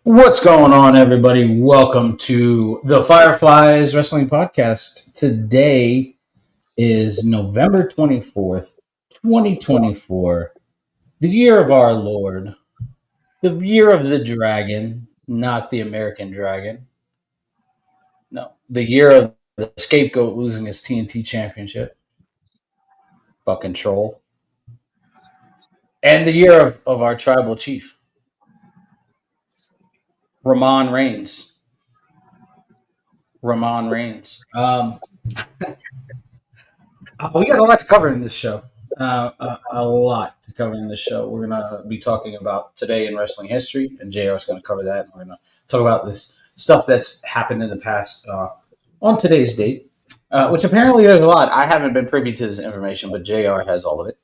What's going on, everybody? Welcome to the Fireflies Wrestling Podcast. Today is November 24th, 2024, the year of our Lord, the year of the dragon, not the American dragon. No, the year of the scapegoat losing his TNT championship. Fucking troll. And the year of our tribal chief, Ramon Reigns. Ramon Reigns. We got a lot to cover in this show. A lot to cover in this show. We're going to be talking about today in wrestling history, and JR is going to cover that. And we're going to talk about this stuff that's happened in the past on today's date, which apparently there's a lot. I haven't been privy to this information, but JR has all of it.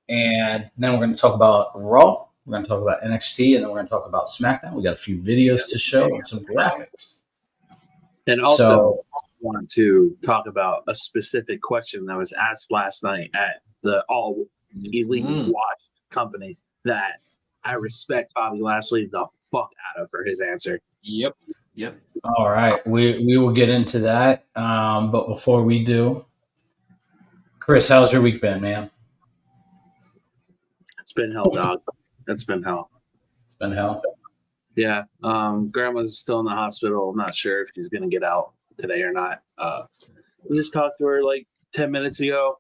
And then we're going to talk about Raw. We're going to talk about NXT, and then we're going to talk about SmackDown. We got a few videos to show and some graphics. And also, want to talk about a specific question that was asked last night at the All Elite Watch company that I respect Bobby Lashley the fuck out of for his answer. Yep. All right, we will get into that. But before we do, Chris, how's your week been, man? It's been hell, dog. It's been hell. It's been hell. Yeah. Grandma's still in the hospital. I'm not sure if she's gonna get out today or not. We just talked to her like 10 minutes ago.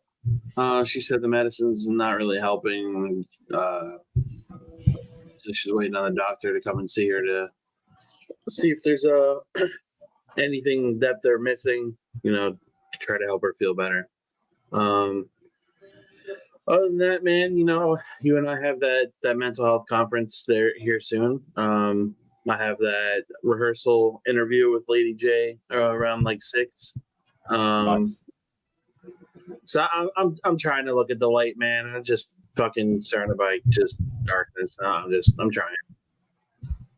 She said the medicine's not really helping. So she's waiting on the doctor to come and see her to see if there's anything that they're missing, to try to help her feel better. Other than that, man, you and I have that mental health conference here soon. I have that rehearsal interview with Lady J around like 6. So I'm trying to look at the light, man. I'm just fucking surrounded by just darkness. I'm trying.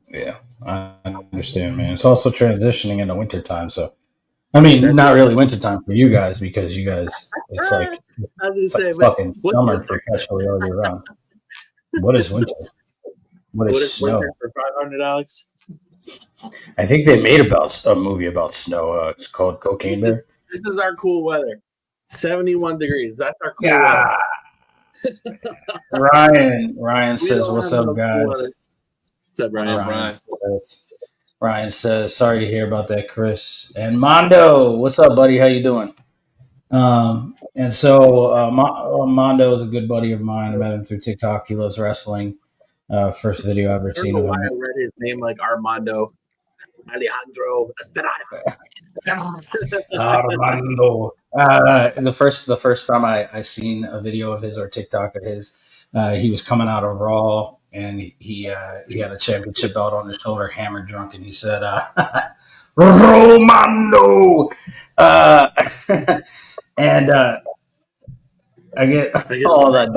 Yeah, I understand, man. It's also transitioning into wintertime, so I mean, not really wintertime for you guys because you guys, it's like fucking summer perpetually all year round. What is winter? What is snow? Winter for $500? I think they made a movie about snow. It's called Cocaine Bear. This is our cool weather. 71 degrees. That's our cool weather. Ryan says, "What's up, guys?" What's up, Ryan? Ryan says, "Sorry to hear about that, Chris." And Mondo, what's up, buddy? How you doing? And so Mondo is a good buddy of mine. I met him through TikTok. He loves wrestling. First video I've ever seen of him. I read his name like Armando Alejandro Armando. The first time I seen a video of his or TikTok of his, he was coming out of Raw and he had a championship belt on his shoulder, hammered drunk, and he said, "Romando," and I get all that.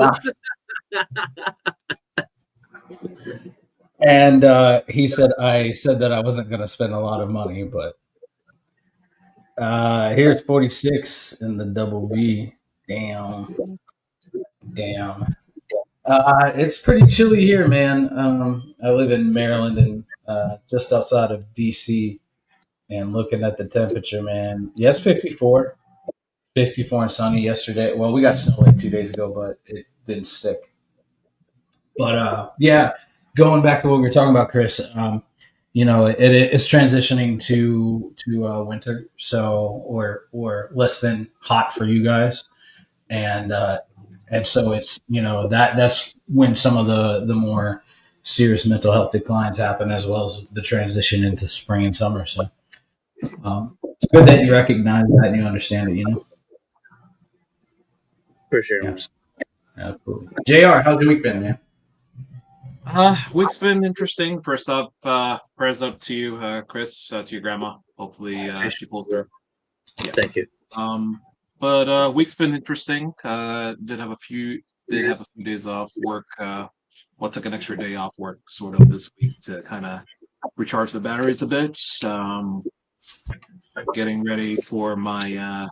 And he said, I said that I wasn't going to spend a lot of money, but here's 46 in the double V. Damn. It's pretty chilly here, man. I live in Maryland and just outside of DC, and looking at the temperature, man. Yes, 54 and sunny yesterday. Well, we got snow like 2 days ago, but it didn't stick. But yeah, going back to what we were talking about, Chris, it's transitioning to winter, so or less than hot for you guys, and so it's that's when some of the more serious mental health declines happen, as well as the transition into spring and summer. So it's good that you recognize that and you understand it. For sure. Absolutely. JR, how's your week been, man? Week's been interesting. First off, prayers up to you, Chris, to your grandma. Hopefully, she pulls through. Yeah. Thank you. But week's been interesting. Did have a few days off work. Took an extra day off work sort of this week to kind of recharge the batteries a bit. Getting ready for my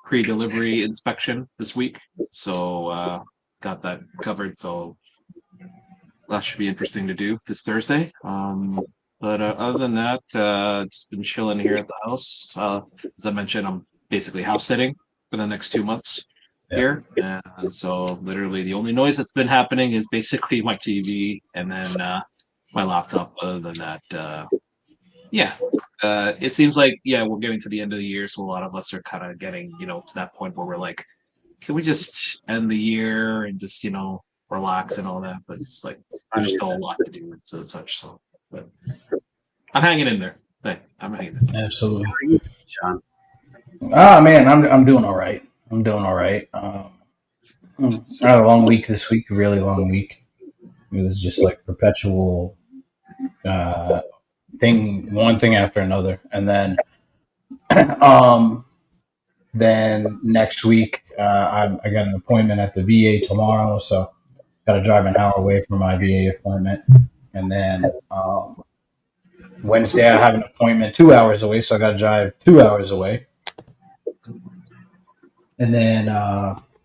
pre-delivery inspection this week, so got that covered. So that should be interesting to do this Thursday. But other than that, just been chilling here at the house. As I mentioned, I'm basically house sitting for the next 2 months Yeah. here, and so literally the only noise that's been happening is basically my TV and then my laptop. Other than that, yeah. It seems like we're getting to the end of the year, so a lot of us are kind of getting to that point where we're like, can we just end the year and just relax and all that? But it's like there's still a lot to do and such. So, but I'm hanging in there. Hey, I'm hanging in there. Absolutely. How are you, Sean? Ah, man, I'm doing all right. I'm doing all right. I had a long week this week, a really long week. It was just like perpetual uh, one thing after another, and um, then next week I got an appointment at the VA tomorrow, so got to drive an hour away from my VA appointment, and then Wednesday I have an appointment 2 hours away, so I got to drive 2 hours away. And then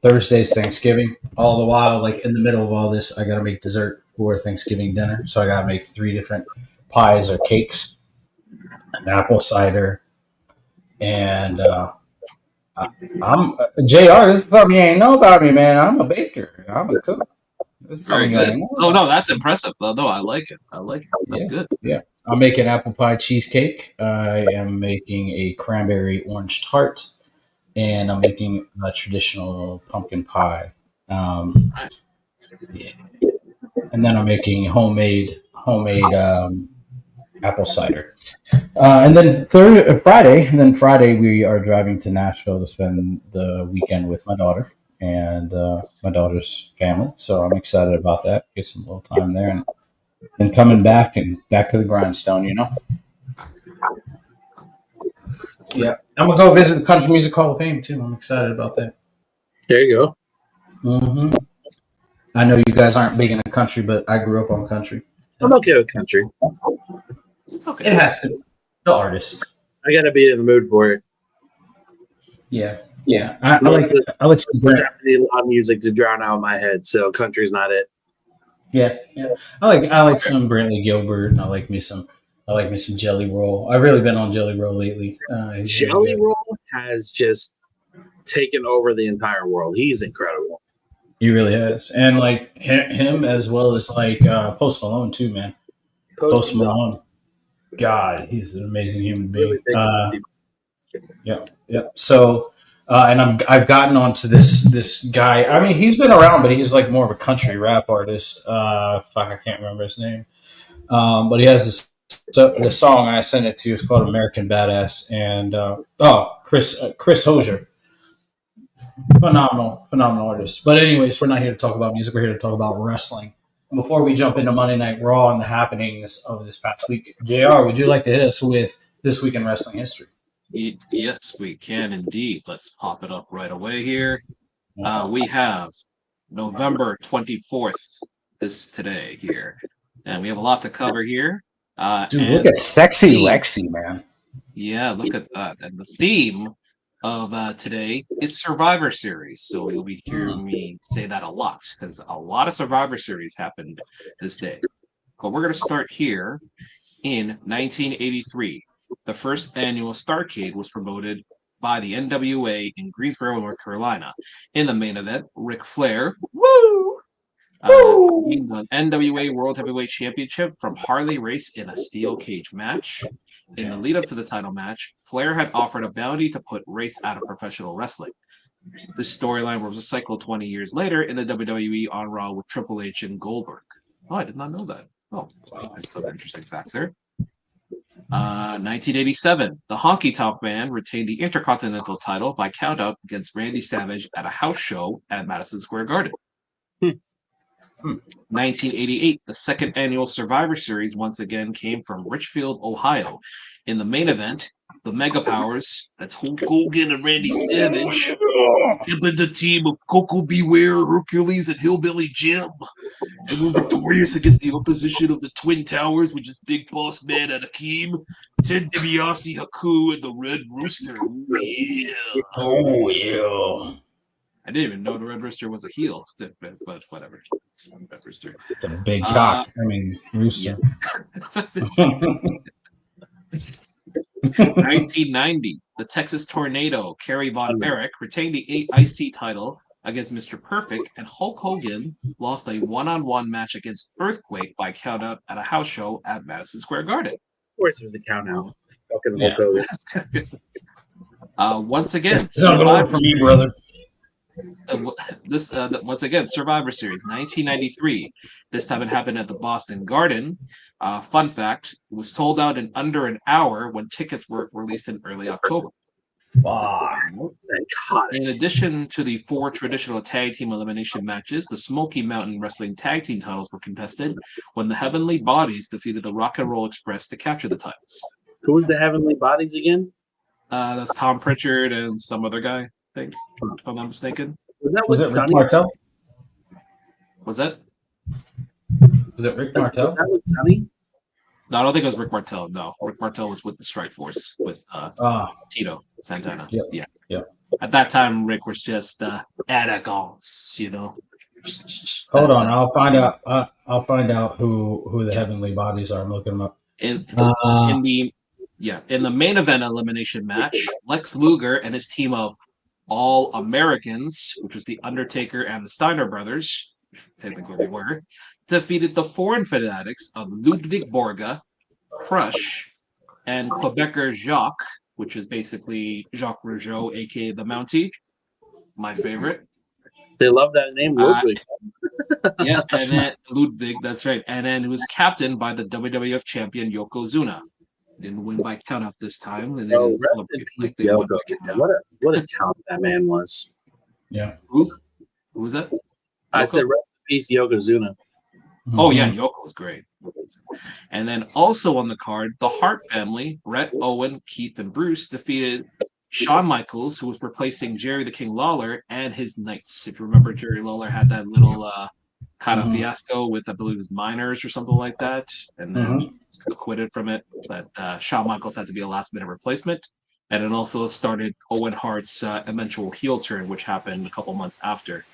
Thursday's Thanksgiving. All the while, like in the middle of all this, I got to make dessert for Thanksgiving dinner. So I got to make 3 different pies or cakes, an apple cider, and I'm Jr. This is something you ain't know about me, man. I'm a baker. I'm a cook. This is Very something you good. ain't know Oh about. no, that's impressive. Though. No, I like it. I like it. That's Yeah, good. yeah. I'm making apple pie cheesecake. I am making a cranberry orange tart, and I'm making a traditional pumpkin pie. Right. Yeah. And then I'm making homemade apple cider. Friday we are driving to Nashville to spend the weekend with my daughter and my daughter's family. So I'm excited about that. Get some little time there, and then coming back and back to the grindstone. Yeah, I'm gonna go visit the Country Music Hall of Fame too. I'm excited about that. There you go. hmm I know you guys aren't big in the country, but I grew up on country. I'm okay with country. It's It okay. has to. The artist. I gotta be in the mood for it. Yeah, yeah. I No, like I like some Brent. I need loud music to drown out my head, so country's not it. Yeah, yeah. I like some Brantley Gilbert, and I like me some Jelly Roll. I've really been on Jelly Roll lately. He's really Jelly good. Roll has just taken over the entire world. He's incredible. He really has, and like him as well as like Post Malone too, man. Post Post Malone, God, he's an amazing human really being. big Posty. Yeah, yeah. So, and I've gotten onto this guy. I mean, he's been around, but he's like more of a country rap artist. Fuck, I can't remember his name. But he has this. So the song I sent it to you is called "American Badass," and Chris Hosier, phenomenal artist. But anyways, we're not here to talk about music. We're here to talk about wrestling. Before we jump into Monday Night Raw and the happenings of this past week, Jr., would you like to hit us with this week in wrestling history? Yes, we can indeed. Let's pop it up right away here. We have November 24th is today here, and we have a lot to cover here. Dude, and look at sexy theme- Lexi, man. Yeah, look at that. And the theme of today is Survivor Series. So you'll be hearing me say that a lot because a lot of Survivor Series happened this day. But we're going to start here in 1983. The first annual Starrcade was promoted by the NWA in Greensboro, North Carolina. In the main event, Ric Flair, gained the NWA World Heavyweight Championship from Harley Race in a steel cage match. In the lead up to the title match, Flair had offered a bounty to put Race out of professional wrestling. This storyline was recycled 20 years later in the WWE on Raw with Triple H and Goldberg. Oh, I did not know that. Oh, wow. That's some interesting facts there. 1987, the Honky Tonk Man retained the Intercontinental title by count out against Randy Savage at a house show at Madison Square Garden. 1988, the second annual Survivor Series once again came from Richfield, Ohio. In the main event, the Mega Powers, that's Hulk Hogan and Randy Savage, pimping the team of Coco Beware, Hercules, and Hillbilly Jim, and were victorious against the opposition of the Twin Towers, which is Big Boss Man and Akeem, Ted DiBiase, Haku, and the Red Rooster. Yeah. Oh, yeah. I didn't even know the Red Rooster was a heel, but whatever. It's Red Rooster. It's a big Uh, cock. I mean, rooster. 1990, the Texas Tornado, Kerry Von Erich, retained the IC title against Mr. Perfect, and Hulk Hogan lost a one-on-one match against Earthquake by countout at a house show at Madison Square Garden. Of course, it was the count out. Fucking Yeah. Hulk Hogan. Once again, It's not gonna work for me, brother. Once again, Survivor Series 1993. This time it happened at the Boston Garden. Fun fact: it was sold out in under an hour when tickets were released in early October. Fuck. In addition to the 4 traditional tag team elimination matches, the Smoky Mountain Wrestling tag team titles were contested when the Heavenly Bodies defeated the Rock and Roll Express to capture the titles. Who was the Heavenly Bodies again? That's Tom Pritchard and some other guy, I think, if I'm not mistaken. Was it Rick Sonny? Martel? Was that? Was it Rick Martel? That was Sonny? No, I don't think it was Rick Martel. No, Rick Martel was with the Strike Force with Tito Santana. Yep. Yeah. Yep. At that time, Rick was just arrogance, Hold on, I'll find out. I'll find out who the Heavenly Bodies are. I'm looking them up. In the main event elimination match, Lex Luger and his team of All Americans, which was the Undertaker and the Steiner brothers, which technically they were, defeated the Foreign Fanatics of Ludwig Borga, Crush, and Quebecer Jacques, which is basically Jacques Rougeau, aka the Mountie, my favorite. They love that name, Ludwig. Yeah, and then Ludwig, that's right. And then it was captained by the WWF champion Yokozuna. Didn't win by countout this time. And Oh, rest in peace, Yoko. What a talent that man was. Yeah. Who was that? I Yoko? said rest in peace, Yokozuna. Oh yeah, Yoko was great. And then also on the card, the Hart family, Brett, Owen, Keith, and Bruce defeated Shawn Michaels, who was replacing Jerry the King Lawler and his Knights. If you remember, Jerry Lawler had that little kind of fiasco with, I believe, his minors or something like that, and then acquitted from it. But Shawn Michaels had to be a last-minute replacement. And it also started Owen Hart's eventual heel turn, which happened a couple months after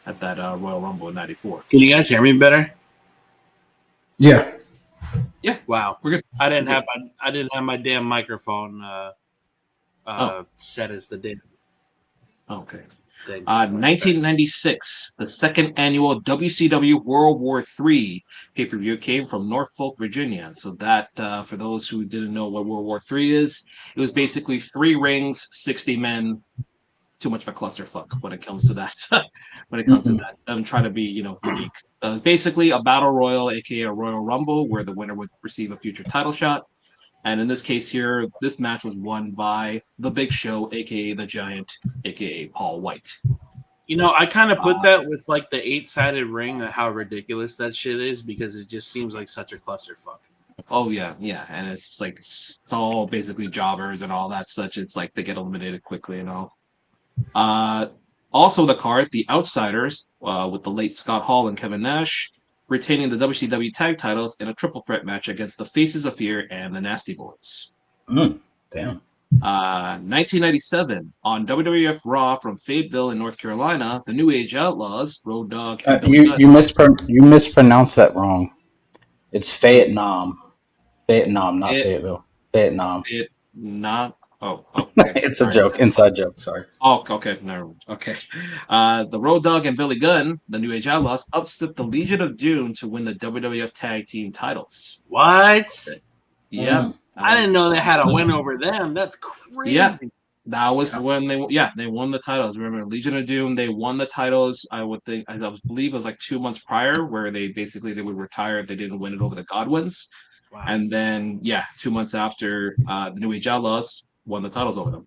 at that Royal Rumble in '94. Can you guys hear me better? Yeah. Yeah. Wow. We're good. I didn't have my damn microphone set as the damn Okay. thing. 1996, the second annual WCW World War III pay-per-view came from Norfolk, Virginia. So that, for those who didn't know what World War III is, it was basically 3 rings, 60 men. Too much of a clusterfuck when it comes to that. I'm trying to be, unique. It's basically a battle royal, aka a Royal Rumble, where the winner would receive a future title shot. And in this case here, this match was won by the Big Show, aka the Giant, aka Paul White. I kind of put that with like the 8-sided ring, how ridiculous that shit is, because it just seems like such a clusterfuck. Oh yeah, and it's like it's all basically jobbers and all that such. It's like they get eliminated quickly and all. Also the card, the Outsiders, with the late Scott Hall and Kevin Nash, retaining the WCW tag titles in a triple threat match against the Faces of Fear and the Nasty Boys. Damn. 1997, on WWF Raw from Fayetteville in North Carolina, the New Age Outlaws, Road Dogg, and you mispronounced that wrong. It's Vietnam, not Fayetteville. Vietnam. Oh, okay. It's a joke, inside joke. Sorry. Oh, okay, no, okay. The Road Dogg and Billy Gunn, the New Age Outlaws, upset the Legion of Doom to win the WWF Tag Team titles. What? Yeah, I didn't know they had a win over them. That's crazy. Yeah, that was when they won the titles. Remember, Legion of Doom, they won the titles. I believe it was like 2 months prior, where they would retire if they didn't win it over the Godwins. Wow. And then 2 months after, the New Age Outlaws won the titles over them.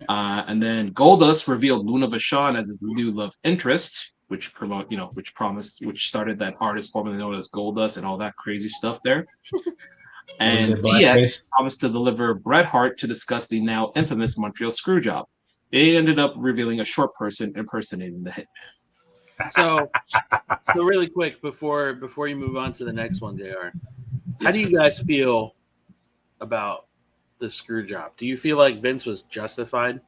And then Goldust revealed Luna Vachon as his new love interest, which started that artist formerly known as Goldust and all that crazy stuff there. And DX promised to deliver Bret Hart to discuss the now infamous Montreal Screwjob. They ended up revealing a short person impersonating the Hitman. So really quick before you move on to the next one, JR, how do you guys feel about the screw job? Do you feel like Vince was justified?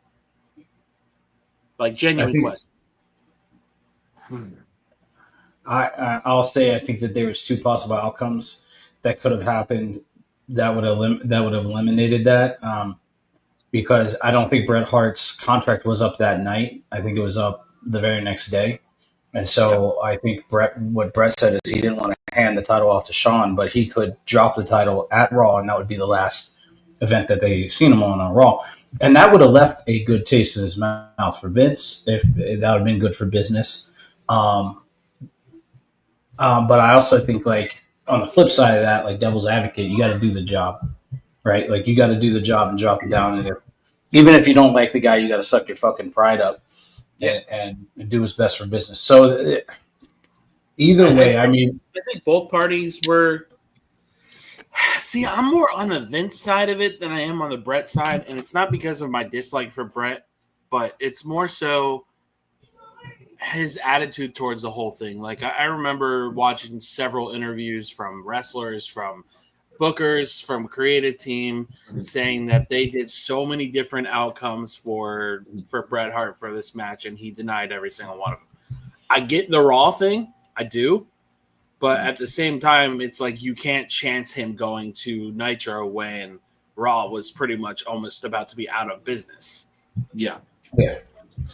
Like, genuine question. I'll say I think that there was two possible outcomes that could have happened that would have eliminated that. Because I don't think Bret Hart's contract was up that night. I think it was up the very next day. And so I think what Brett said is he didn't want to hand the title off to Shawn, but he could drop the title at Raw, and that would be the last event that they seen him on Raw. And that would have left a good taste in his mouth for Vince, if that would have been good for business. But I also think, like, on the flip side of that, like devil's advocate, you got to do the job, right? Like, you got to do the job and drop it down. And even if you don't like the guy, you got to suck your fucking pride up and do his best for business. So either way, I mean, I think both parties were. See, I'm more on the Vince side of it than I am on the Brett side, and it's not because of my dislike for Brett, but it's more so his attitude towards the whole thing. Like, I remember watching several interviews from wrestlers, from bookers, from creative team, saying that they did so many different outcomes for Bret Hart for this match, and he denied every single one of them. I get the Raw thing, I do, but at the same time, it's like you can't chance him going to Nitro when Raw was pretty much almost about to be out of business. Yeah.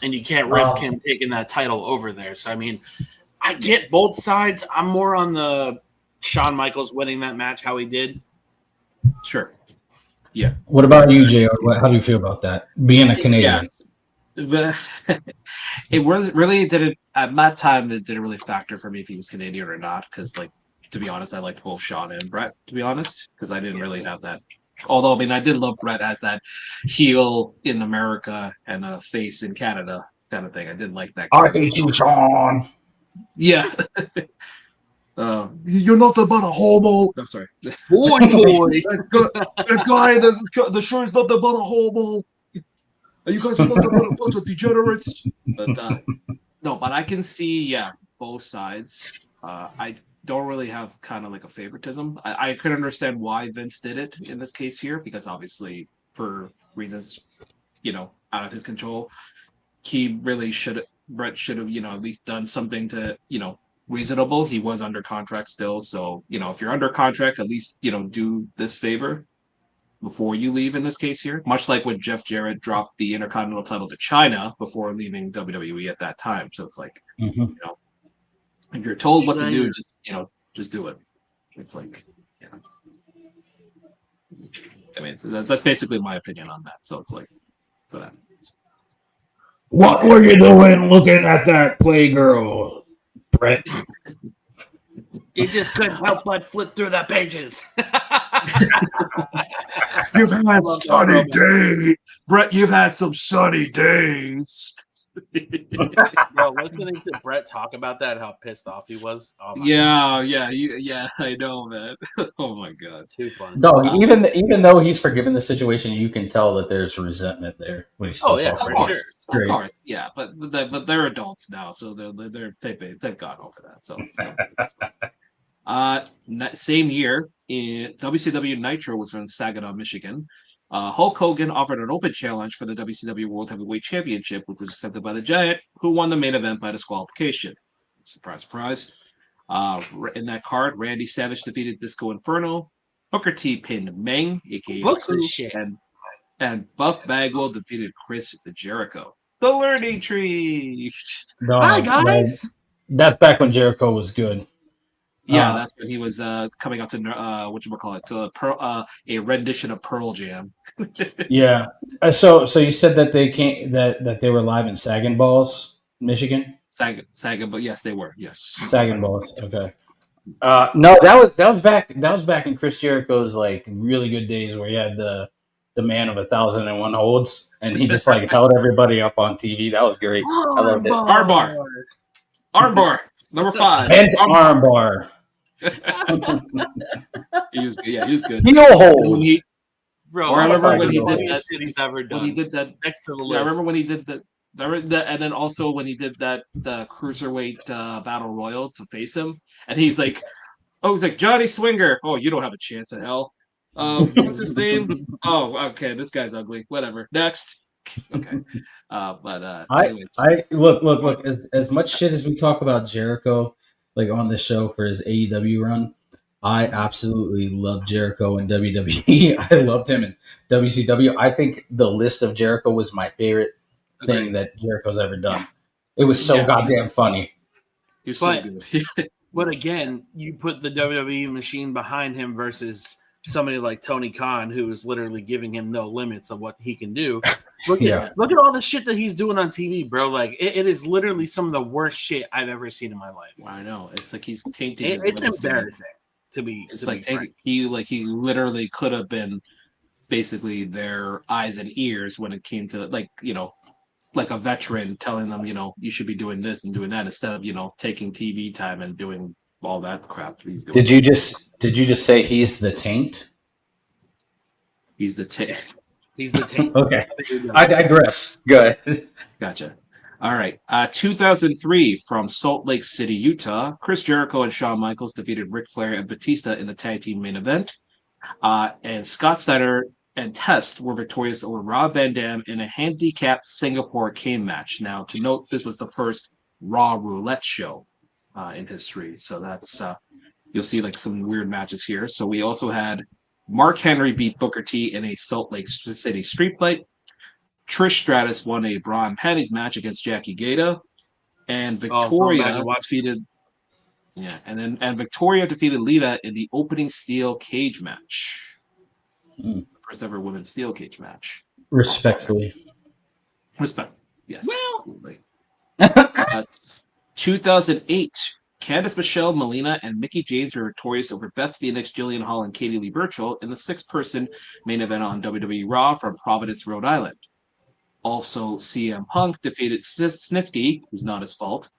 And you can't risk him taking that title over there. So, I mean, I get both sides. I'm more on the Shawn Michaels winning that match, how he did. Sure. Yeah. What about you, JR? How do you feel about that? Being a Canadian. Yeah. It was really didn't at that time. It didn't really factor for me if he was Canadian or not, because, like, to be honest, I liked both Shawn and Brett. To be honest, because I didn't really have that. Although, I mean, I did love Brett as that heel in America and a face in Canada kind of thing. I did like that. I hate you, Shawn. Yeah. You're nothing but a homo. I'm sorry. Boy. The guy, the show is nothing but a homo. You guys are nothing but a bunch of degenerates. But no, but I can see, both sides. I don't really have kind of like a favoritism. I could understand why Vince did it in this case here, because obviously for reasons, out of his control, Brett should have, at least done something to, reasonable. He was under contract still. So, if you're under contract, at least, do this favor before you leave in this case here. Much like when Jeff Jarrett dropped the Intercontinental title to China before leaving WWE at that time. So it's like, if you're told what to do, just do it. It's like, I mean, that's basically my opinion on that. So it's like, for that. What were you doing looking at that Playgirl, Brett? You just couldn't help but flip through the pages. You've had sunny days. Brett, you've had some sunny days. Bro, listening to Brett talk about that, how pissed off he was. Oh I know, man. Oh my god, too funny. Dog, even though he's forgiven the situation, you can tell that there's resentment there when he's still talking. For sure. Of course, yeah, but they're adults now, so they've gone over that. So same year in WCW Nitro was in Saginaw, Michigan. Hulk Hogan offered an open challenge for the WCW World Heavyweight Championship, which was accepted by the Giant, who won the main event by disqualification. Surprise, surprise. In that card, Randy Savage defeated Disco Inferno. Booker T pinned Meng, aka shit. and Buff Bagwell defeated Chris Jericho. The Learning Tree. Dog, Hi, guys. That's back when Jericho was good. Yeah, that's when he was coming out to to a rendition of Pearl Jam. Yeah. So you said that they came that they were live in Sagging Balls, Michigan. Sagging, but yes, they were. Yes, Sagging Balls. Okay. No, that was back in Chris Jericho's like really good days where he had the man of 1,001 holds and he just like held everybody up on TV. That was great. I loved it. Armbar. Number 5. Bent armbar. He was good. Heel hold. Bro, I remember when he did that shit he's ever done. When he did that next to the list. I remember when he did that. And then also when he did the cruiserweight battle royal to face him, and he's like Johnny Swinger. Oh, you don't have a chance in hell. What's his name? Oh, okay, this guy's ugly. Whatever. Next. Okay. I Anyways, I look. As much shit as we talk about Jericho, like on this show for his AEW run, I absolutely love Jericho in WWE. I loved him in WCW. I think the list of Jericho was my favorite thing agreed. that Jericho's ever done. It was so Yeah. goddamn funny. You're so But- good. But again, you put the WWE machine behind him versus somebody like Tony Khan, who is literally giving him no limits of what he can do. Look Yeah. at all the shit that he's doing on TV, bro. Like it is literally some of the worst shit I've ever seen in my life. I know. It's like he's tainting his It's legacy. embarrassing to be. It's to like be frank. he literally could have been basically their eyes and ears when it came to like a veteran telling them, you should be doing this and doing that instead of, taking TV time and doing all that crap he's doing. Did you just say he's the taint? He's the taint. He's the taint. Okay. I digress. Go ahead. Gotcha. All right. 2003 from Salt Lake City, Utah. Chris Jericho and Shawn Michaels defeated Ric Flair and Batista in the tag team main event. And Scott Steiner and Test were victorious over Rob Van Dam in a handicapped Singapore cane match. Now, to note, this was the first Raw Roulette show in history. So that's you'll see like some weird matches here. So we also had Mark Henry beat Booker T in a Salt Lake City street fight. Trish Stratus won a bra and panties match against Jackie Gata, and Victoria defeated. Yeah, and Victoria defeated Lita in the opening steel cage match. First ever women's steel cage match. Respectfully. Respect. Yes. Well. 2008. Candice Michelle, Melina, and Mickey James were victorious over Beth Phoenix, Jillian Hall, and Katie Lee Burchill in the 6-person main event on WWE Raw from Providence, Rhode Island. Also, CM Punk defeated Snitsky, who's not his fault.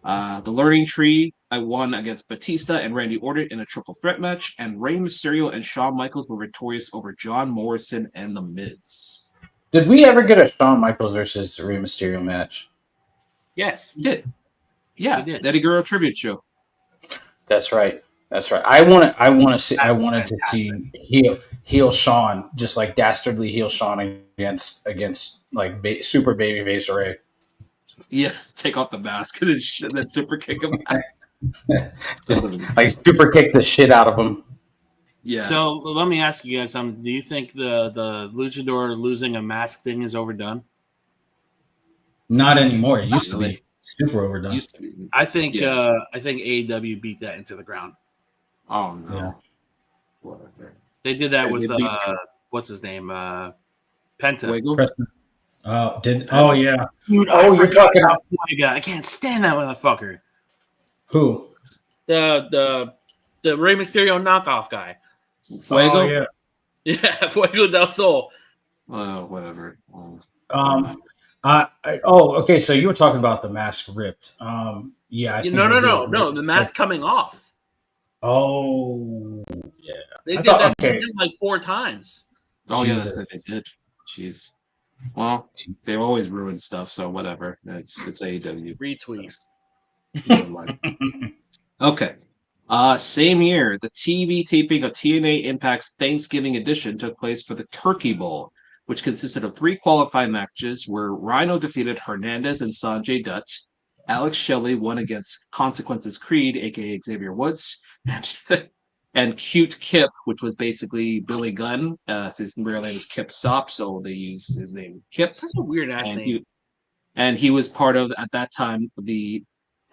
The Learning Tree won against Batista and Randy Orton in a triple threat match, and Rey Mysterio and Shawn Michaels were victorious over John Morrison and The Miz. Did we ever get a Shawn Michaels versus Rey Mysterio match? Yes. We did. Yeah, We did. Eddie Guerrero tribute show. That's right. I wanted to see heel Shawn, just like dastardly heel Shawn against like super babyface Ray. Yeah, take off the mask and then super kick him back. Like super kick the shit out of him. Yeah. So let me ask you guys something. Do you think the luchador losing a mask thing is overdone? Not anymore. It used to really. be super overdone. Used to be. I think Yeah. AEW beat that into the ground. Oh no. Yeah. Whatever. They did that They with did beat- what's his name? Penta. Fuego? Preston. Oh yeah. Dude, Oh, you're talking about Fuego. I can't stand that motherfucker. Who? The Rey Mysterio knockoff guy. Fuego? Oh yeah. Yeah, Fuego del Sol. Whatever. Okay. So you were talking about the mask ripped. Yeah. I think they did it No. right. The mask coming off. Oh yeah. They I did thought- that okay. like 4 times. Oh yeah, Jesus. that's what they did. Jeez. Well, they've always ruined stuff, so whatever. It's AEW. Retweet. Never mind. Okay. Same year, the TV taping of TNA Impact's Thanksgiving edition took place for the Turkey Bowl, which consisted of 3 qualifying matches where Rhino defeated Hernandez and Sanjay Dutt. Alex Shelley won against Consequences Creed, aka Xavier Woods, and Cute Kip, which was basically Billy Gunn. His real name is Kip Sop, so they used his name Kip. Such a weird ass name. He was part of, at that time, the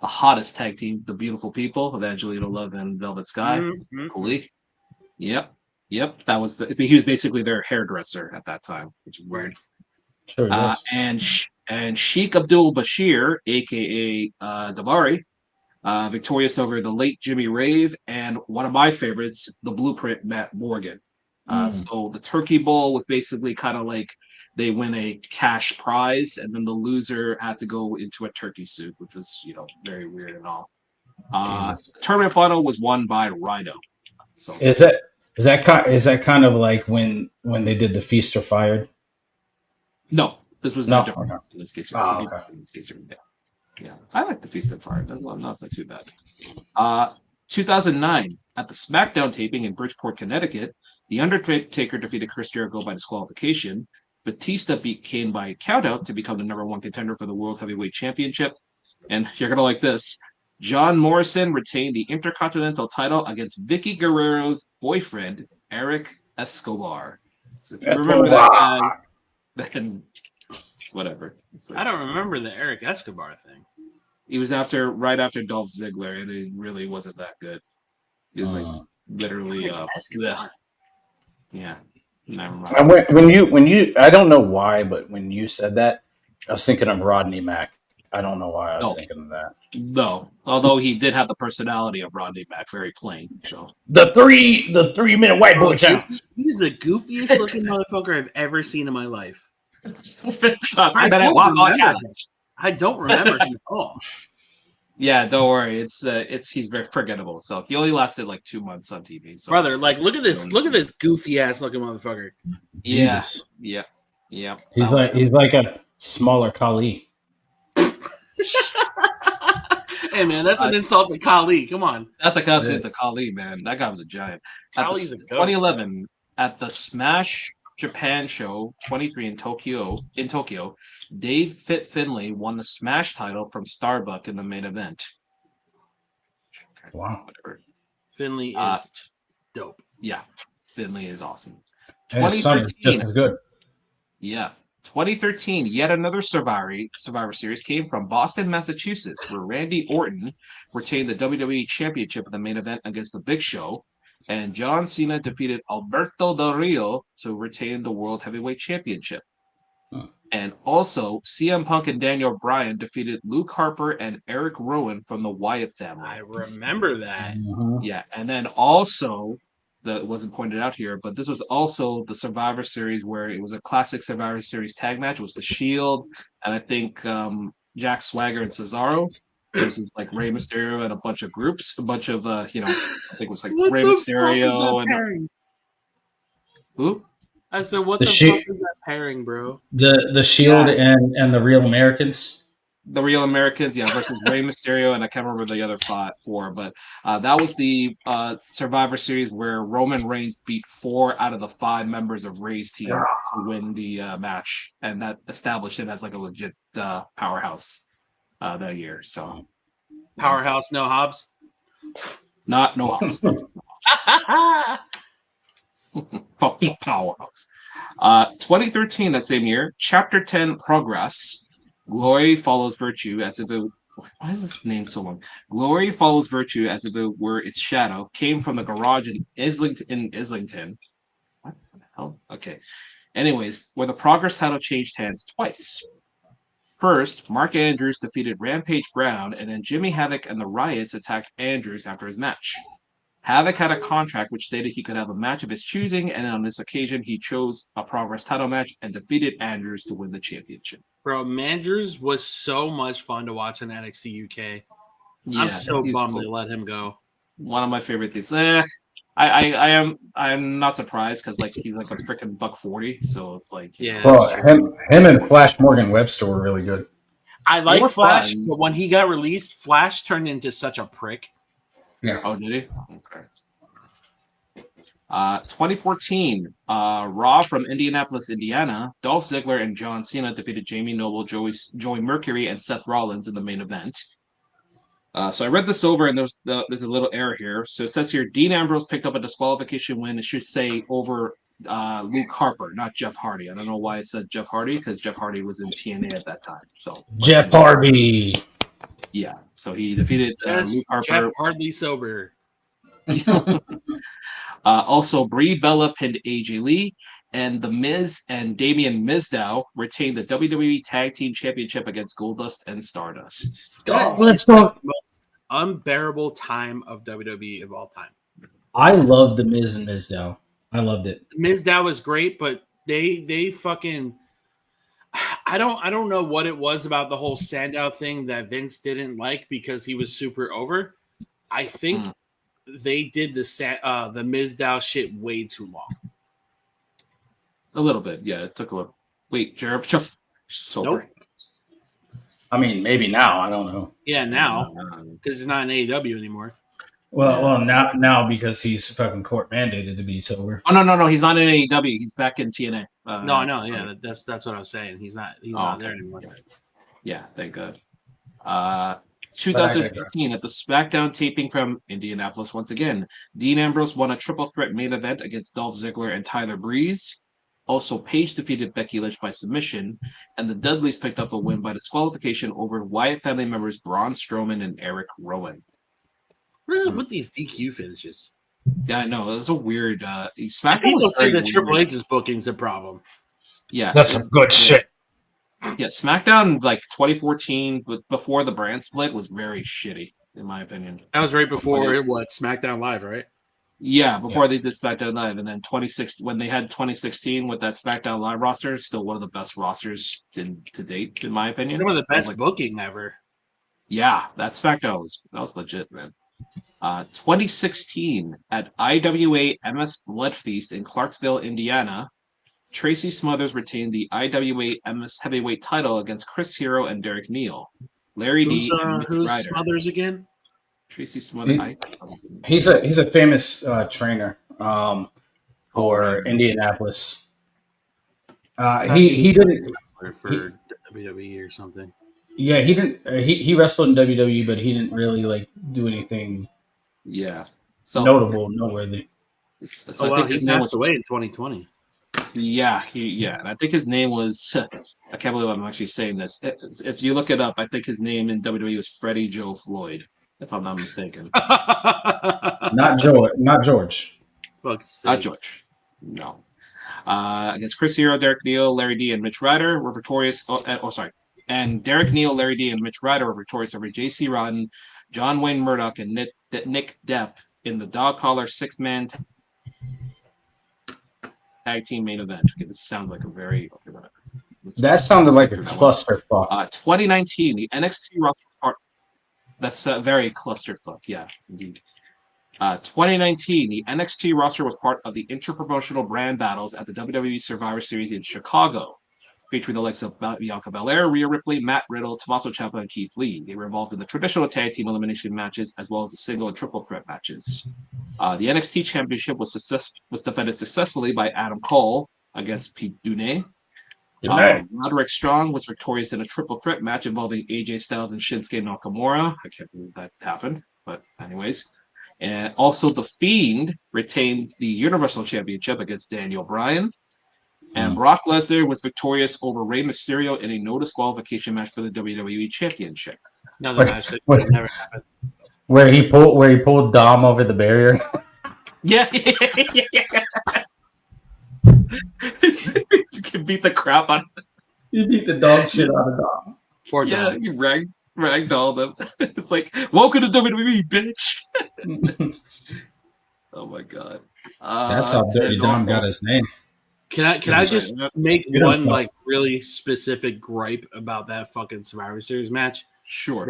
hottest tag team, the Beautiful People of Angelina Love and Velvet Sky. Mhm. Cooley. Yep. That was he was basically their hairdresser at that time, which is weird. Sure. Yes. And Sheikh Abdul Bashir, aka Davari, victorious over the late Jimmy Rave, and one of my favorites, the Blueprint Matt Morgan. So the Turkey Bowl was basically kind of like they win a cash prize, and then the loser had to go into a turkey soup, which was very weird and all. Jesus. The tournament final was won by Rhino. So Is that kind of like when they did the Feast or Fired? no, this was No, different okay. in this case. Oh, okay. In this case, yeah. I like the Feast of Fire. Not too bad. 2009 at the SmackDown taping in Bridgeport, Connecticut, The Undertaker defeated Chris Jericho by disqualification. Batista beat Kane by countout to become the number 1 contender for the World Heavyweight Championship. And you're going to like this. John Morrison retained the Intercontinental title against Vicky Guerrero's boyfriend, Eric Escobar. So if you remember that guy, then whatever. I don't remember the Eric Escobar thing. He was right after Dolph Ziggler, and it really wasn't that good. He was like literally yeah. Never mind. When you I don't know why, but when you said that, I was thinking of Rodney Mack. I don't know why I was thinking of that. No, although he did have the personality of Rodney Mack, very plain. So the 3-minute white boy challenge. He's the goofiest looking motherfucker I've ever seen in my life. 3-minute walk on challenge. I don't remember him at all. Yeah, don't worry. He's very forgettable. So he only lasted like 2 months on TV. So. Brother, like look at this goofy ass looking motherfucker. Yeah, yeah. He's like a smaller Kali. Hey man, that's an insult to Kali. Come on. That's a insult to Kali, man. That guy was a giant. Kali's a goat. 2011 at the Smash Japan Show 23 in Tokyo, Dave Fit Finlay won the Smash title from Starbuck in the main event. Wow. Whatever. Finlay is dope. Yeah, Finlay is awesome. And his son is just as good. Yeah. 2013, yet another Survivor Series came from Boston, Massachusetts, where Randy Orton retained the WWE Championship in the main event against The Big Show, and John Cena defeated Alberto Del Rio to retain the World Heavyweight Championship. And also, CM Punk and Daniel Bryan defeated Luke Harper and Eric Rowan from the Wyatt family. I remember that. Yeah, and then also, that wasn't pointed out here, but this was also the Survivor Series where it was a classic Survivor Series tag match. It was The Shield, and I think Jack Swagger and Cesaro versus like Rey Mysterio and a bunch of I think it was like Rey Mysterio and who? I said, what the fuck is that pairing, bro? The Shield and the Real Americans. The Real Americans, versus Rey Mysterio, and I can't remember the other four, but that was the Survivor Series where Roman Reigns beat 4 out of the 5 members of Rey's team to win the match, and that established him as like a legit powerhouse that year. So, powerhouse, no Hobbs. No Hobbs. Fucking powerhouse. 2013, that same year, Chapter 10 Progress. Glory follows virtue as if it. Why is this name so long? Glory follows virtue as if it were its shadow. Came from the garage in Islington. What the hell? Okay. Anyways, where the Progress title changed hands twice. First, Mark Andrews defeated Rampage Brown, and then Jimmy Havoc and the Riots attacked Andrews after his match. Havoc had a contract which stated he could have a match of his choosing, and on this occasion, he chose a Progress title match and defeated Andrews to win the championship. Bro, Mandrews was so much fun to watch in NXT UK. Yeah, I'm so bummed they let him go. One of my favorite things. I'm not surprised because like he's like a freaking $140, so it's like Well, him and Flash Morgan Webster were really good. I like Flash, but when he got released, Flash turned into such a prick. Yeah. Oh, did he? Okay. 2014, Raw from Indianapolis, Indiana. Dolph Ziggler and John Cena defeated Jamie Noble, Joey Mercury, and Seth Rollins in the main event. So I read this over, and there's a little error here. So it says here, Dean Ambrose picked up a disqualification win. It should say over Luke Harper, not Jeff Hardy. I don't know why it said Jeff Hardy, because Jeff Hardy was in TNA at that time. So Jeff Hardy. Yeah, so he defeated Luke Harper. Jeff Hardly sober. Also, Brie Bella pinned AJ Lee, and The Miz and Damien Mizdow retained the WWE Tag Team Championship against Goldust and Stardust. Let's talk. Most unbearable time of WWE of all time. I loved The Miz and Mizdow. I loved it. Mizdow was great, but they fucking. I don't know what it was about the whole Sandow thing that Vince didn't like because he was super over. I think they did the Mizdow shit way too long. A little bit, yeah. It took a little. Wait, Jeff sober. Nope. I mean, maybe now. I don't know. Yeah, now because it's not in AEW anymore. Well, now because he's fucking court mandated to be sober. Oh no, he's not in AEW. He's back in TNA. No, I know. Yeah, that's what I was saying. He's not there anymore. Yeah, thank God. But I 2015 at the SmackDown taping from Indianapolis once again, Dean Ambrose won a triple threat main event against Dolph Ziggler and Tyler Breeze. Also, Paige defeated Becky Lynch by submission, and the Dudleys picked up a win by disqualification over Wyatt family members Braun Strowman and Eric Rowan. What is it with these DQ finishes? Yeah, I know. It was a weird. SmackDown People was say very that Triple weird. H's booking's a problem. Yeah, That's some good shit. Yeah, SmackDown like 2014, but before the brand split, was very shitty, in my opinion. That was right before SmackDown Live, right? Yeah, before they did SmackDown Live, and then 2016 when they had 2016 with that SmackDown Live roster, still one of the best rosters to date, in my opinion. Some of the best booking ever. Yeah, that SmackDown was legit, man. 2016 at IWA MS Blood Feast in Clarksville, Indiana, Tracy Smothers retained the IWA MS Heavyweight title against Chris Hero and Derek Neal. Larry D and Mitch Who's Ryder. Smothers again? Tracy Smothers. He's a famous trainer for Indianapolis. He didn't for WWE or something. Yeah, he didn't. He wrestled in WWE, but he didn't really like do anything. Yeah, noteworthy. So I think his name was away in 2020. Yeah, and I think his name was. I can't believe I'm actually saying this. If you look it up, I think his name in WWE was Freddie Joe Floyd, if I'm not mistaken. Not George. Not George. Not George. No. Against Chris Hero, Derek Neal, Larry D, and Mitch Ryder were victorious. And Derek Neal, Larry D, and Mitch Ryder were victorious over J.C. Rotten, John Wayne Murdoch, and Nick Depp in the dog collar 6-man tag team main event. Okay, this sounds like a very That sounded like a clusterfuck. 2019, the NXT roster part. That's very clusterfuck. Yeah, indeed. 2019, the NXT roster was part of the interpromotional brand battles at the WWE Survivor Series in Chicago, featuring the likes of Bianca Belair, Rhea Ripley, Matt Riddle, Tommaso Ciampa, and Keith Lee. They were involved in the traditional tag team elimination matches as well as the single and triple threat matches. The NXT Championship was defended successfully by Adam Cole against Pete Dunne. Roderick Strong was victorious in a triple threat match involving AJ Styles and Shinsuke Nakamura. I can't believe that happened, but anyways. And also The Fiend retained the Universal Championship against Daniel Bryan. And Brock Lesnar was victorious over Rey Mysterio in a no disqualification match for the WWE Championship. Another match that never happened. Where he pulled Dom over the barrier. Yeah. You can beat the crap out of him. You beat the dog shit out of Dom. Poor Yeah, Dom. you ragdoll them. It's like, welcome to WWE, bitch. Oh my god. That's how Dirty Dom got his name. Can I just make one like really specific gripe about that fucking Survivor Series match? Sure.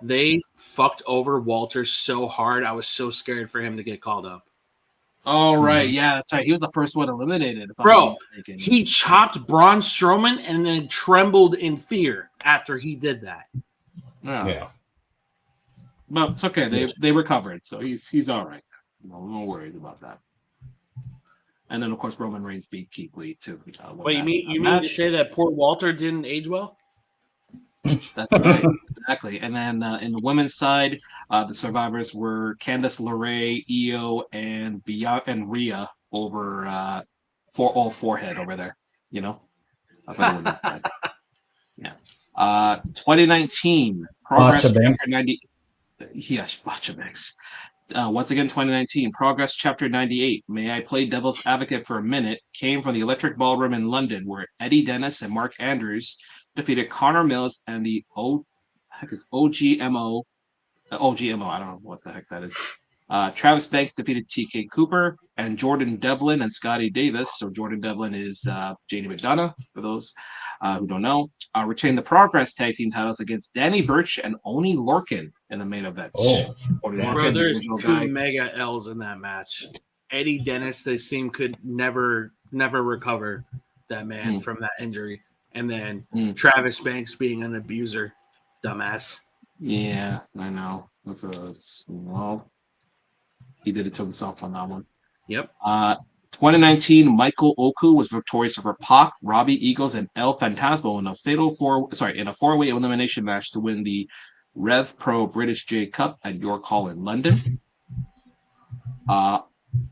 They fucked over Walter so hard. I was so scared for him to get called up. All right. Yeah, that's right. He was the first one eliminated. Bro, he chopped Braun Strowman and then trembled in fear after he did that. Yeah. But it's okay. They recovered, so he's all right. No worries about that. And then, of course, Roman Reigns beat Keith Lee too. Wait, you mean to say that poor Walter didn't age well? That's right, exactly. And then in the women's side, the survivors were Candice LeRae, Io, and Rhea over for forehead over there. You know, yeah. 2019 Progress Chapter 90. Yes, Bachabanks. Once again, 2019 Progress Chapter 98. May I play devil's advocate for a minute? Came from the Electric Ballroom in London, where Eddie Dennis and Mark Andrews defeated Connor Mills and the OGMO. I don't know what the heck that is. Travis Banks defeated TK Cooper and Jordan Devlin and Scotty Davis. So Jordan Devlin is Janie McDonough, for those who don't know. Retained the Progress Tag Team titles against Danny Burch and Oni Lorcan in the main event. Bro, there's two mega L's in that match. Eddie Dennis, they seem could never recover that man from that injury. And then Travis Banks being an abuser. Dumbass. Yeah, I know. He did it to himself on that one. Yep. 2019, Michael Oku was victorious over Pac, Robbie Eagles, and El Fantasmo in a four-way elimination match to win the Rev Pro British J Cup at York Hall in London.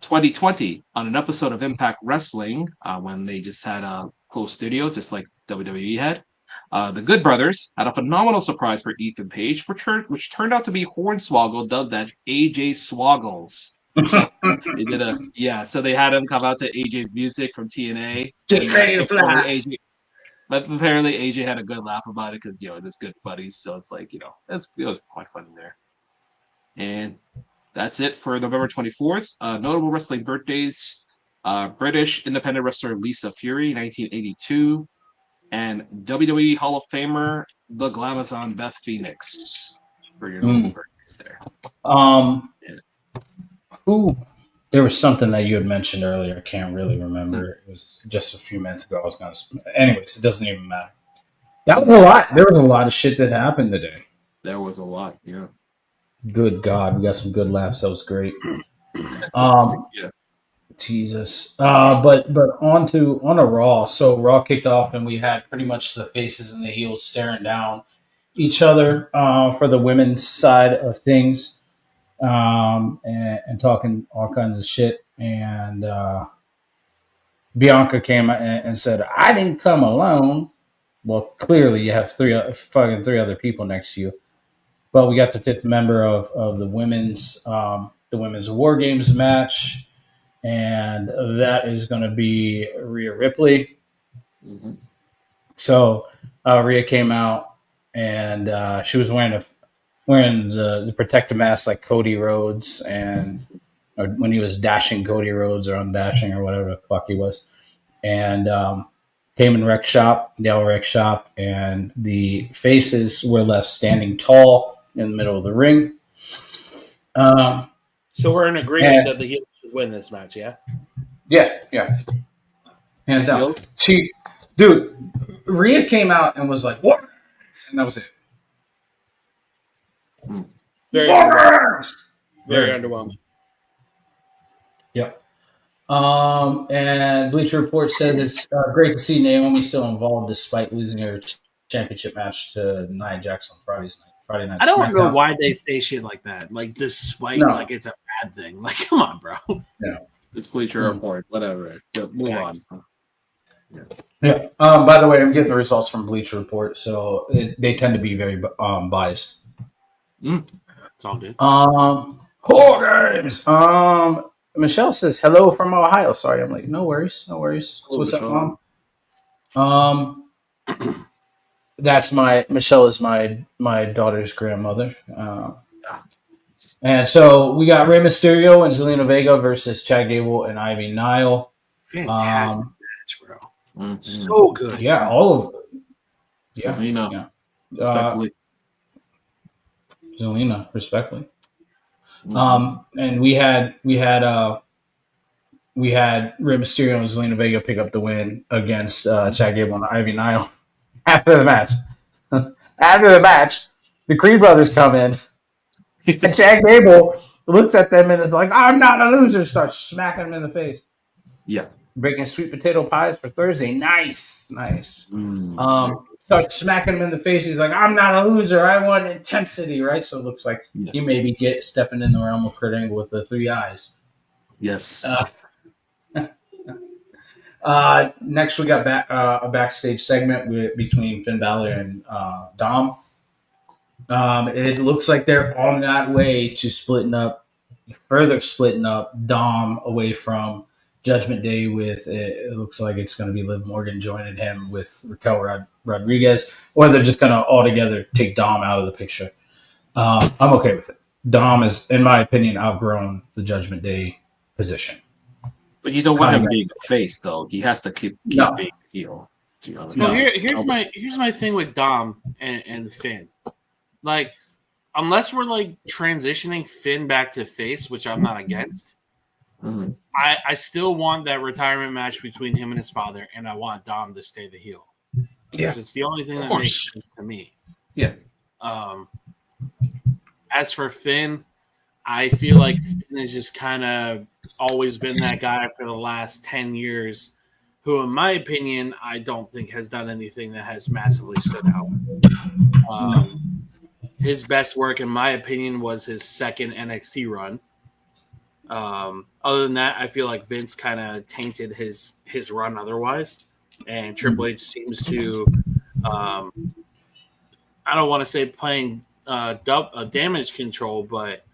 2020, on an episode of Impact Wrestling, when they just had a closed studio, just like WWE had, the Good Brothers had a phenomenal surprise for Ethan Page, which turned out to be Hornswoggle, dubbed as AJ Swoggles. So they had him come out to AJ's music from TNA. Get ready to fly. But apparently AJ had a good laugh about it because it's good buddies. So it's like it was quite funny there. And that's it for November 24th. Notable wrestling birthdays: British independent wrestler Lisa Fury, 1982, and WWE Hall of Famer the Glamazon Beth Phoenix for your notable birthdays there. Who? There was something that you had mentioned earlier. I can't really remember. It was just a few minutes ago. Anyways, it doesn't even matter. That was a lot. There was a lot of shit that happened today. There was a lot. Yeah. Good God, we got some good laughs. That was great. Jesus. But on to Raw. So Raw kicked off, and we had pretty much the faces and the heels staring down each other for the women's side of things, and talking all kinds of shit. And Bianca came and said, "I didn't come alone." Well, clearly you have three other people next to you. But we got the fifth member of the women's War Games match, and that is going to be Rhea Ripley. Mm-hmm. So Rhea came out, and she was wearing the protective mask like Cody Rhodes, or when he was dashing Cody Rhodes or undashing or whatever the fuck he was, and came in the rec shop, and the faces were left standing tall in the middle of the ring. So we're in agreement that the heels should win this match, yeah? Yeah. Hands down. Rhea came out and was like, "What?" And that was it. Very underwhelming. Yep. And Bleacher Report says it's great to see Naomi still involved despite losing her championship match to Nia Jax on Friday night. I don't know why they say shit like that. Like, despite, like, it's a bad thing. Like, come on, bro. Yeah. It's Bleacher Report. Whatever. Move on. Yeah. By the way, I'm getting the results from Bleacher Report, so they tend to be very biased. It's all good. Whore games. Michelle says hello from Ohio. Sorry, I'm like, no worries. Hello, What's Michelle. up, Mom? That's Michelle is my daughter's grandmother. And so we got Rey Mysterio and Zelina Vega versus Chad Gable and Ivy Nile. Fantastic match, bro. Mm-hmm. So good. Yeah, all of it. Zelina. Yeah. Respectfully. Zelina, respectfully. Mm-hmm. And we had Rey Mysterio and Zelina Vega pick up the win against Chad Gable and Ivy Nile. After the match, the Creed brothers come in, and Chad Gable looks at them and is like, "I'm not a loser." Starts smacking them in the face. Yeah. Breaking sweet potato pies for Thursday. Nice. Mm. Starts smacking him in the face. He's like, "I'm not a loser. I want intensity." Right. So it looks like he maybe stepping in the realm of Kurt Angle with the 3 eyes. Yes. Next, we got a backstage segment between Finn Balor and Dom. It looks like they're on that way to further splitting up Dom away from Judgment Day. It looks like it's going to be Liv Morgan joining him with Raquel Rodriguez, or they're just going to altogether take Dom out of the picture. I'm okay with it. Dom is, in my opinion, outgrown the Judgment Day position. But you don't want him being a face, though. He has to keep being a heel. So here's my thing with Dom and Finn. Like, unless we're like transitioning Finn back to face, which I'm not against, I still want that retirement match between him and his father, and I want Dom to stay the heel. Because it's the only thing that makes sense to me. Yeah. As for Finn, I feel like Finn has just kind of always been that guy for the last 10 years who, in my opinion, I don't think has done anything that has massively stood out. His best work, in my opinion, was his second NXT run. Other than that, I feel like Vince kind of tainted his run otherwise, and Triple H seems to, I don't want to say playing damage control, but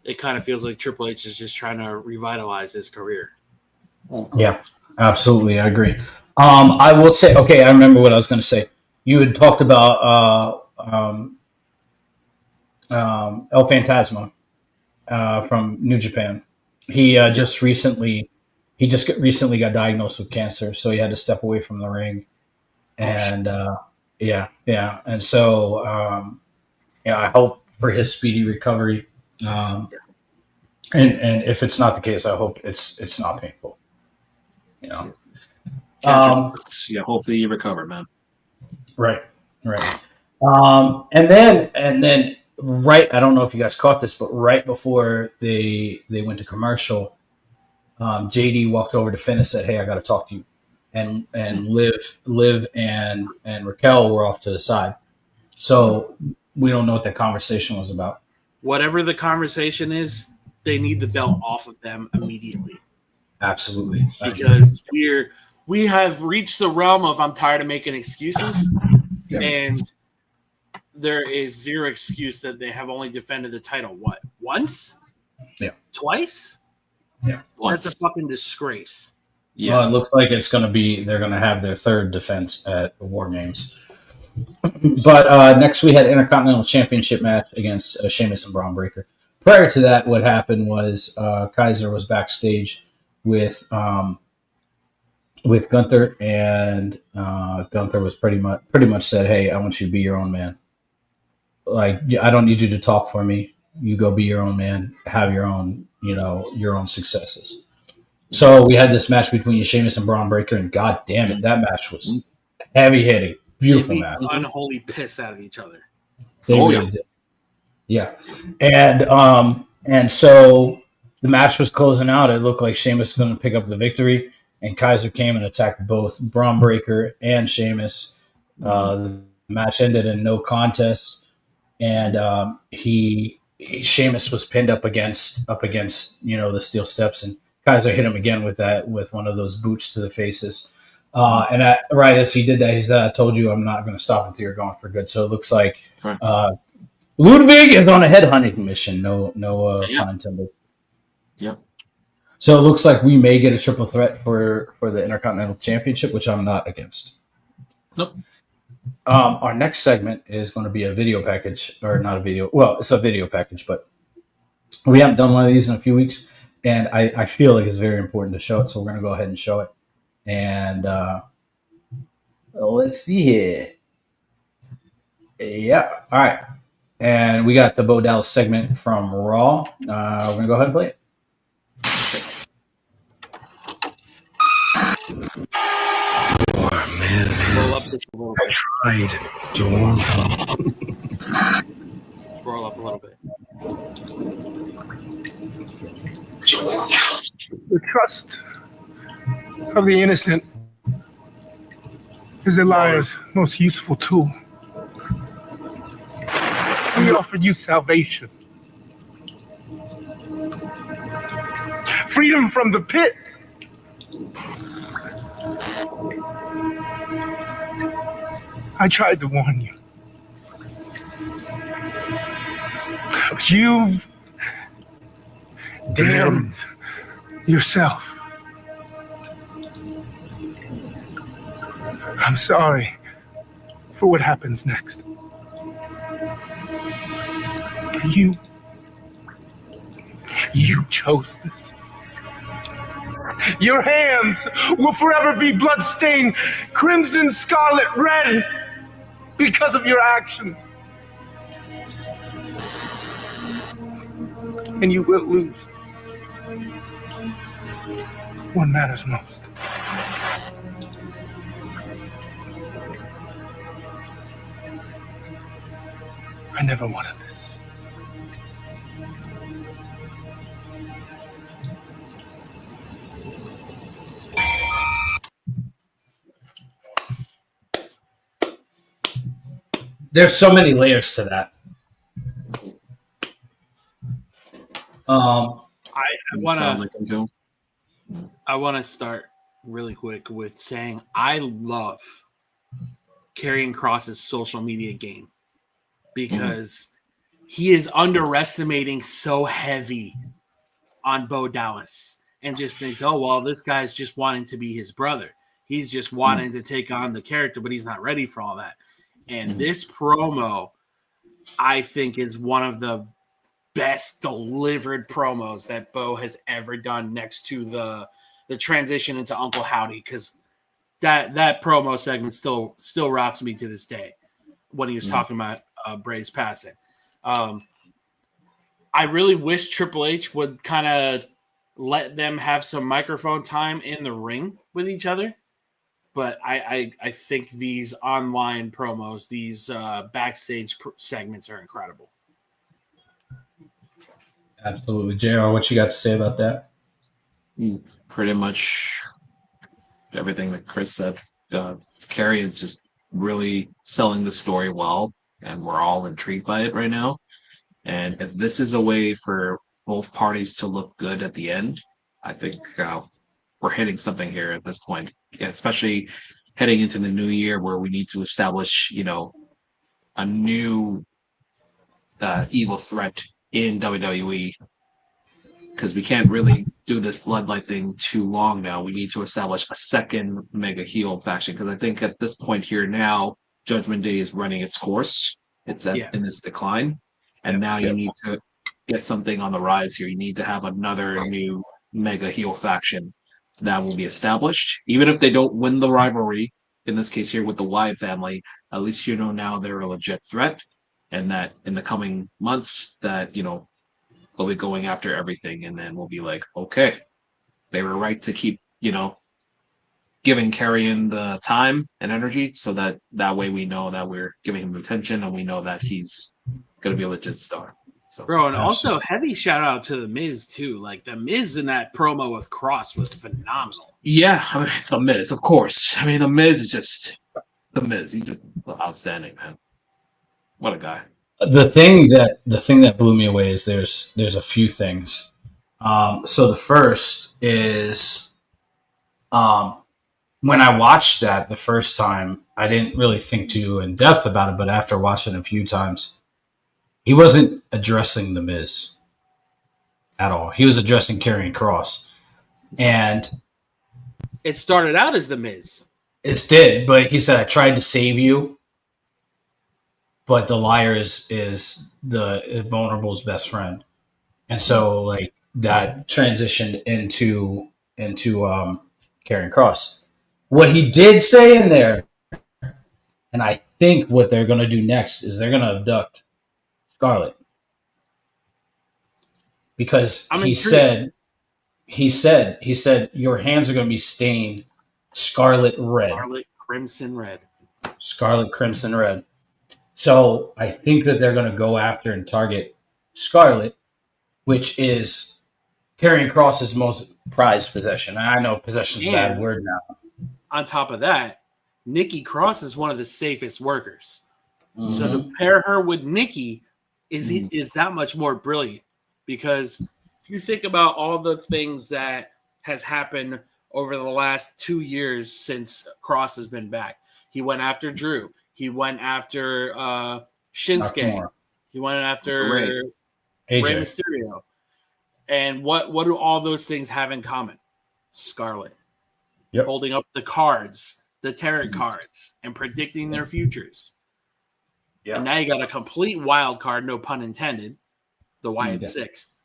it kind of feels like Triple H is just trying to revitalize his career. Yeah, absolutely. I agree. I will say, okay, I remember what I was going to say. You had talked about El Fantasma from New Japan. He recently got diagnosed with cancer, so he had to step away from the ring. And and so I hope for his speedy recovery. And if it's not the case, I hope it's not painful. You know. Hopefully you recover, man. Right. And then right, I don't know if you guys caught this, but right before they went to commercial, JD walked over to Finn and said, "Hey, I got to talk to you." And Liv and Raquel were off to the side, so we don't know what that conversation was about. Whatever the conversation is, they need the belt off of them immediately. Absolutely, because we have reached the realm of I'm tired of making excuses, and there is zero excuse that they have only defended the title once, twice. Yeah, that's a fucking disgrace. Yeah, well, it looks like they're going to have their third defense at War Games. But next we had an Intercontinental Championship match against Sheamus and Braun Breaker. Prior to that, what happened was Kaiser was backstage with Gunther, and Gunther was pretty much said, "Hey, I want you to be your own man. Like, I don't need you to talk for me. You go be your own man. Have your own, your own successes." So we had this match between Sheamus and Braun Breaker, and god damn it, that match was heavy hitting, beautiful match. Unholy piss out of each other. They really did. Yeah, and so the match was closing out. It looked like Sheamus was going to pick up the victory, and Kaiser came and attacked both Braun Breaker and Sheamus. The match ended in no contest, and Sheamus was pinned up against the steel steps, and Kaiser hit him again with one of those boots to the faces. Right as he did that, he said, "I told you I'm not going to stop until you're gone for good." So it looks like Ludwig is on a headhunting mission. No pun intended. Yep. So it looks like we may get a triple threat for the Intercontinental Championship, which I'm not against. Nope. Our next segment is going to be a video package, or not a video. Well, it's a video package, but we haven't done one of these in a few weeks, and I feel like it's very important to show it. So we're going to go ahead and show it. And let's see here. Yeah. All right. And we got the Bo Dallas segment from Raw. We're going to go ahead and play it. Roll up just a little bit. I tried. Scroll up a little bit. The trust of the innocent is a liar's most useful tool. We offered you salvation, freedom from the pit. I tried to warn you, but you damned yourself. I'm sorry for what happens next. You chose this. Your hands will forever be bloodstained, crimson, scarlet, red, because of your actions. And you will lose. What matters most. I never wanted this. there's so many layers to that. Sounds like him too. I want to start really quick with saying I love Karrion Kross's social media game because he is underestimating so heavy on Bo Dallas and just thinks, oh, well, this guy's just wanting to be his brother. He's just wanting to take on the character, but he's not ready for all that. And this promo, I think, is one of the best delivered promos that Bo has ever done next to the transition into Uncle Howdy, because that promo segment still rocks me to this day when he was talking about Bray's passing. I really wish Triple H would kind of let them have some microphone time in the ring with each other. But I think these online promos, these backstage segments are incredible. Absolutely. JR, what you got to say about that? Pretty much everything that Chris said. Carrion's just really selling the story well, and we're all intrigued by it right now. And if this is a way for both parties to look good at the end, I think we're hitting something here at this point, especially heading into the new year where we need to establish, a new evil threat in WWE, because we can't really do this bloodline thing too long now. We need to establish a second mega heel faction, because I think at this point here now, Judgment Day is running its course. It's in this decline. And now you need to get something on the rise here. You need to have another new mega heel faction that will be established. Even if they don't win the rivalry, in this case here with the Wyatt family, at least now they're a legit threat. And that in the coming months that, they'll be going after everything. And then we'll be like, okay, they were right to keep, giving Karrion the time and energy, so that way we know that we're giving him attention and we know that he's going to be a legit star. So, bro, and also heavy shout out to the Miz too. Like the Miz in that promo with Cross was phenomenal. Yeah, I mean, it's the Miz, of course. I mean, the Miz is just the Miz. He's just outstanding, man. What a guy. The thing that blew me away is there's a few things. So the first is, when I watched that the first time, I didn't really think too in depth about it, but after watching it a few times, he wasn't addressing the Miz at all. He was addressing Karrion Kross, and it started out as the Miz. It did, but he said, "I tried to save you, but the liar is the vulnerable's best friend," and so like that transitioned into Karrion Kross. What he did say in there, and I think what they're going to do next is they're going to abduct Scarlett, because he said your hands are going to be stained scarlet red. Scarlet crimson red. So I think that they're going to go after and target Scarlett, which is Karrion Kross's most prized possession. And I know possession is a bad word now. On top of that, Nikki Cross is one of the safest workers. Mm-hmm. So to pair her with Nikki is that much more brilliant, because if you think about all the things that has happened over the last 2 years since Cross has been back, he went after Drew. He went after Shinsuke. He went after Rey Mysterio. And what do all those things have in common? Scarlett. Yep. Holding up the cards, the tarot cards, and predicting their futures. Yep. And now you got a complete wild card, no pun intended, the Wyatt Six.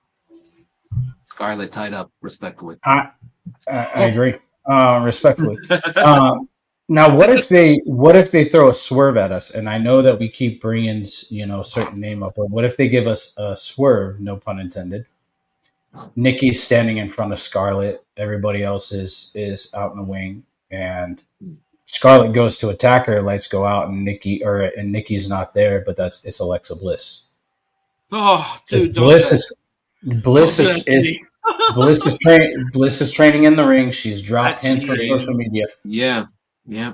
Scarlett tied up, respectfully. I agree, respectfully. Now, what if they throw a swerve at us? And I know that we keep bringing a certain name up, but what if they give us a swerve, no pun intended? Nikki's standing in front of Scarlett. Everybody else is out in the wing, and Scarlett goes to attack her. Lights go out, and Nikki's not there. But it's Alexa Bliss. Oh, dude! Bliss is training in the ring. She's dropped hints on social media. Yeah. Yeah,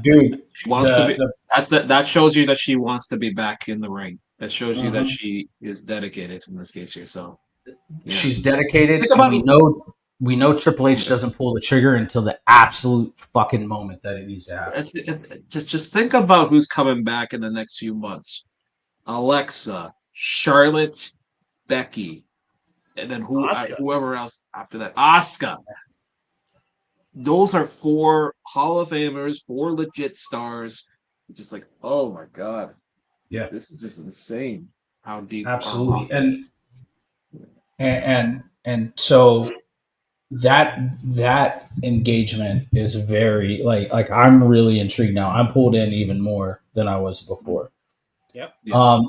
dude. she wants to be. The That shows you that she wants to be back in the ring. That shows you that Mhm. she is dedicated in this case here. So yeah. She's dedicated, Think and about we know Triple H doesn't pull the trigger until the absolute fucking moment that it needs to happen. just think about who's coming back in the next few months. Alexa, Charlotte, Becky, and then Asuka. whoever else after that. Asuka. Those are 4 Hall of Famers, 4 legit stars. It's just like, oh my god, Yeah, this is just insane how deep our absolutely. roster And is. and so that engagement is very like I'm really intrigued now. I'm pulled in even more than I was before. Yep. Yeah.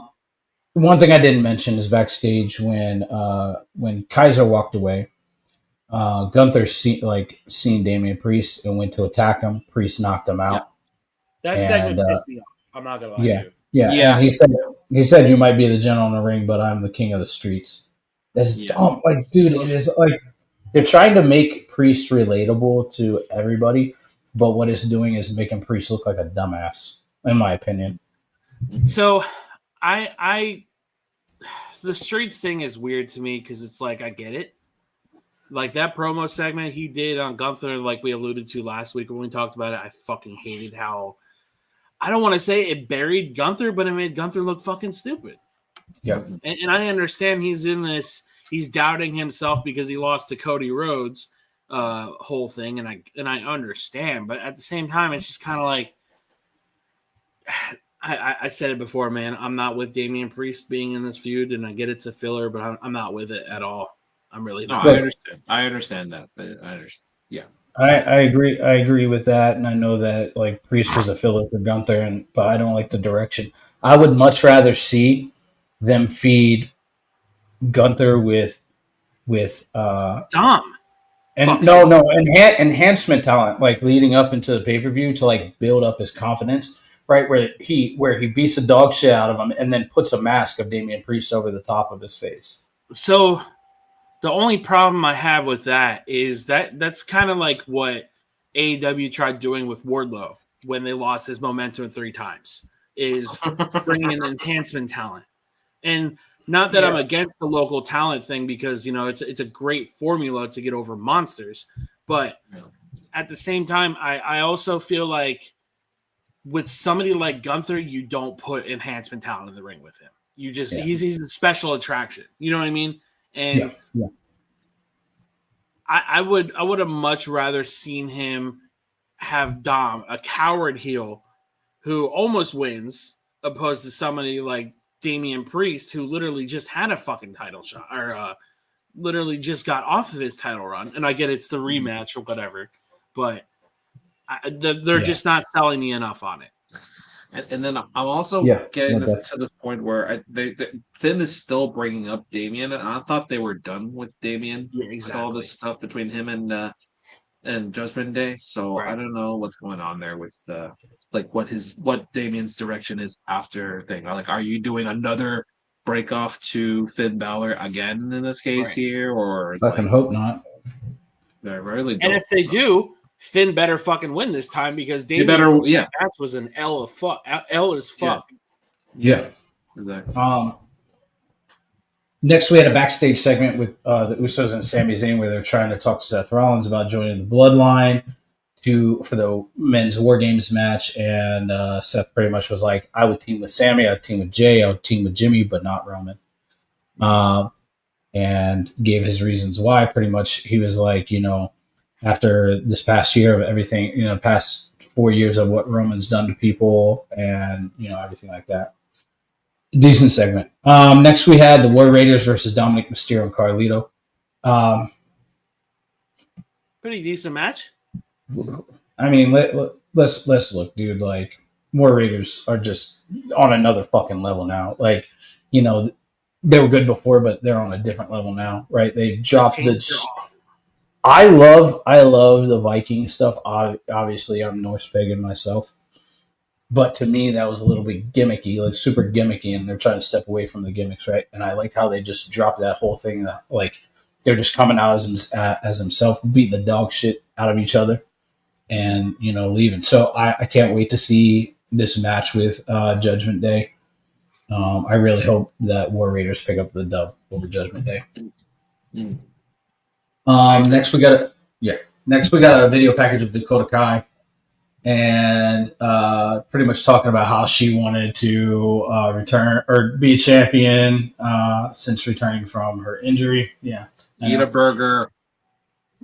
One thing I didn't mention is backstage when Kaiser walked away. Gunther seen Damian Priest and went to attack him. Priest knocked him out. That And, segment pissed me off. I'm not gonna lie Yeah, to you. yeah. Yeah. And he said you might be the general in the ring, but I'm the king of the streets. That's Yeah. dumb. Like, dude, So it is like they're trying to make Priest relatable to everybody, but what it's doing is making Priest look like a dumbass, in my opinion. So I the streets thing is weird to me because it's like I get it. Like that promo segment he did on Gunther, like we alluded to last week when we talked about it, I fucking hated how I don't want to say it buried Gunther, but it made Gunther look fucking stupid. Yeah. And I understand he's in this, he's doubting himself because he lost to Cody Rhodes whole thing, and I understand, but at the same time, it's just kind of like I said it before, man. I'm not with Damian Priest being in this feud, and I get it's a filler, but I'm not with it at all. I'm really No, not. I understand. I understand that. But I understand. Yeah. I agree. I agree with that, and I know that like Priest was a filler for Gunther, but I don't like the direction. I would much rather see them feed Gunther with Dumb. and Fuck's no sake. no enhancement talent like leading up into the pay per view to like build up his confidence, right? Where he beats the dog shit out of him and then puts a mask of Damian Priest over the top of his face. So the only problem I have with that is that's kind of like what AEW tried doing with Wardlow when they lost his momentum 3 times, is bringing in enhancement talent. And not that I'm against the local talent thing, because it's a great formula to get over monsters, but at the same time, I also feel like with somebody like Gunther, you don't put enhancement talent in the ring with him. You just he's a special attraction. You know what I mean? And Yeah. I would have much rather seen him have Dom, a coward heel who almost wins, opposed to somebody like Damian Priest, who literally just had a fucking title shot, or literally just got off of his title run. And I get it's the rematch or whatever, but they're just not selling me enough on it. And then I'm also getting to this point where Finn is still bringing up Damian, and I thought they were done with Damian. Yeah, exactly. With all this stuff between him and Judgment Day. So I don't know what's going on there with like what Damian's direction is after thing. Like, are you doing another break off to Finn Balor again in this case here, or I can hope not. I really don't. And if they do, Finn better fucking win this time, because Damian that was an L of fuck. L as fuck. Yeah. Exactly. Next, we had a backstage segment with the Usos and Sami Zayn where they're trying to talk to Seth Rollins about joining the Bloodline for the men's War Games match, and Seth pretty much was like, "I would team with Sami, I would team with Jay, I would team with Jimmy, but not Roman." And gave his reasons why. Pretty much, he was like, after this past year of everything, past 4 years of what Roman's done to people, and everything like that. Decent segment. Next, we had the War Raiders versus Dominic Mysterio and Carlito. Pretty decent match. I mean, let's look, dude. Like, War Raiders are just on another fucking level now. Like, they were good before, but they're on a different level now, right? They've dropped the. I love the Viking stuff. Obviously, I'm Norse pagan myself. But to me, that was a little bit gimmicky, like super gimmicky, and they're trying to step away from the gimmicks, right? And I like how they just dropped that whole thing. That, like, they're just coming out as themselves, beating the dog shit out of each other. and leaving. So I can't wait to see this match with Judgment Day. I really hope that War Raiders pick up the dub over Judgment Day. Mm. Next we got a video package of Dakota Kai, and pretty much talking about how she wanted to return or be a champion since returning from her injury. Yeah, Eat a burger.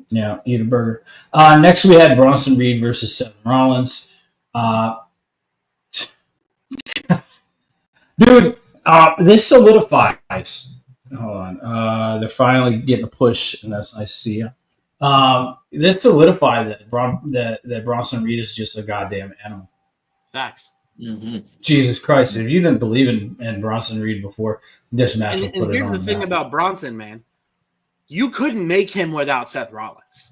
Yeah, eat a burger. Next, we had Bronson Reed versus Seth Rollins. Dude, this solidifies. Hold on. They're finally getting a push, and that's nice to see you. This solidified that Bronson Reed is just a goddamn animal. Facts. Mm-hmm. Jesus Christ! If you didn't believe in Bronson Reed before, this match will put And it here's on. the thing about Bronson, man. You couldn't make him without Seth Rollins.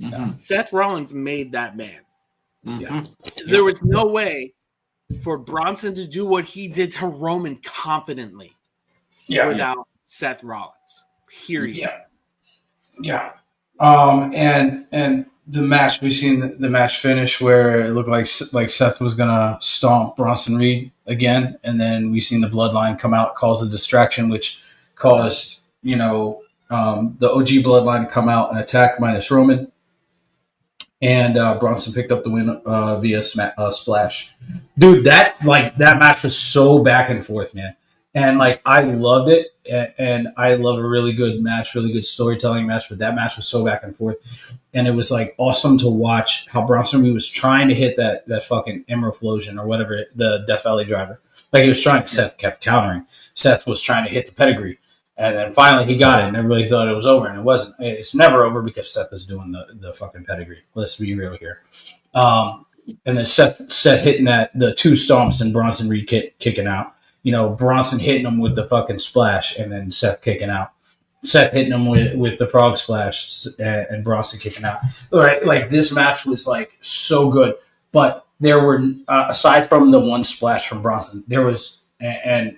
Mm-hmm. Seth Rollins made that man. Mm-hmm. There was no way for Bronson to do what he did to Roman confidently without Seth Rollins. Period. Yeah. And the match, we seen the match finish where it looked like Seth was gonna stomp Bronson Reed again, and then we seen the Bloodline come out, cause a distraction, which caused the OG Bloodline to come out and attack minus Roman, and Bronson picked up the win via splash. Dude, that match was so back and forth, man, and I loved it, and I love a really good match, really good storytelling match, but that match was so back and forth, and it was awesome to watch how Bronson Reed was trying to hit that fucking Emerald or whatever, the Death Valley driver, he was trying. Seth kept countering. Seth was trying to hit the pedigree. And then finally he got it, and everybody thought it was over, and it wasn't. It's never over because Seth is doing the fucking pedigree. Let's be real here. And then Seth hitting the two stomps and Bronson Reed kicking out. Bronson hitting him with the fucking splash, and then Seth kicking out. Seth hitting him with the frog splash, and Bronson kicking out. All right, this match was so good, but there were aside from the one splash from Bronson, there was and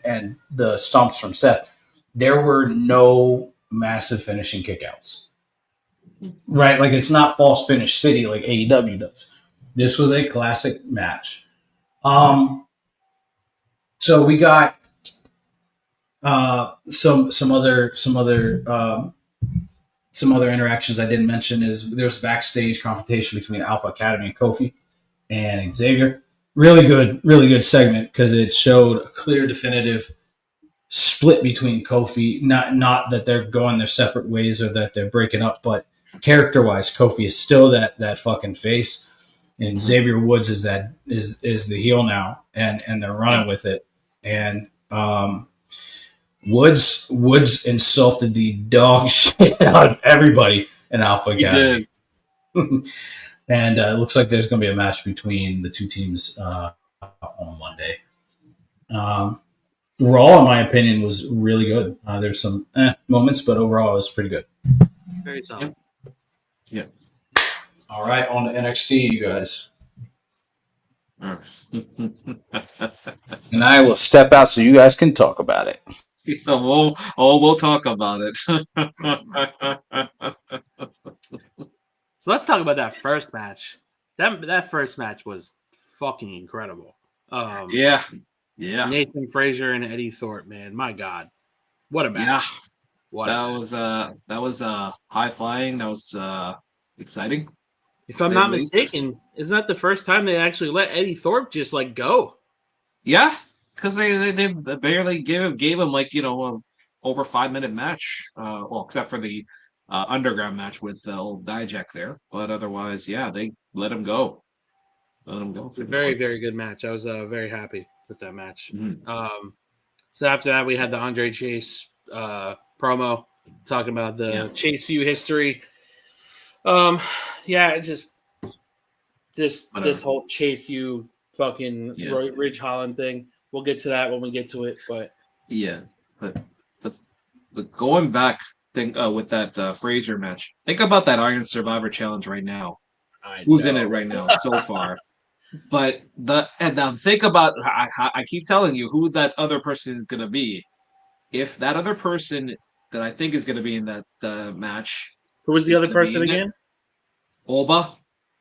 the stomps from Seth. There were no massive finishing kickouts. Right? It's not false finish city like AEW does. This was a classic match. So we got some other interactions I didn't mention is there's backstage confrontation between Alpha Academy and Kofi and Xavier. Really good segment because it showed a clear, definitive split between Kofi. Not that they're going their separate ways or that they're breaking up, but character-wise, Kofi is still that fucking face, and Xavier Woods is the heel now, and they're running with it. And Woods insulted the dog shit out of everybody in Alpha Academy. He did. And it looks like there's going to be a match between the two teams on Monday. Raw, in my opinion, was really good. There's some moments, but overall, it was pretty good. Very solid. Yeah. All right, on to NXT, you guys. And I will step out so you guys can talk about it. We'll talk about it. So let's talk about that first match. That first match was fucking incredible. Yeah. Nathan Frazier and Eddie Thorpe, man, my God, what a match! That was high flying. That was exciting. If I'm not mistaken, isn't that the first time they actually let Eddie Thorpe just go? Yeah, because they barely gave him over 5-minute match. Well, except for the underground match with old Dijak there, but otherwise, yeah, they let him go. It's a very, very good match. I was very happy with that match. Mm-hmm. So after that, we had the Andre Chase promo talking about the Chase U history. It's just this whole Chase U fucking Ridge Holland thing. We'll get to that when we get to it, but but going back with that Frazier match, think about that Iron Survivor Challenge right now. Who's in it right now so far? But now think about, I keep telling you who that other person is going to be. If that other person that I think is going to be in that match. Who was the other person again? Oba.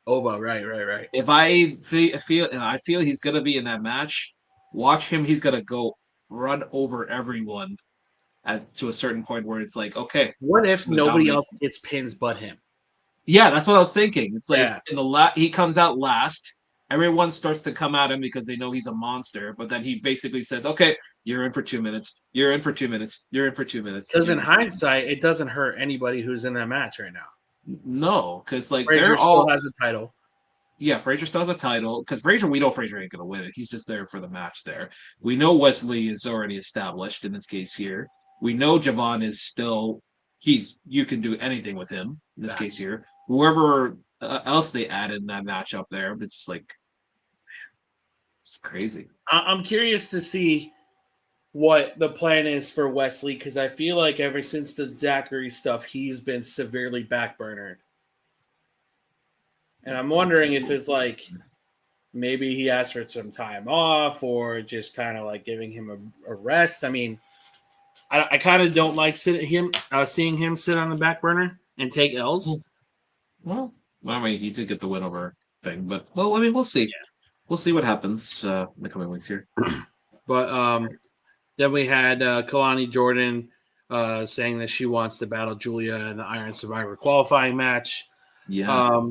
Oba, right. If I feel he's gonna be in that match, watch him. He's gonna go run over everyone to a certain point where it's like, okay, What if I'm gonna nobody dominate. else gets pins but him? Yeah, that's what I was thinking. It's like Yeah. in he comes out last. Everyone starts to come at him because they know he's a monster, but then he basically says, "Okay, you're in for 2 minutes. You're in for 2 minutes. You're in for 2 minutes." Because you're in in for 2 minutes." hindsight, it doesn't hurt anybody who's in that match right now. No, because like Frazier they're still all has the title. yeah. Frazier still has a title because Frazier. We know Frazier ain't gonna win it. He's just there for the match. There, we know Wesley is already established in this case here. We know Javon is still. You can do anything with him in this case here. Whoever else they add in that matchup there, it's just like it's crazy. I'm curious to see what the plan is for Wesley because I feel like ever since the Zachary stuff, he's been severely backburnered. And I'm wondering if it's like maybe he asked for some time off or just kind of like giving him a rest. I mean, I kind of don't like seeing him sit on the back burner and take L's. Well, I mean, he did get the win over thing, but well, I mean, we'll see. Yeah. We'll see what happens in the coming weeks here. But then we had Kalani Jordan saying that she wants to battle Julia in the Iron Survivor qualifying match. Yeah.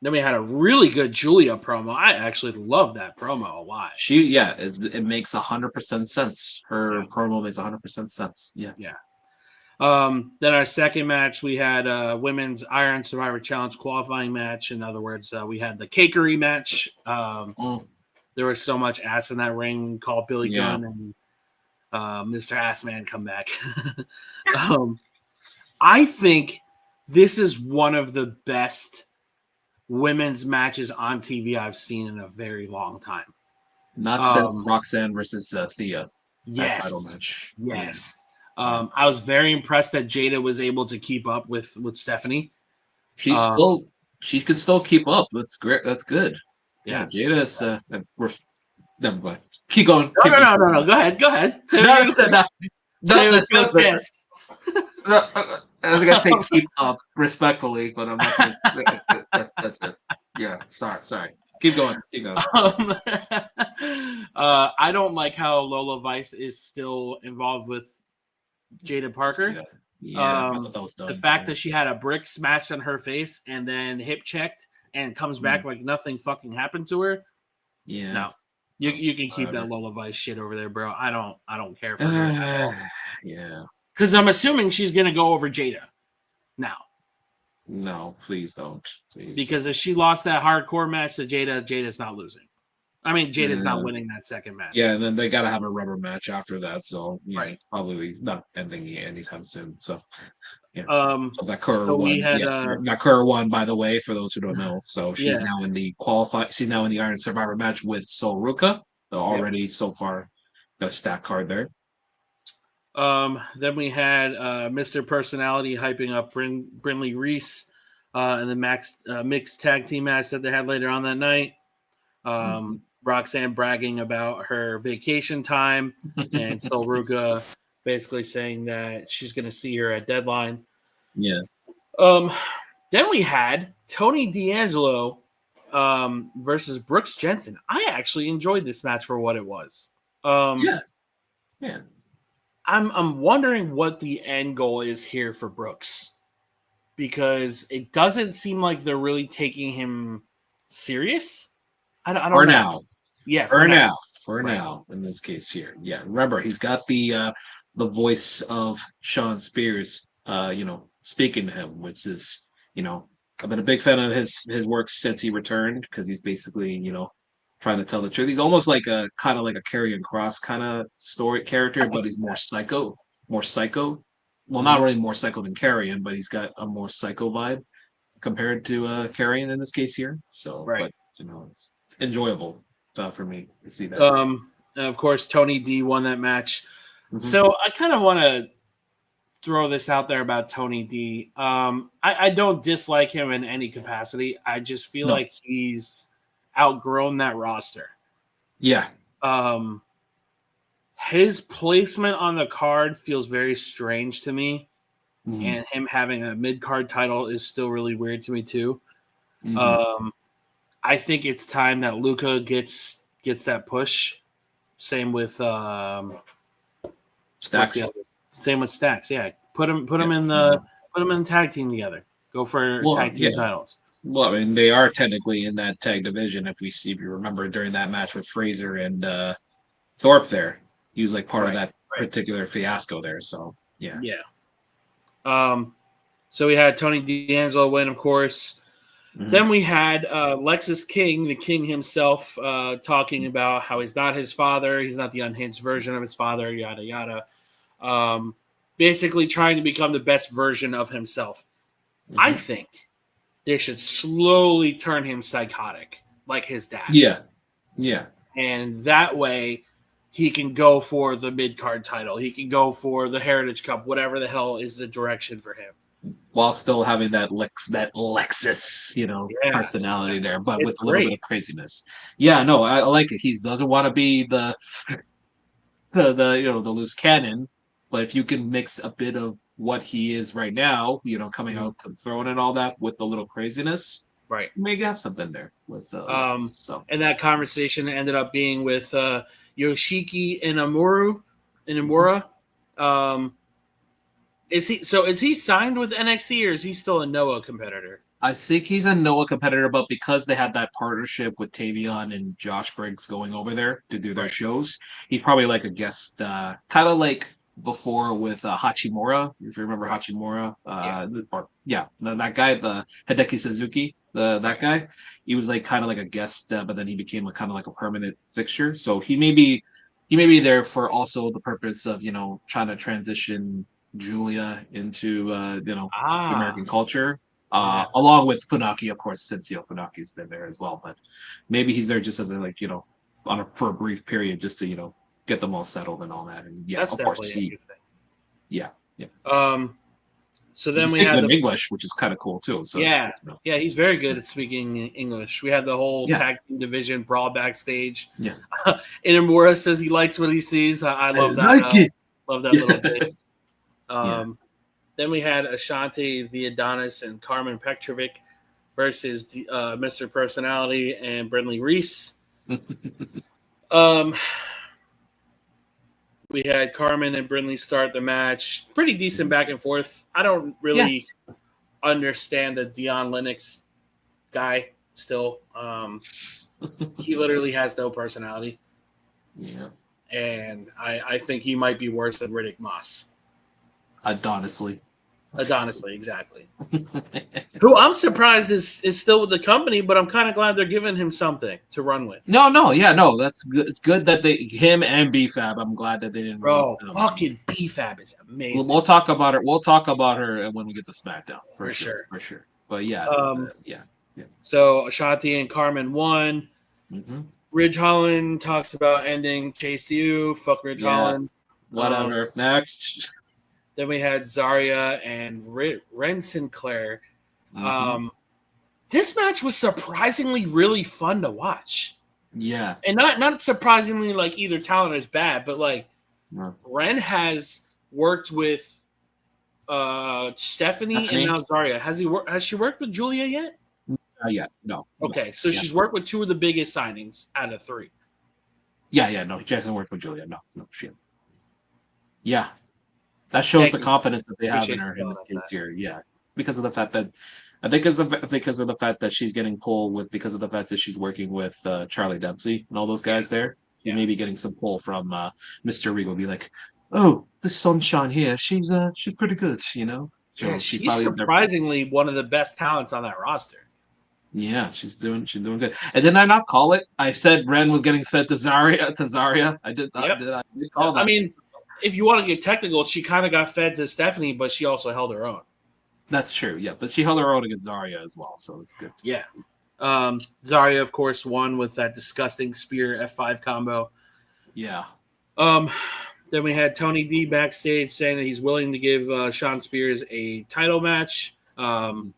Then we had a really good Julia promo. I actually love that promo a lot. It makes 100% sense. Her promo makes 100% sense. Yeah. Then our second match, we had women's Iron Survivor Challenge qualifying match. In other words, we had the cakery match. There was so much ass in that ring. Call Billy Gunn and Mr. Assman come back. I think this is one of the best women's matches on TV I've seen in a very long time. Not since Roxanne versus Thea. Yes. That title match. Yes. I was very impressed that Jada was able to keep up with Stephanie. She could still keep up. That's great. That's good. Yeah, Jada's never mind. Keep going. No. Go ahead. I was gonna say keep up respectfully, but I'm not gonna, that's it. Yeah, sorry. Keep going. I don't like how Lola Vice is still involved with Jada Parker. I thought that was done. The fact that she had a brick smashed on her face and then hip checked and comes back like nothing fucking happened to her. Yeah. No. You can keep that Lola Vice shit over there, bro. I don't care for her. Yeah. Because I'm assuming she's gonna go over Jada now. No, please don't. Please. Because if she lost that hardcore match to Jada's not losing. I mean, Jada's not winning that second match. Yeah, and then they gotta have a rubber match after that. So it's probably not ending anytime soon. So yeah. So Nakura won. Nakura won, by the way, for those who don't know. So she's now in the She's now in the Iron Survivor match with Sol Ruka. So already so far got a stack card there. Then we had Mr. Personality hyping up Brinley Reese in the mixed tag team match that they had later on that night. Roxanne bragging about her vacation time and Sol Ruka basically saying that she's going to see her at Deadline. Yeah. Then we had Tony D'Angelo versus Brooks Jensen. I actually enjoyed this match for what it was. Yeah. I'm wondering what the end goal is here for Brooks because it doesn't seem like they're really taking him serious. I don't know. Now. Yeah, for now, in this case here. Yeah, remember he's got the voice of Sean Spears, speaking to him, which is, I've been a big fan of his work since he returned because he's basically, trying to tell the truth. He's almost like a kind of like a Karrion Kross kind of story character, but he's more psycho. Well, not really more psycho than Karrion, but he's got a more psycho vibe compared to Karrion in this case here. So, but it's enjoyable for me to see that. And of course, Tony D won that match. Mm-hmm. So I kind of want to throw this out there about Tony D. I don't dislike him in any capacity. I just feel like he's outgrown that roster. Yeah. His placement on the card feels very strange to me. And him having a mid-card title is still really weird to me too. Um, I think it's time that Luca gets that push. Same with Stacks. Same with Stacks. Yeah, put him in the tag team together. Go for tag team titles. Well, I mean, they are technically in that tag division. If you remember during that match with Fraser and Thorpe, there he was like part of that particular fiasco there. So yeah. So we had Tony D'Angelo win, of course. Then we had Lexus King, the King himself, talking about how he's not his father. He's not the unhinged version of his father, yada, yada. Basically trying to become the best version of himself. I think they should slowly turn him psychotic, like his dad. Yeah. And that way he can go for the mid-card title. He can go for the Heritage Cup, whatever the hell is the direction for him. While still having that Lexus, personality there, but with a little bit of craziness. Yeah, no, I like it. He doesn't want to be the loose cannon, but if you can mix a bit of what he is right now, coming out to the throne and all that with a little craziness, right? Maybe have something there with And that conversation ended up being with Yoshiki Inamura. Is he signed with NXT or is he still a Noah competitor? I think he's a Noah competitor, but because they had that partnership with Tavion and Josh Briggs going over there to do their shows, he's probably like a guest, kind of like before with Hachimura, if you remember Hachimura. That guy, the Hideki Suzuki, that guy, he was like kind of like a guest, but then he became kind of like a permanent fixture. So he may be there for also the purpose of trying to transition Julia into the American culture, along with Funaki, of course. Sensio Funaki's been there as well, but maybe he's there just as for a brief period, just to get them all settled and all that. And that's of course he, yeah. So then he's we had English, which is kind of cool too. So he's very good at speaking English. We had the whole tag team division brawl backstage. Yeah, Inamura says he likes what he sees. I love that. Love that little bit. Then we had Ashanti, the Adonis, and Carmen Petrovic versus Mr. Personality and Brindley Reese. We had Carmen and Brindley start the match. Pretty decent back and forth. I don't really understand the Dion Lennox guy still. He literally has no personality. Yeah. And I think he might be worse than Riddick Moss. Adonisly, exactly. Who I'm surprised is still with the company, but I'm kind of glad they're giving him something to run with. No, that's good. It's good that him and BFAB. I'm glad that they didn't. Bro, fucking BFAB is amazing. We'll talk about her. We'll talk about her when we get to SmackDown for sure. But yeah. So Ashanti and Carmen won. Ridge Holland talks about ending KCU. Fuck Ridge Holland. Whatever. Next. Then we had Zarya and Ren Sinclair. This match was surprisingly really fun to watch. Yeah. And not surprisingly like either talent is bad, but like Ren has worked with Stephanie and now Zarya. Has she worked with Julia yet? Yeah. No. Okay, so she's worked with two of the biggest signings out of three. Yeah. No, she hasn't worked with Julia. No, she hasn't. Yeah. That shows the confidence that they have in her in this case here. Yeah, because of the fact that I think because of the fact that she's getting pulled because of the fact that she's working with Charlie Dempsey and all those guys there. You may be getting some pull from Mr. Regal. Be like, oh, this Sunshine here, she's pretty good, So she's surprisingly one of the best talents on that roster. Yeah, she's doing good. And did I not call it? I said Ren was getting fed to Zarya. I did. I did call that. I mean, if you want to get technical, she kind of got fed to Stephanie, but she also held her own. That's true, yeah. But she held her own against Zarya as well, so it's good. Yeah. Zarya, of course, won with that disgusting spear F5 combo. Yeah. Then we had Tony D backstage saying that he's willing to give Sean Spears a title match. I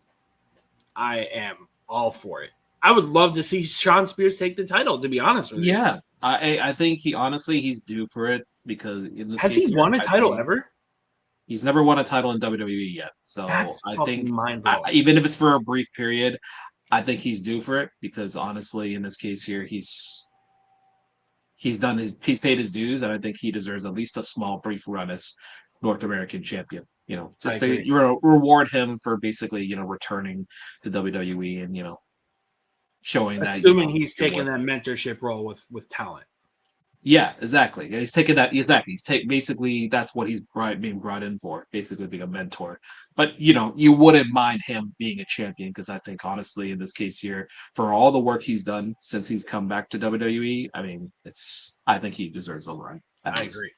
am all for it. I would love to see Sean Spears take the title, to be honest with you. Yeah. I think he's due for it. Because in this has he won a title ever? He's never won a title in WWE yet. So that's I think mind-blowing. even if it's for a brief period, I think he's due for it because honestly, in this case here, he's paid his dues, and I think he deserves at least a small brief run as North American champion. Just to reward him for basically returning to WWE and showing that Assuming he's you're taking worth that it. mentorship role with talent. Yeah, exactly. He's taking that exactly. Basically that's what he's being brought in for, basically being a mentor. But you wouldn't mind him being a champion because I think honestly in this case here, for all the work he's done since he's come back to WWE, I mean, I think he deserves a run. I agree.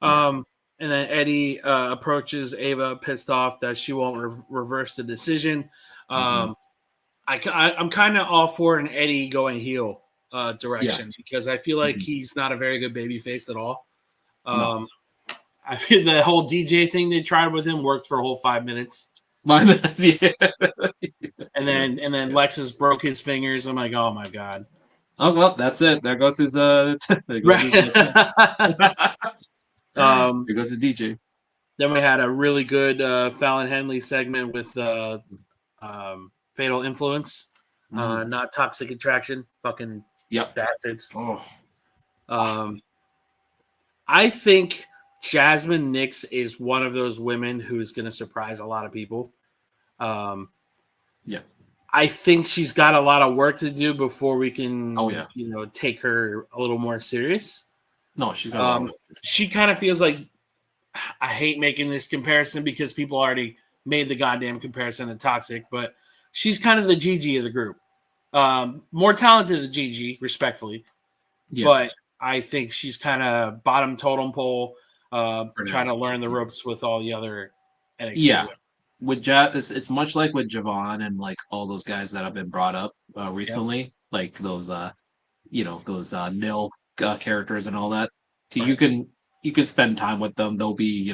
Yeah. And then Eddie approaches Ava, pissed off that she won't reverse the decision. I'm kind of all for an Eddie going heel direction because I feel like he's not a very good baby face at all. No. I feel the whole DJ thing they tried with him worked for a whole 5 minutes. Yeah. And then Lexus broke his fingers. I'm like, oh my god. Oh well, that's it. There goes his there goes his there goes his DJ. Then we had a really good Fallon Henley segment with Fatal Influence, not Toxic Attraction. Fucking bastards. Oh. I think Jasmine Nix is one of those women who's going to surprise a lot of people. Yeah. I think she's got a lot of work to do before we can, take her a little more serious. No, she got. She kind of feels like I hate making this comparison because people already made the goddamn comparison to Toxic, but she's kind of the Gigi of the group. More talented than Gigi, respectfully, but I think she's kind of bottom totem pole, trying to learn the ropes with all the other NXT. Yeah. With it's much like with Javon and like all those guys that have been brought up recently, like those nil characters and all that. You can spend time with them. They'll be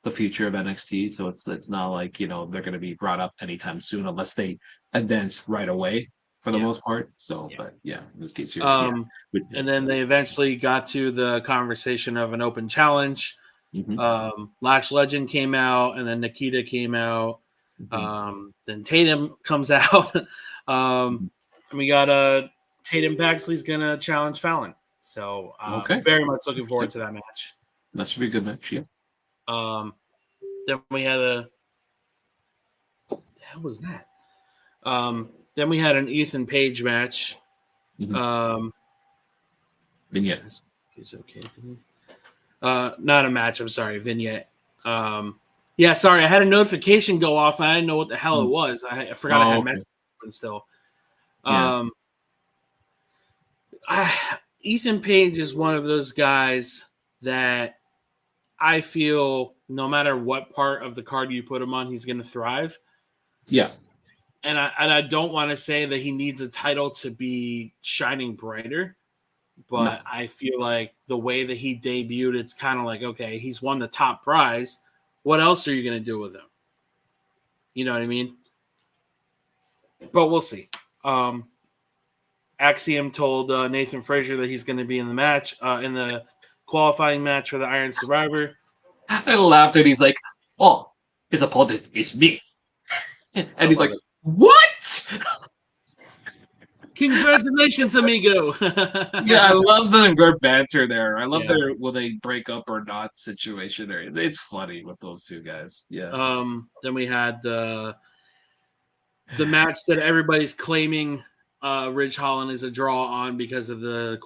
the future of NXT. So it's not like they're going to be brought up anytime soon unless they advance right away for the most part. So, but in this case, and then they eventually got to the conversation of an open challenge. Lash Legend came out, and then Nikita came out. Then Tatum comes out, and we got Tatum Paxley's gonna challenge Fallon. So very much looking forward to that match. That should be a good match. Yeah. Then we had what the hell was that? Then we had an Ethan Page match. Vignette. Is okay to me. Not a match. I'm sorry, vignette. Sorry. I had a notification go off. And I didn't know what the hell it was. I forgot I had message still. Ethan Page is one of those guys that I feel no matter what part of the card you put him on, he's going to thrive. Yeah. And I don't want to say that he needs a title to be shining brighter. But I feel like the way that he debuted, it's kind of like, okay, he's won the top prize. What else are you going to do with him? You know what I mean? But we'll see. Axiom told Nathan Frazier that he's going to be in the match, in the qualifying match for the Iron Survivor. I laughed and he's like, oh, his opponent is me. And he's like, what? Congratulations, amigo. Yeah, I love the banter there. I love their will they break up or not situation there. It's funny with those two guys. Yeah. Then we had the match that everybody's claiming Ridge Holland is a draw on because of the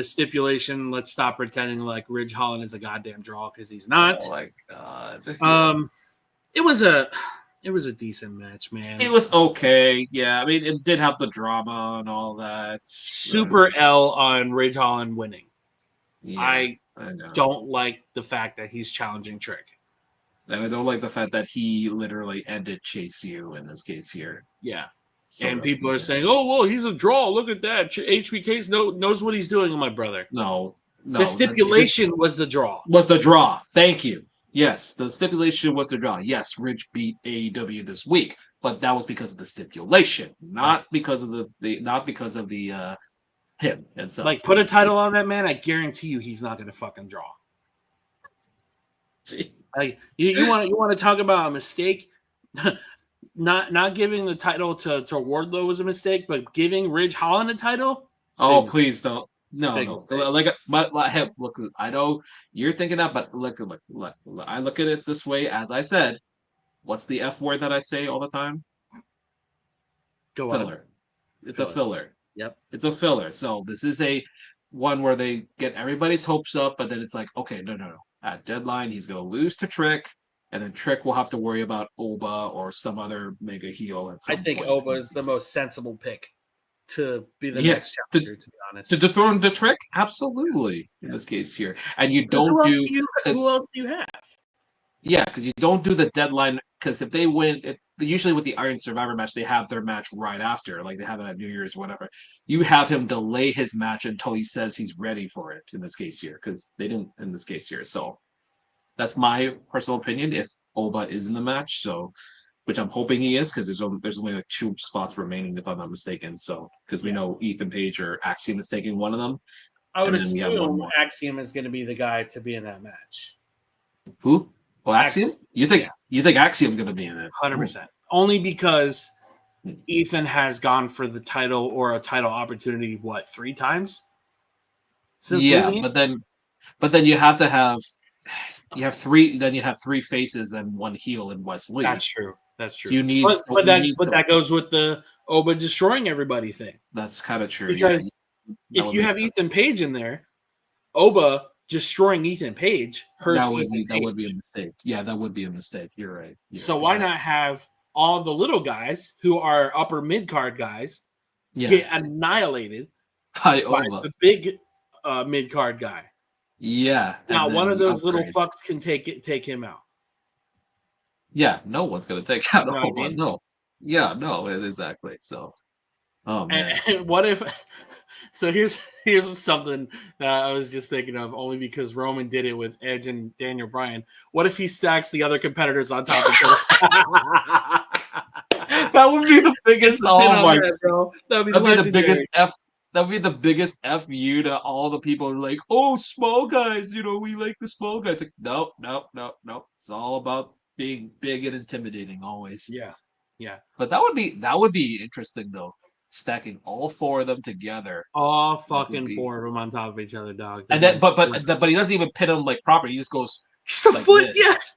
stipulation. Let's stop pretending like Ridge Holland is a goddamn draw because he's not. Oh my god. It was a decent match, man. It was okay. Yeah, I mean, it did have the drama and all that. Super L on Ridge Holland winning. Yeah, I don't like the fact that he's challenging Trick. And I don't like the fact that he literally ended Chase U in this case here. Yeah. And people are saying, oh, well, he's a draw. Look at that. HBK knows what he's doing, my brother. No. The stipulation was the draw. Was the draw. Thank you. Yes, the stipulation was the draw. Yes, Ridge beat AEW this week, but that was because of the stipulation, not because of the him and stuff. Like, put a title on that man, I guarantee you he's not going to fucking draw. Like, you want to talk about a mistake? not giving the title to Wardlow was a mistake, but giving Ridge Holland a title. Oh, Big please don't. No, Big no. mistake. Like, hey, look, I know you're thinking that, but look. I look at it this way. As I said, what's the F word that I say all the time? Go on. Filler. It's a filler. Yep. It's a filler. So this is a one where they get everybody's hopes up, but then it's like, okay, no. At deadline, he's going to lose to Trick, and then Trick will have to worry about Oba or some other mega heel at some I think point. Oba is the most sensible pick to be the Yeah, next challenger. To be honest, To dethrone the Trick, absolutely. In this case here, and you don't who do else do you have? Yeah, because you don't do the deadline. Because if they win, usually with the Iron Survivor match, they have their match right after, like they have it at New Year's, or whatever. You have him delay his match until he says he's ready for it. In this case here, because they didn't in this case here. So that's my personal opinion. If Oba is in the match, so which I'm hoping he is, because there's only like 2 spots remaining, if I'm not mistaken. So because we know Ethan Page or Axiom is taking one of them. I would and then we have one assume more. Axiom is going to be the guy to be in that match. Who? Well, Axiom? You think Yeah. you think Axiom's going to be in it? 100%. Only because Ethan has gone for the title or a title opportunity, 3 times? Since losing it? but then you have 3. Then you have 3 faces and 1 heel in Wesley. That's true. You need, but that goes with the Oba destroying everybody thing. That's kind of true. Because if you have Ethan Page in there, Oba destroying Ethan Page hurts that Ethan Page. would be a mistake. Yeah, that would be a mistake. You're right. Why not have all the little guys who are upper mid card guys get annihilated by Oba. the big mid card guy? Yeah. Now one of those little fucks can take him out. Yeah, no one's gonna take out Oba. I mean? No. Yeah, no, exactly. So, oh man. And what if? So here's something that I was just thinking of, only because Roman did it with Edge and Daniel Bryan. What if he stacks the other competitors on top of each other? That would be the biggest. Oh my god, bro! That'd be the biggest F. That would be the biggest FU to all the people who are like, oh, small guys, we like the small guys. Like, no. It's all about being big and intimidating always. Yeah. But that would be interesting though. Stacking all 4 of them together. All fucking 4 of them on top of each other, dog. And then, but he doesn't even pin them like properly. He just goes like foot, this.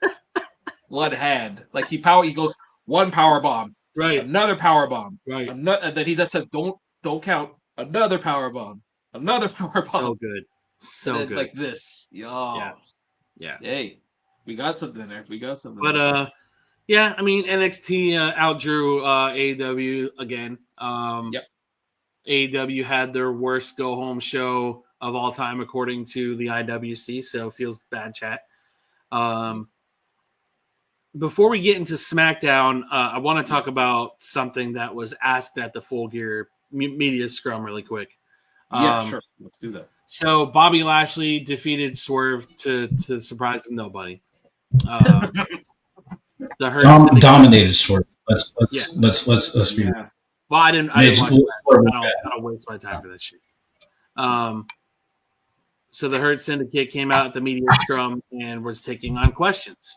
One hand, like he goes 1 power bomb, right? Another power bomb, right? And then he just said, "Don't count." Another power bomb, another power bomb. So good, so good. Like this, yeah. Hey, we got something there. But yeah, I mean NXT outdrew AEW again. Yep. AEW had their worst go home show of all time according to the IWC, so it feels bad chat. Before we get into SmackDown, I want to talk about something that was asked at the Full Gear media scrum really quick. Sure. Let's do that. So Bobby Lashley defeated Swerve to the surprise of nobody. The Hurt dominated Swerve. Let's be. Yeah. Well, I didn't watch that. I don't waste my time for that shit. So the Hurt Syndicate came out at the media scrum and was taking on questions.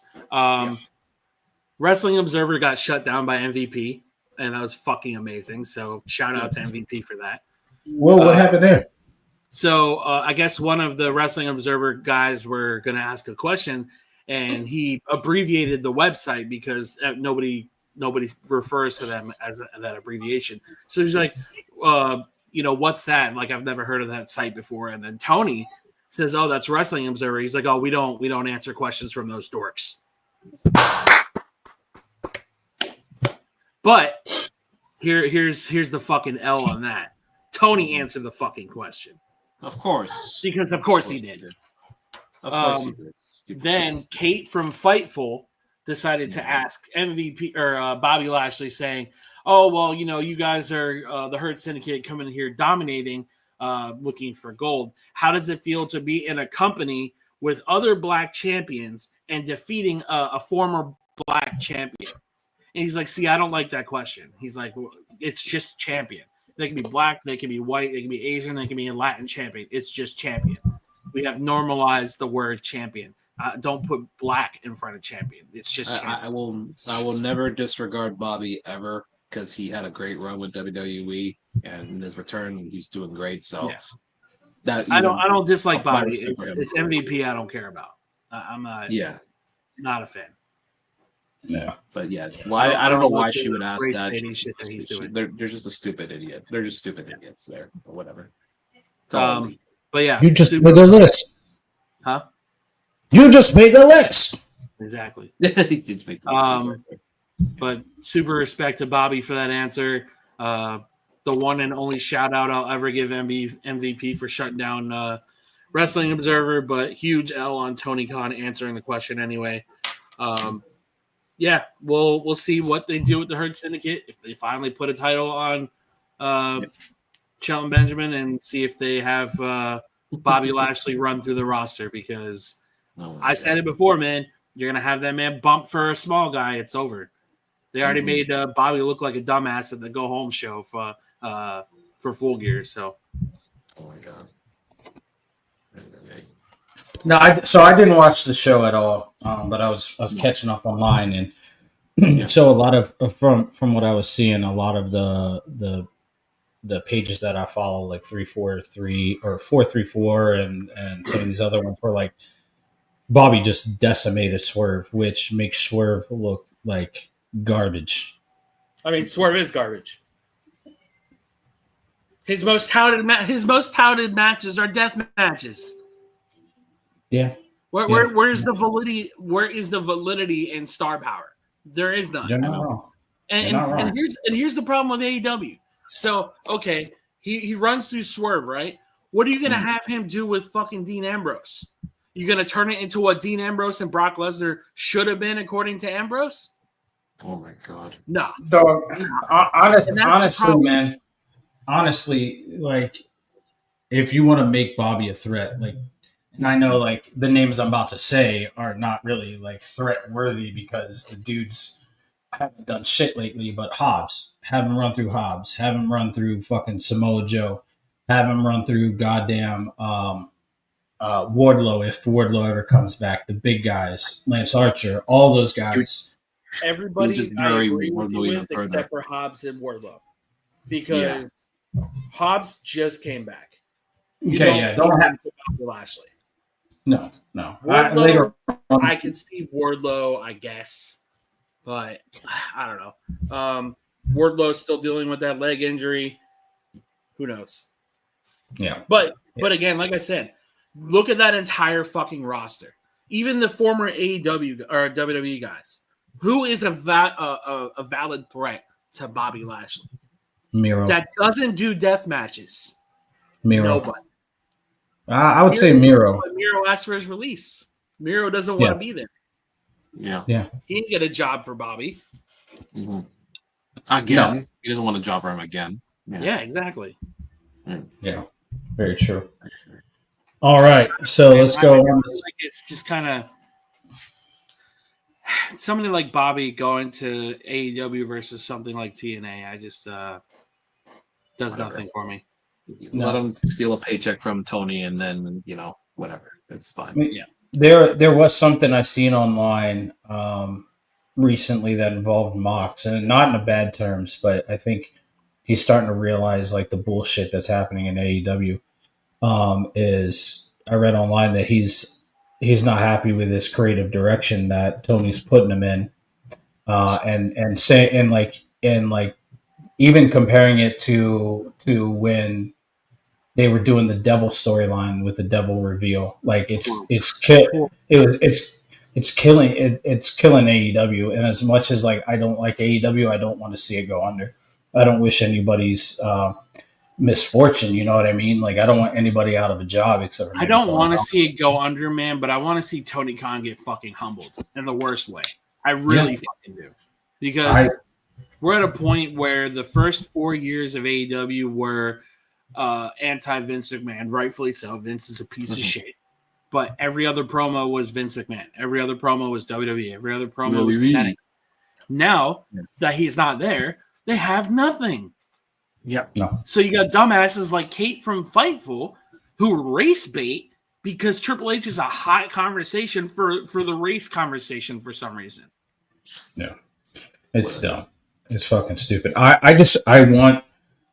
Wrestling Observer got shut down by MVP, and that was fucking amazing. So shout out to MVP for that. Well, what happened there? So I guess one of the Wrestling Observer guys were going to ask a question, and he abbreviated the website because nobody refers to them as that abbreviation. So he's like, what's that? Like, I've never heard of that site before. And then Tony says, oh, that's Wrestling Observer. He's like, oh, we don't answer questions from those dorks. But here's the fucking L on that. Tony answered the fucking question. Of course. Because of course he did. Of course he did. Then Kate from Fightful decided to ask MVP or Bobby Lashley, saying, oh, well, you guys are the Hurt Syndicate coming here dominating, looking for gold. How does it feel to be in a company with other black champions and defeating a former black champion? And he's like, see, I don't like that question. He's like, well, it's just champion. They can be black, they can be white, they can be Asian, they can be a Latin champion. It's just champion. We have normalized the word champion. Don't put black in front of champion. It's just champion. I will never disregard Bobby ever because he had a great run with WWE, and in his return, he's doing great. So Yeah. that I don't dislike my Bobby. respect for him. It's MVP. I don't care about. I'm not. Yeah, Not a fan. Yeah. but yeah, why I don't know why she would ask race that. baiting shit that he's doing. They're just a stupid idiot. They're just stupid idiots there, or whatever. It's all But yeah, You just made the list. huh? You just made the list. Exactly. He did make the list. But super respect to Bobby for that answer. The one and only shout out I'll ever give MVP for shutting down Wrestling Observer, but huge L on Tony Khan answering the question anyway. Yeah, we'll see what they do with the Herd Syndicate if they finally put a title on Shelton Benjamin and see if they have Bobby Lashley run through the roster because I said it before, man. You're gonna have that man bump for a small guy. It's over. They already made Bobby look like a dumbass at the Go Home show for Full Gear. So, Oh my god. No, I didn't watch the show at all, but I was catching up online, and so a lot of from what I was seeing, a lot of the pages that I follow, like 343 or 434, and some of these other ones were like Bobby just decimated Swerve, which makes Swerve look like garbage. I mean, Swerve is garbage. His most touted matches are death matches. Yeah. Where's the validity? Where is the validity in star power? There is none. You're not wrong. And here's the problem with AEW. So okay, he runs through Swerve, right? What are you gonna have him do with fucking Dean Ambrose? You gonna turn it into what Dean Ambrose and Brock Lesnar should have been according to Ambrose? Oh my god. No. Dog, honestly, problem. man. Honestly, like, if you want to make Bobby a threat, like, and I know, like, the names I'm about to say are not really, like, threat worthy because the dudes haven't done shit lately, but Hobbs. Have him run through Hobbs. Have him run through fucking Samoa Joe. Have him run through goddamn Wardlow if Wardlow ever comes back. The big guys. Lance Archer. All those guys. Everybody Just I very agree with you Wardlow even with further. except for Hobbs and Wardlow. Because Hobbs just came back. You Don't have Lashley. no. Wardlow, Later on, I can see Wardlow, I guess, but I don't know. Wardlow's still dealing with that leg injury. Who knows? yeah. But again, like I said, look at that entire fucking roster. Even the former AEW or WWE guys. Who is a valid threat to Bobby Lashley? Miro. That doesn't do death matches. Miro. Nobody. I would say Miro. But Miro asked for his release. Miro doesn't want to be there. Yeah. He didn't get a job for Bobby. Mm-hmm. Again, he doesn't want a job for him again. Yeah, exactly. Yeah, very true. All right, so let's go on. Like it's just kind of somebody like Bobby going to AEW versus something like TNA. I just does nothing for me. Let him steal a paycheck from Tony, and then whatever. It's fine. Yeah. There was something I seen online recently that involved Mox, and not in a bad terms, but I think he's starting to realize like the bullshit that's happening in AEW. Is I read online that he's not happy with this creative direction that Tony's putting him in, and even comparing it to when they were doing the Devil storyline with the Devil reveal. Like it's killing AEW. And as much as like I don't like AEW, I don't want to see it go under. I don't wish anybody's misfortune. You know what I mean? Like I don't want anybody out of a job except for I don't want to see it go under, man. But I want to see Tony Khan get fucking humbled in the worst way. I really fucking do, because we're at a point where the first 4 years of AEW were anti Vince McMahon, rightfully so. Vince is a piece of shit. But every other promo was Vince McMahon. Every other promo was WWE. Every other promo was Kinetic. Now that he's not there, they have nothing. Yep. No. So you got dumbasses like Kate from Fightful who race bait because Triple H is a hot conversation for the race conversation for some reason. Yeah, it's dumb. It's fucking stupid. I want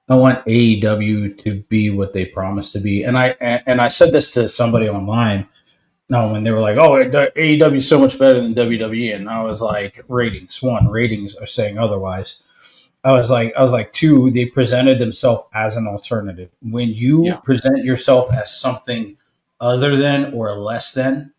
AEW to be what they promised to be, and I said this to somebody online. When they were like, "Oh, AEW is so much better than WWE," and I was like, "Ratings. One, ratings are saying otherwise." I was like, two, they presented themselves as an alternative. When you present yourself as something other than or less than,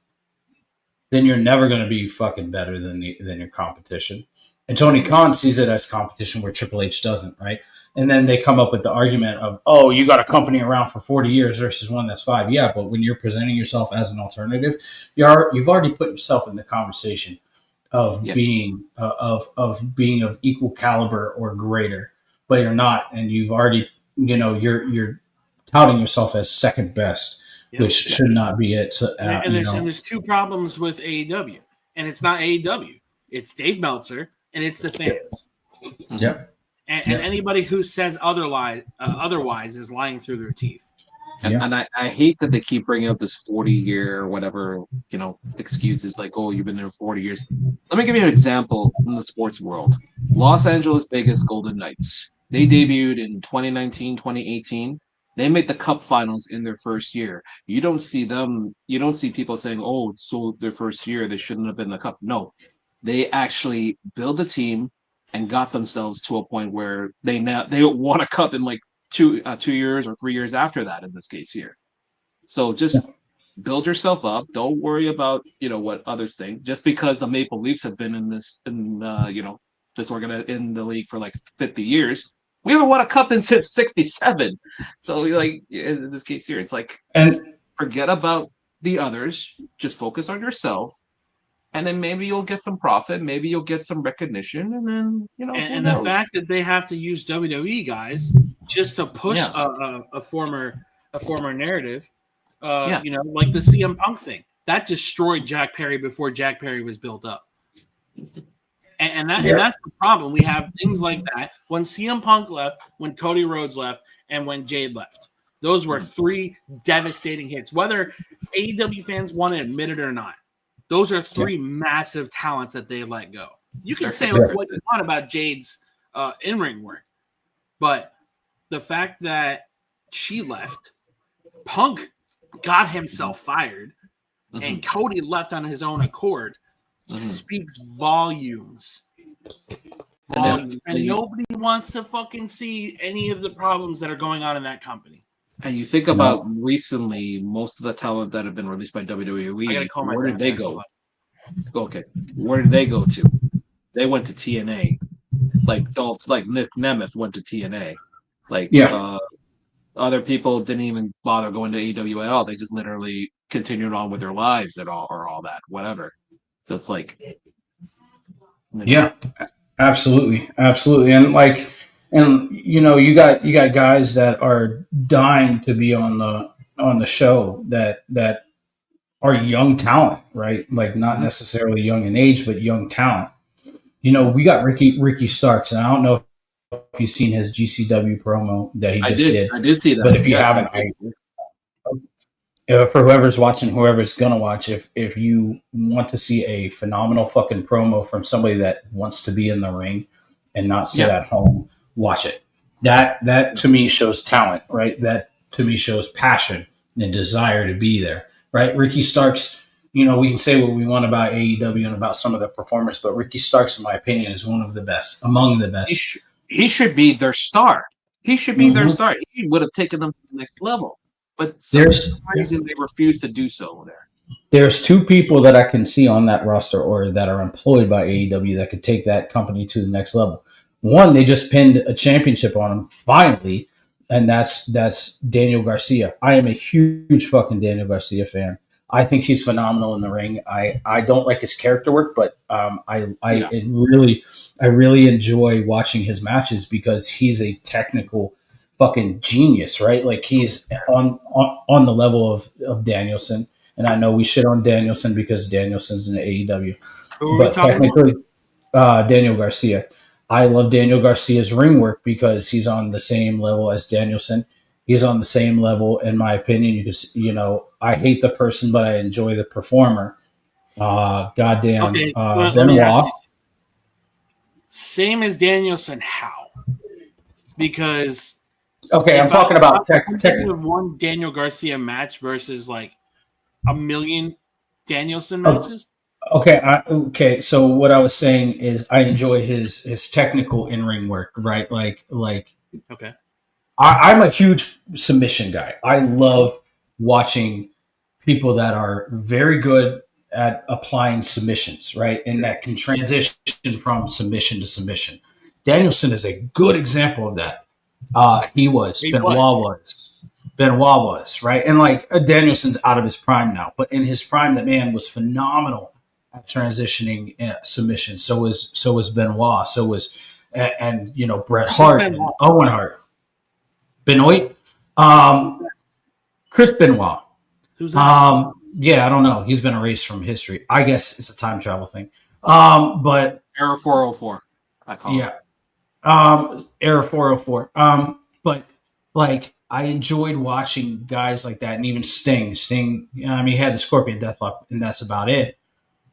then you're never going to be fucking better than your competition. And Tony Khan sees it as competition where Triple H doesn't, right? And then they come up with the argument of, oh, you got a company around for 40 years versus one that's 5. Yeah, but when you're presenting yourself as an alternative, you've already put yourself in the conversation of being of equal caliber or greater, but you're not, and you've already, you're touting yourself as second best, which should not be it. So, and there's two problems with AEW, and it's not AEW, it's Dave Meltzer, and it's the fans. Yep. And anybody who says otherwise is lying through their teeth. And I hate that they keep bringing up this 40-year or whatever, excuses like, oh, you've been there 40 years. Let me give you an example in the sports world. Los Angeles Vegas Golden Knights. They debuted in 2019, 2018. They made the cup finals in their first year. You don't see people saying, oh, so their first year, they shouldn't have been in the cup. No, they actually built a team and got themselves to a point where they won a cup in like 2 years or 3 years after that, in this case here. So just build yourself up. Don't worry about what others think. Just because the Maple Leafs have been in the league for like 50 years, we haven't won a cup since '67. So like in this case here, it's like, forget about the others. Just focus on yourself. And then maybe you'll get some profit. Maybe you'll get some recognition, and then And the fact that they have to use WWE guys just to push a former narrative, like the CM Punk thing, that destroyed Jack Perry before Jack Perry was built up. And that's the problem. We have things like that. When CM Punk left, when Cody Rhodes left, and when Jade left, those were 3 devastating hits. Whether AEW fans want to admit it or not. Those are 3 massive talents that they let go. You can say what you want about Jade's in-ring work, but the fact that she left, Punk got himself fired, and Cody left on his own accord speaks volumes. And nobody wants to fucking see any of the problems that are going on in that company. And you think about recently, most of the talent that have been released by WWE, where did they go? Okay, where did they go to? They went to TNA. Like Nick Nemeth went to TNA. Other people didn't even bother going to AEW at all. They just literally continued on with their lives all that, whatever. So it's like, yeah, absolutely, and you got guys that are dying to be on the show that are young talent, right? Like not necessarily young in age, but young talent. We got Ricky Starks, and I don't know if you've seen his GCW promo that he just did. I did see that. But if you haven't, for whoever's watching, whoever's gonna watch, if you want to see a phenomenal fucking promo from somebody that wants to be in the ring and not sit at home, watch it. That to me shows talent, right? That to me shows passion and desire to be there, right? Ricky Starks, we can say what we want about AEW and about some of the performers, but Ricky Starks, in my opinion, is one of the best, among the best. He should be their star. He should be their star. He would have taken them to the next level. But for some reason, they refuse to do so there. There's 2 people that I can see on that roster or that are employed by AEW that could take that company to the next level. One, they just pinned a championship on him finally, and that's Daniel Garcia. I am a huge fucking Daniel Garcia fan. I think he's phenomenal in the ring. I don't like his character work, but I really enjoy watching his matches because he's a technical fucking genius, right? Like he's on the level of Danielson, and I know we shit on Danielson because Danielson's in the AEW, but technically, Daniel Garcia. I love Daniel Garcia's ring work because he's on the same level as Danielson. he's on the same level, in my opinion. I hate the person, but I enjoy the performer. Okay, let me ask Benoit. you. Same as Danielson, how? Because Okay, I'm if talking about I'm tech. thinking of one Daniel Garcia match versus like a million Danielson Oh, matches. okay. So what I was saying is, I enjoy his technical in ring work, right? Like Okay. I'm a huge submission guy. I love watching people that are very good at applying submissions, right? And that can transition from submission to submission. Danielson is a good example of that. He was, He Benoit was. was, Benoit was, right? And like Danielson's out of his prime now, but in his prime, that man was phenomenal at transitioning submission. So was Benoit. So was Bret Who's Hart and Benoit? Owen Hart. Benoit, Who's that? Chris Benoit. Who's that? Yeah, I don't know. He's been erased from history. I guess it's a time travel thing. But Error 404. I call it. yeah, Era 404. But like I enjoyed watching guys like that, and even Sting. Sting, I mean, he had the Scorpion Deathlock, and that's about it.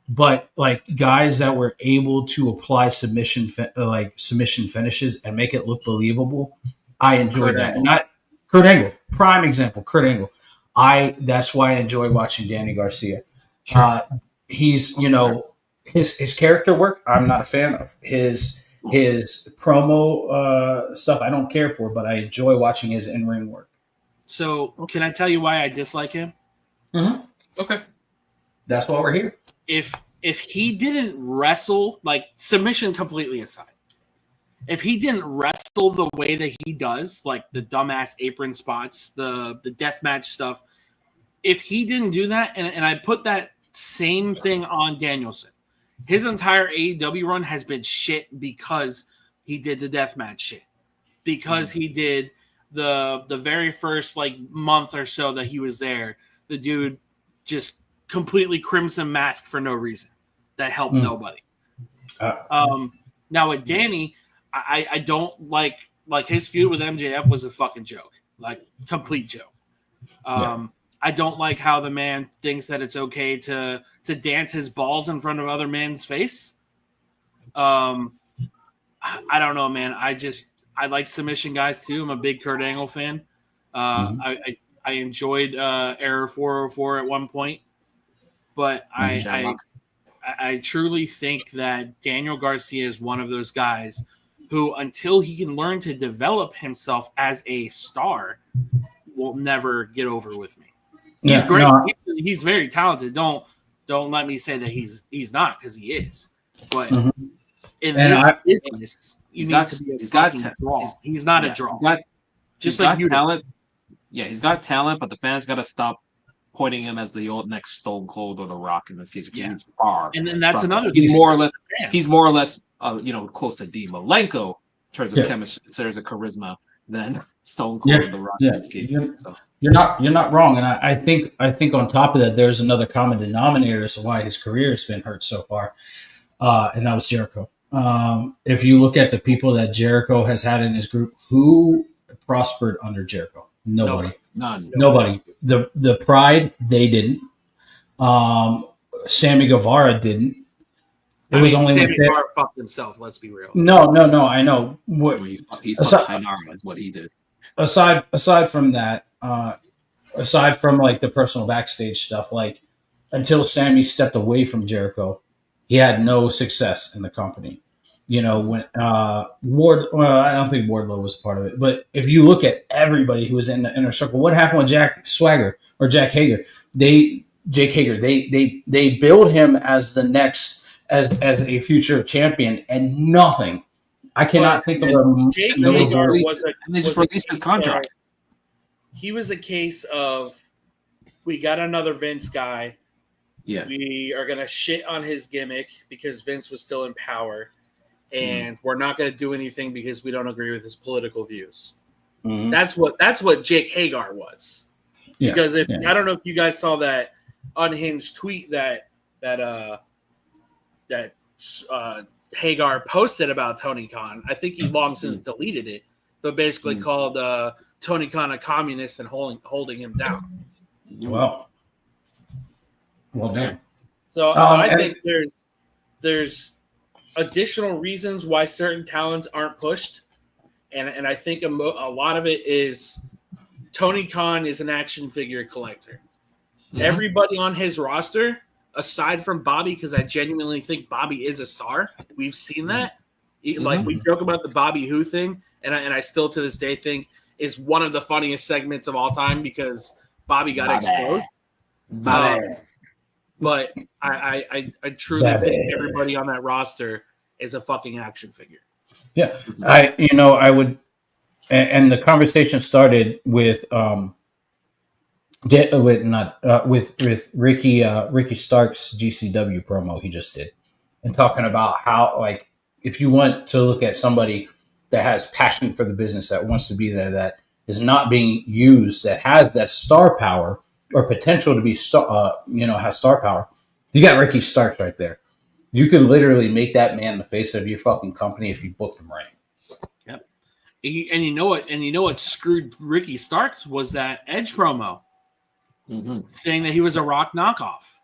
But like guys that were able to apply submission finishes and make it look believable, I enjoyed Kurt that. Angle. And I Kurt Angle, prime example, Kurt Angle. That's why I enjoy watching Danny Garcia. Sure. He's his character work. I'm not a fan of his promo stuff. I don't care for, but I enjoy watching his in ring work. So can I tell you why I dislike him? Mm-hmm. Okay. That's why we're here. If he didn't wrestle, like submission completely aside, if he didn't wrestle the way that he does, like the dumbass apron spots, the deathmatch stuff, if he didn't do that, and I put that same thing on Danielson, his entire AEW run has been shit because he did the deathmatch shit, because he did the very first like month or so that he was there, the dude just completely crimson mask for no reason that helped nobody. Now with Danny, I don't like his feud with MJF was a fucking joke, like complete joke. I don't like how the man thinks that it's okay to dance his balls in front of other men's face. I don't know, man. I like submission guys too. I'm a big Kurt Angle fan. I enjoyed Error 404 at one point, but I truly think that Daniel Garcia is one of those guys who, until he can learn to develop himself as a star, will never get over with me. He's great. No, He's very talented. Don't let me say that he's not, because he is. But in this business, you need to be a fucking draw. He's not a draw. He's got talent. Yeah, he's got talent, but the fans got to stop pointing him as the old next Stone Cold or The Rock in this case. Yeah. He's far. And then that's another. He's more or less. He's more or less. Close to Dean Malenko in terms of chemistry, in terms of charisma, than Stone Cold or The Rock in this case. So. You're not wrong, and I think on top of that, there's another common denominator as to why his career has been hurt so far, and that was Jericho. If you look at the people that Jericho has had in his group, who prospered under Jericho? Nobody. None. Nobody. The Pride, they didn't. Sammy Guevara didn't. Sammy Guevara fucked himself. Let's be real. No. I know. He fucked Hainara is what he did. Aside from that, aside from like the personal backstage stuff, like until Sammy stepped away from Jericho, he had no success in the company. When Ward, well, I don't think Wardlow was part of it, but if you look at everybody who was in the inner circle, what happened with Jack Swagger or Jack Hager? They build him as the next as a future champion, and nothing. I cannot think of a. Jake Hager they just released his contract. He was a case of, we got another Vince guy. Yeah, we are gonna shit on his gimmick because Vince was still in power, and we're not gonna do anything because we don't agree with his political views. That's what Jake Hagar was. Yeah, because I don't know if you guys saw that unhinged tweet that Hagar posted about Tony Khan. I think he long since deleted it, but basically called Tony Khan a communist and holding him down. Well, damn. So I and- think there's additional reasons why certain talents aren't pushed, and I think a lot of it is Tony Khan is an action figure collector. Mhm. Everybody on his roster, aside from Bobby, because I genuinely think Bobby is a star. We've seen that. Like we joke about the Bobby Who thing, and I still to this day think is one of the funniest segments of all time because Bobby got exposed. But I truly think everybody on that roster is a fucking action figure. Yeah, I would, and the conversation started with with Ricky Stark's GCW promo he just did, and talking about how, like, if you want to look at somebody that has passion for the business, that wants to be there, that is not being used, that has that star power or potential to be has star power, you got Ricky Starks right there. You could literally make that man the face of your fucking company if you booked him right. Yep. And you know what? And you know what screwed Ricky Starks was that Edge promo, saying that he was a Rock knockoff.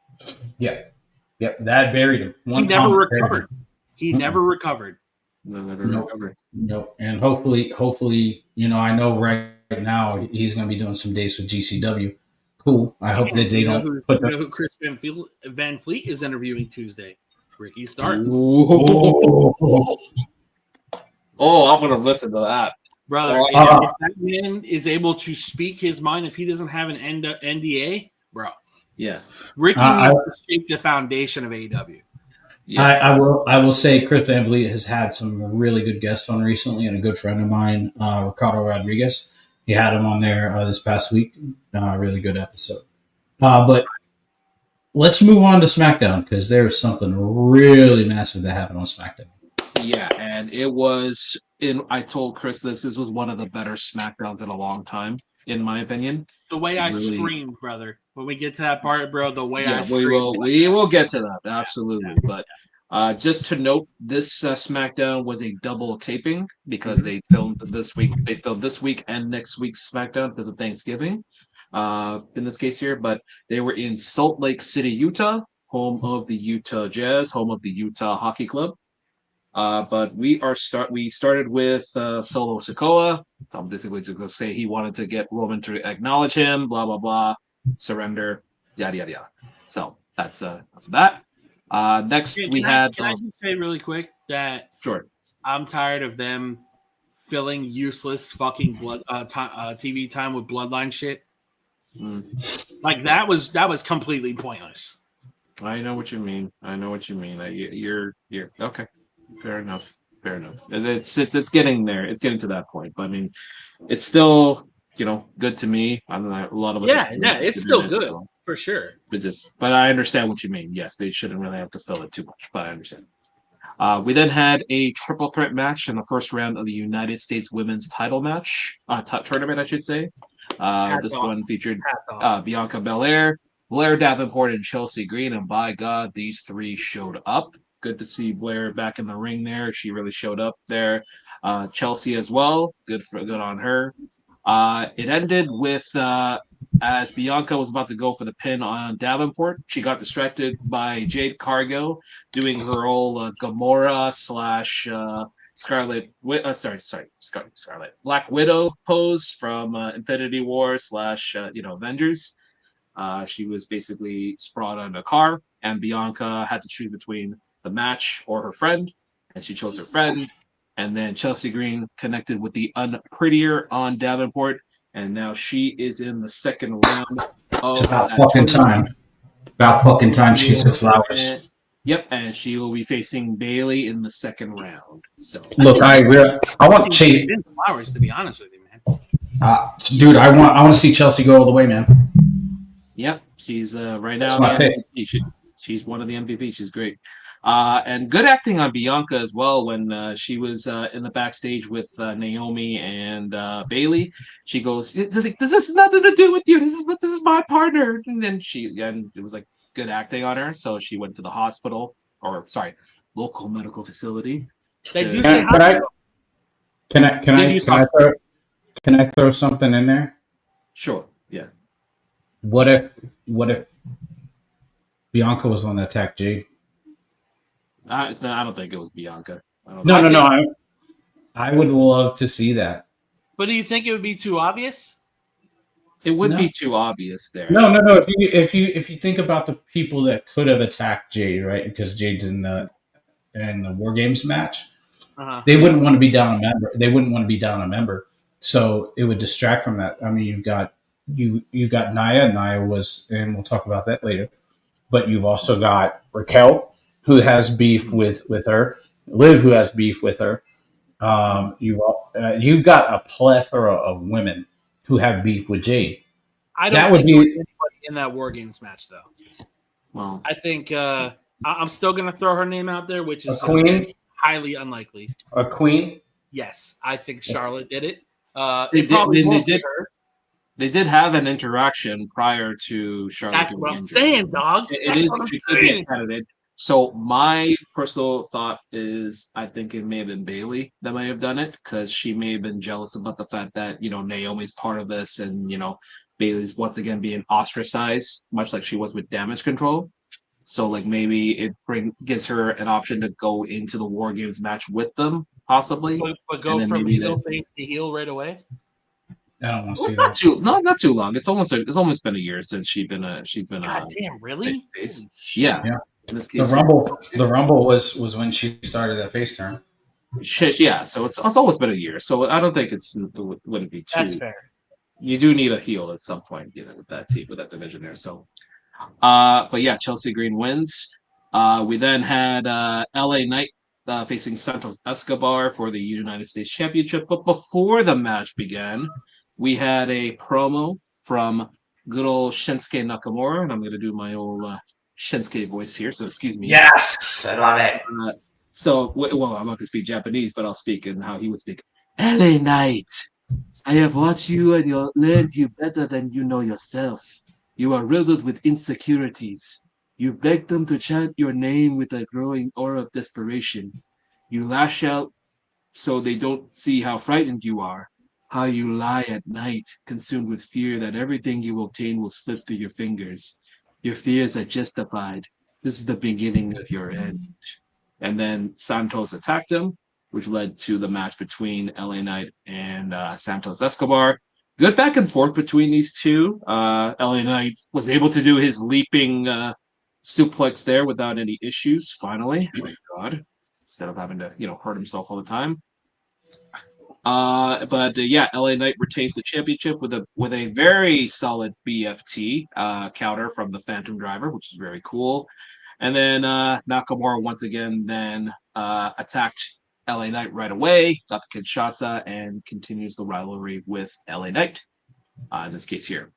Yep, that buried him. He never recovered. He never recovered. No, and hopefully, I know right now he's going to be doing some dates with GCW. Cool. I hope that they don't put You know who Chris Van Fleet is interviewing Tuesday? Ricky Stark. Oh, I'm gonna listen to that, brother. If that man is able to speak his mind, if he doesn't have an NDA, bro, yeah, Ricky needs to shape the foundation of AEW. Yeah. I will say Chris Van Vliet has had some really good guests on recently, and a good friend of mine, Ricardo Rodriguez. He had him on there this past week. Really good episode. But let's move on to SmackDown because there's something really massive that happened on SmackDown. Yeah, and it was I told Chris this was one of the better SmackDowns in a long time, in my opinion. The way I screamed, brother. When we get to that part, bro, the way I screamed. We will get to that, absolutely. Yeah. But just to note, this SmackDown was a double taping because they filmed this week. They filmed this week and next week's SmackDown because of Thanksgiving. In this case here, but they were in Salt Lake City, Utah, home of the Utah Jazz, home of the Utah Hockey Club. But we started with Solo Sikoa. So I'm basically just going to say he wanted to get Roman to acknowledge him, blah, blah, blah, surrender, yada, yada, yada. So that's for that. Next, can I just say really quick that I'm tired of them filling useless fucking blood TV time with bloodline shit. Like that was completely pointless. I know what you mean. You're okay. Fair enough. And it's getting there. It's getting to that point. But I mean, it's still good to me. I don't know. A lot of us. Yeah, it's still good for sure. But I understand what you mean. Yes, they shouldn't really have to fill it too much. But I understand. We then had a triple threat match in the first round of the United States Women's Title match tournament, I should say. This one featured Bianca Belair, Blair Davenport, and Chelsea Green, and by God, these three showed up. Good to see Blair back in the ring there. She really showed up there. Chelsea as well. Good on her. It ended with as Bianca was about to go for the pin on Davenport, she got distracted by Jade Cargill doing her old Gamora / Scarlet Black Widow pose from Infinity War / Avengers. She was basically sprawled on a car, and Bianca had to choose between the match or her friend, and she chose her friend. And then Chelsea Green connected with the unprettier on Davenport, and now she is in the second round. It's about fucking time. About fucking time she gets her flowers. Yep, and she will be facing Bailey in the second round. So look, I want Chase flowers, to be honest with you, man. Dude, I want to see Chelsea go all the way, man. Yep, she's right now the MVP. She's one of the MVP. She's great. And good acting on Bianca as well when she was in the backstage with Naomi and Bailey. She goes, "This has nothing to do with you. This is my partner." And then it was like good acting on her. So she went to the hospital, local medical facility. Can Can I throw something in there? Sure. Yeah. What if Bianca was on the attack Jade? I don't think it was Bianca. I don't No, think no, no. I would love to see that. But do you think it would be too obvious? it would No. be too obvious there. No, no, no. If you think about the people that could have attacked Jade, right? Because Jade's in the War Games match, Uh-huh. they wouldn't want to be down a member. They wouldn't want to be down a member, so it would distract from that. I mean, you got Naya. Naya was, and we'll talk about that later. But you've also got Raquel, who has beef with her. Liv, who has beef with her. You've got a plethora of women who have beef with Jade. I That don't would think there was be anybody in that War Games match, though. Well, I think I'm still going to throw her name out there, which a is queen. highly unlikely. A queen. Yes, I think Charlotte did it. They It probably did- they won't be did- her. they did have an interaction prior to Charlotte. That's getting what I'm injured. saying, dog. It That's is what I'm she could be a saying. candidate. So my personal thought is, I think it may have been Bailey that may have done it because she may have been jealous about the fact that Naomi's part of this, and Bailey's once again being ostracized, much like she was with Damage Control. So like maybe it gives her an option to go into the War Games match with them, possibly. But go And then from maybe heel that- face to heel right away. I don't want to Well, see it's that. not too long. It's almost been a year since she's been a God damn, really? face. Yeah. Yeah. In this The case, Rumble was when she started that face turn. shit, yeah. So it's almost been a year. So I don't think it wouldn't be too. That's fair. You do need a heel at some point, with that team, with that division there. So, but yeah, Chelsea Green wins. We then had LA Knight facing Santos Escobar for the United States Championship. But before the match began, we had a promo from good old Shinsuke Nakamura, and I'm going to do my old Shinsuke voice here. So excuse me. Yes, I love it. Well, I'm not going to speak Japanese, but I'll speak in how he would speak. LA Knight, I have watched you and learned you better than you know yourself. You are riddled with insecurities. You beg them to chant your name with a growing aura of desperation. You lash out so they don't see how frightened you are. How you lie at night, consumed with fear that everything you obtain will slip through your fingers. Your fears are justified. This is the beginning of your end. And then Santos attacked him, which led to the match between LA Knight and Santos Escobar. Good back and forth between these two. LA Knight was able to do his leaping suplex there without any issues, finally. Oh my God. Instead of having to, hurt himself all the time. But yeah, LA Knight retains the championship with a very solid BFT counter from the Phantom Driver, which is very cool. And then Nakamura once again then attacked LA Knight right away, got the Kinshasa, and continues the rivalry with LA Knight in this case here.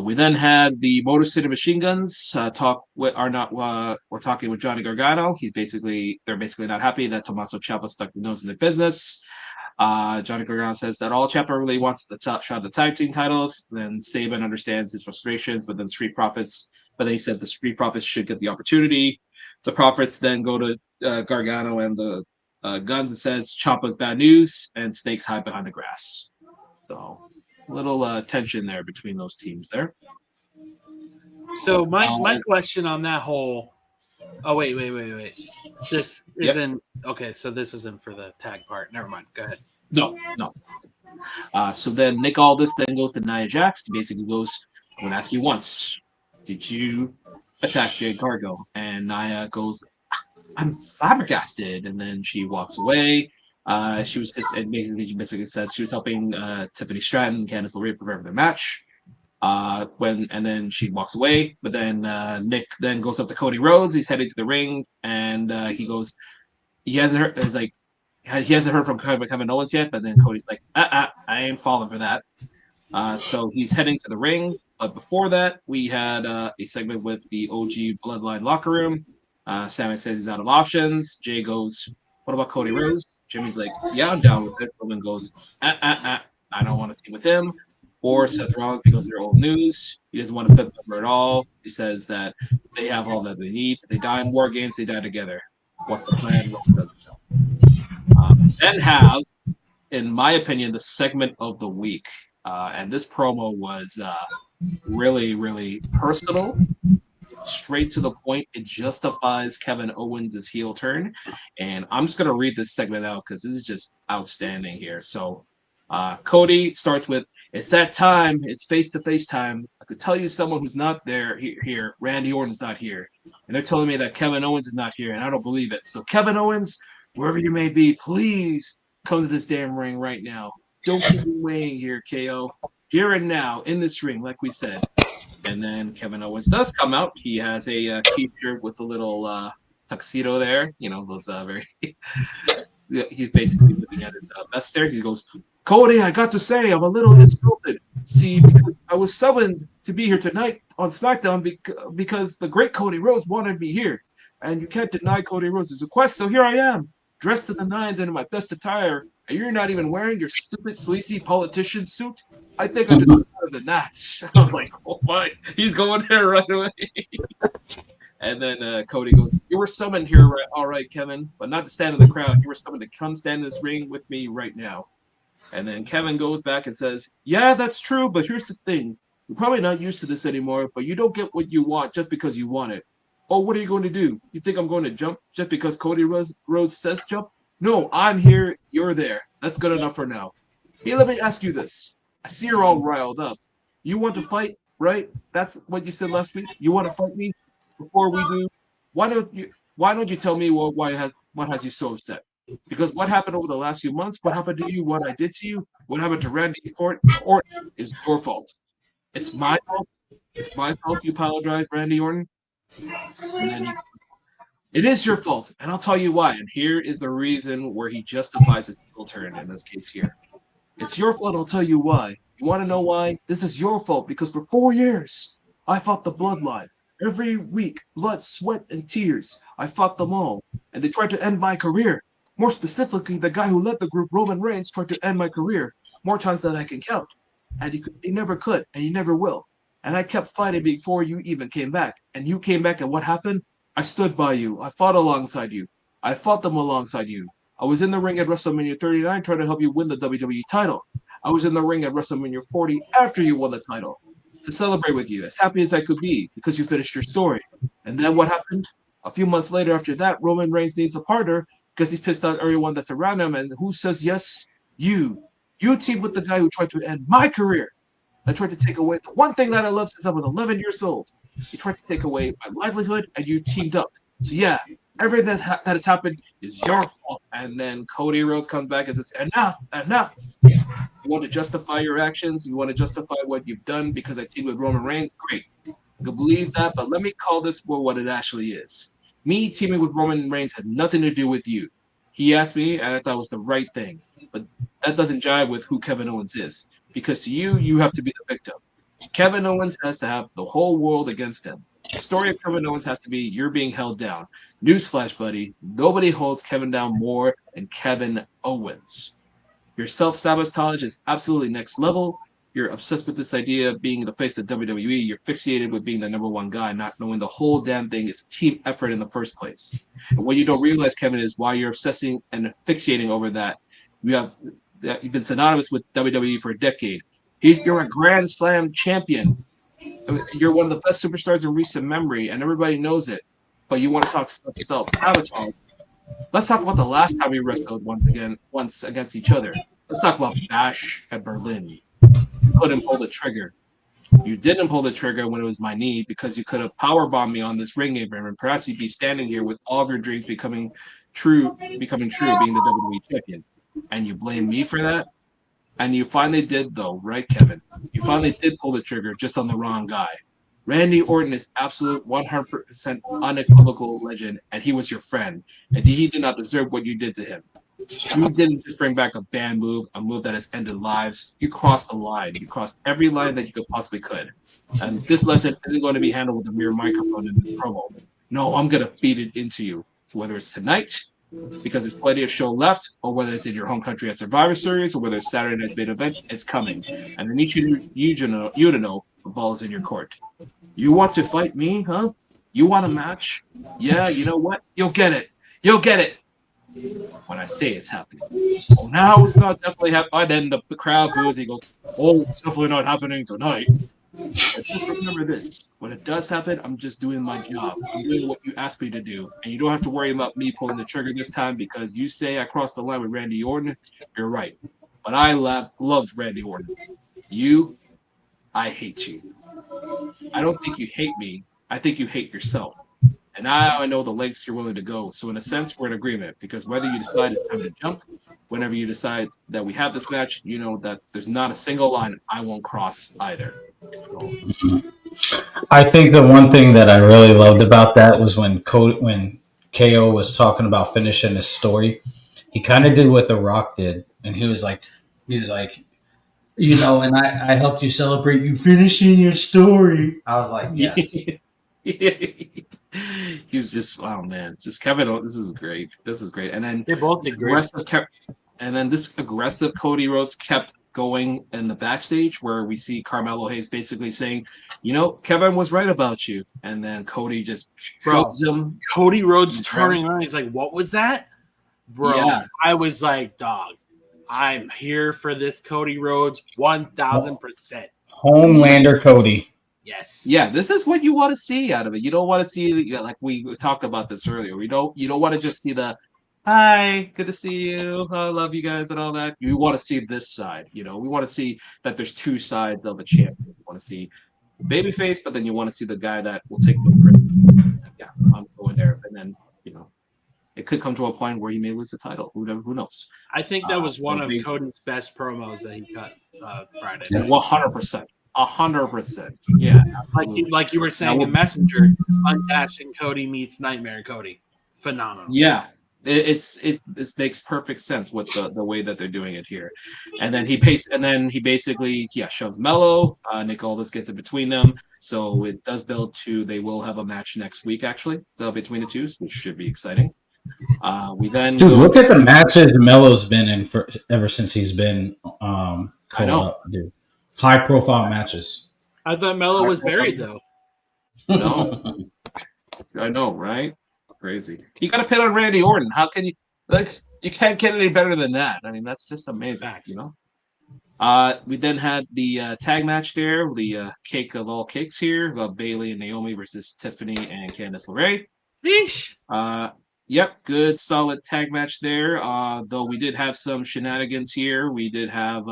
We then had the Motor City Machine Guns we're talking with Johnny Gargano. They're basically not happy that Tommaso Ciampa stuck the nose in the business. Johnny Gargano says that all Ciampa really wants is the shot of the tag team titles. Then Saban understands his frustrations, but then he said the Street Profits should get the opportunity. The Profits then go to Gargano and the Guns and says Ciampa's bad news, and snakes hide behind the grass. So a little tension there between those teams there. So my question on that whole. Oh wait. This isn't okay. So this isn't for the tag part. Never mind. Go ahead. No. So then Nick Aldis then goes to Nia Jax. He basically goes, I'm going to ask you once. Did you attack Jade Cargo? And Nia goes, I'm flabbergasted. And then she walks away. She was just, it basically says she was helping Tiffany Stratton, Candice LeRae prepare for their match. And then she walks away. But then Nick then goes up to Cody Rhodes. He's heading to the ring. And he goes, he hasn't heard from Kevin Owens yet, but then Cody's like, I ain't falling for that. So he's heading to the ring. But before that, we had a segment with the OG Bloodline locker room. Sammy says he's out of options. Jay goes, what about Cody Rhodes? Jimmy's like, yeah, I'm down with it. Roman goes, I don't want to team with him. Or Seth Rollins, because they're old news. He doesn't want to flip over at all. He says that they have all that they need. They die in War Games, they die together. What's the plan? Roman doesn't know. Then have in my opinion, the segment of the week. And this promo was really, really personal, straight to the point. It justifies Kevin Owens' heel turn. And I'm just going to read this segment out because this is just outstanding here. So Cody starts with, "It's that time. It's face-to-face time. I could tell you someone who's not there here. Randy Orton's not here. And they're telling me that Kevin Owens is not here, and I don't believe it. So Kevin Owens, wherever you may be, please come to this damn ring right now. Don't keep me waiting here, KO. Here and now, in this ring, like we said." And then Kevin Owens does come out. He has a t-shirt with a little tuxedo there. You know, those very. He's basically looking at his best there. He goes, "Cody, I got to say, I'm a little insulted. See, because I was summoned to be here tonight on SmackDown because the great Cody Rhodes wanted me here. And you can't deny Cody Rhodes' request, so here I am, dressed to the nines and in my best attire, and you're not even wearing your stupid, sleazy politician suit? I think I just better than that." I was like, oh my, he's going there right away. And then Cody goes, "You were summoned here, right? All right, Kevin, but not to stand in the crowd. You were summoned to come stand in this ring with me right now." And then Kevin goes back and says, "Yeah, that's true, but here's the thing. You're probably not used to this anymore, but you don't get what you want just because you want it. Oh, what are you going to do? You think I'm going to jump just because Cody Rhodes says jump? No, I'm here, you're there. That's good enough for now. Hey, let me ask you this. I see you're all riled up. You want to fight, right? That's what you said last week. You want to fight me before we do? Why don't you tell me what has you so upset? Because what happened over the last few months, what happened to you, what I did to you, what happened to Randy Orton is your fault. It's my fault. It's my fault you pile drive Randy Orton." And then "It is your fault, and I'll tell you why. And here is the reason where he justifies his heel turn in this case here. It's your fault, I'll tell you why. You want to know why? This is your fault because for 4 years, I fought the bloodline. Every week, blood, sweat, and tears. I fought them all, and they tried to end my career. More specifically, the guy who led the group, Roman Reigns, tried to end my career more times than I can count. And he never could, and he never will. And I kept fighting before you even came back. And you came back, and what happened? I stood by you. I fought alongside you. I fought them alongside you. I was in the ring at WrestleMania 39 trying to help you win the WWE title. I was in the ring at WrestleMania 40 after you won the title to celebrate with you, as happy as I could be because you finished your story. And then what happened? A few months later after that, Roman Reigns needs a partner because he's pissed out everyone that's around him. And who says yes? You. You teamed with the guy who tried to end my career. I tried to take away the one thing that I loved since I was 11 years old. He tried to take away my livelihood, and you teamed up. So yeah, everything that has happened is your fault." And then Cody Rhodes comes back and says, "Enough, enough. You want to justify your actions? You want to justify what you've done because I teamed with Roman Reigns? Great. I can believe that, but let me call this for what it actually is. Me teaming with Roman Reigns had nothing to do with you. He asked me, and I thought it was the right thing. But that doesn't jive with who Kevin Owens is. Because to you, you have to be the victim. Kevin Owens has to have the whole world against him. The story of Kevin Owens has to be you're being held down. Newsflash, buddy. Nobody holds Kevin down more than Kevin Owens. Your self-sabotage is absolutely next level. You're obsessed with this idea of being the face of WWE. You're fixated with being the number one guy, not knowing the whole damn thing is a team effort in the first place. And what you don't realize, Kevin, is why you're obsessing and fixating over that. You've been synonymous with WWE for a decade. You're a Grand Slam champion. You're one of the best superstars in recent memory, and everybody knows it. But you want to talk self-sabotage. Let's talk about the last time we wrestled once against each other. Let's talk about Bash at Berlin. You couldn't pull the trigger. You didn't pull the trigger when it was my knee because you could have powerbombed me on this ring apron, and perhaps you'd be standing here with all of your dreams becoming true, being the WWE champion. And you blame me for that? And you finally did, though, right, Kevin? You finally did pull the trigger just on the wrong guy. Randy Orton is absolute 100% unequivocal legend, and he was your friend. And he did not deserve what you did to him. You didn't just bring back a bad move, a move that has ended lives. You crossed the line. You crossed every line that you could possibly could. And this lesson isn't going to be handled with a mere microphone in this promo. No, I'm going to feed it into you. So whether it's tonight, because there's plenty of show left, or whether it's in your home country at Survivor Series, or whether it's Saturday night's main event, it's coming. And I need you to know the ball is in your court. You want to fight me, huh? You want a match? Yeah, you know what? You'll get it. You'll get it. when I say it's happening. Oh, now it's not definitely happening. And then the crowd boos. He goes, "Oh, it's definitely not happening tonight." But just remember this: when it does happen, I'm just doing my job. I'm doing what you asked me to do, and you don't have to worry about me pulling the trigger this time because you say I crossed the line with Randy Orton. You're right, but I loved Randy Orton. You, I hate you. I don't think you hate me. I think you hate yourself. And now I know the lengths you're willing to go. So in a sense, we're in agreement because whether you decide it's time to jump, whenever you decide that we have this match, you know that there's not a single line I won't cross either. So I think the one thing that I really loved about that was when KO was talking about finishing his story. He kind of did what The Rock did, and he was like, and I helped you celebrate you finishing your story. I was like, yes. He's just wow, man. Just Kevin. This is great. This is great. And then They both did great. this aggressive Cody Rhodes kept going in the backstage where we see Carmelo Hayes basically saying, Kevin was right about you. And then Cody just shoves him. Cody Rhodes turning around. He's like, what was that? Bro, Yeah. I was like, dog, I'm here for this Cody Rhodes 1,000%. Homelander Cody. Yes. Yeah, this is what you want to see out of it. You don't want to see, like we talked about this earlier. You don't want to just see the, hi, good to see you. I love you guys and all that. You want to see this side. We want to see that there's two sides of a champion. You want to see babyface, but then you want to see the guy that will take no credit. Yeah, I'm going there. And then, it could come to a point where he may lose the title. Who knows? I think that was one of Cody's best promos that he cut Friday. 100%. 100%. Yeah. Like you were saying in Messenger, Undashing Cody meets Nightmare Cody. Phenomenal. Yeah. It makes perfect sense with the way that they're doing it here. And then he basically shoves Mello. Nick Aldis gets it between them. So it does build to they will have a match next week actually. So between the two, which should be exciting. We then look at the matches Mello's been in ever since he's been called up, dude. High profile matches. I thought Mello was buried though. No. I know, right? Crazy. You got to pin on Randy Orton. How can you you can't get any better than that. I mean, that's just amazing, We then had the tag match there, the cake of all cakes here, Bayley and Naomi versus Tiffany and Candice LeRae. Yep, good solid tag match there. Though we did have some shenanigans here. We did have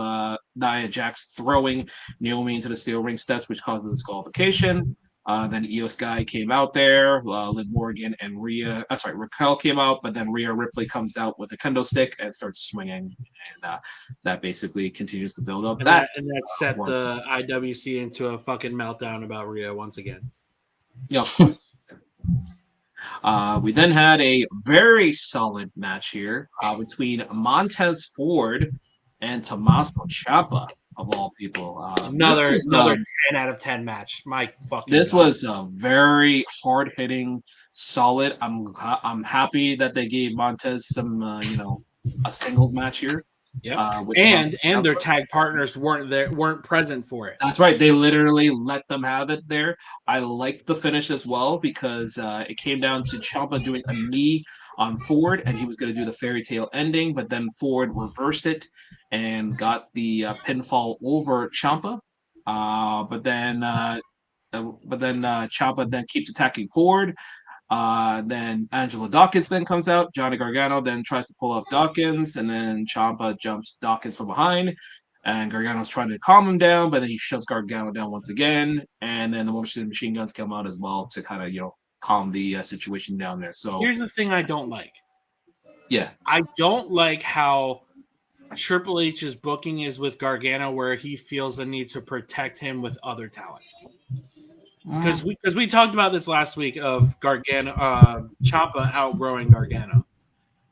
Nia Jax throwing Naomi into the steel ring steps, which caused the disqualification. Then Io Sky came out there. Liv Morgan and Raquel came out, but then Rhea Ripley comes out with a kendo stick and starts swinging, and that basically continues to build up. And that set the IWC into a fucking meltdown about Rhea once again. Yeah, of course. We then had a very solid match here between Montez Ford and Tommaso Ciampa, of all people. Another 10 out of 10 match. My fucking This God. was a very hard-hitting, solid. I'm happy that they gave Montez some, a singles match here. Yeah, and their tag partners weren't present for it. That's right. They literally let them have it there. I liked the finish as well because it came down to Ciampa doing a knee on Ford, and he was going to do the fairy tale ending, but then Ford reversed it and got the pinfall over Ciampa. But then Ciampa then keeps attacking Ford. Then Angela Dawkins then comes out. Johnny Gargano then tries to pull off Dawkins, and then Ciampa jumps Dawkins from behind, and Gargano's trying to calm him down, but then he shoves Gargano down once again, and then the Motor City Machine Guns come out as well to kind of calm the situation down there. So here's the thing I don't like. Yeah, I don't like how Triple H's booking is with Gargano, where he feels the need to protect him with other talent. Because we talked about this last week of Gargano, Ciampa outgrowing Gargano,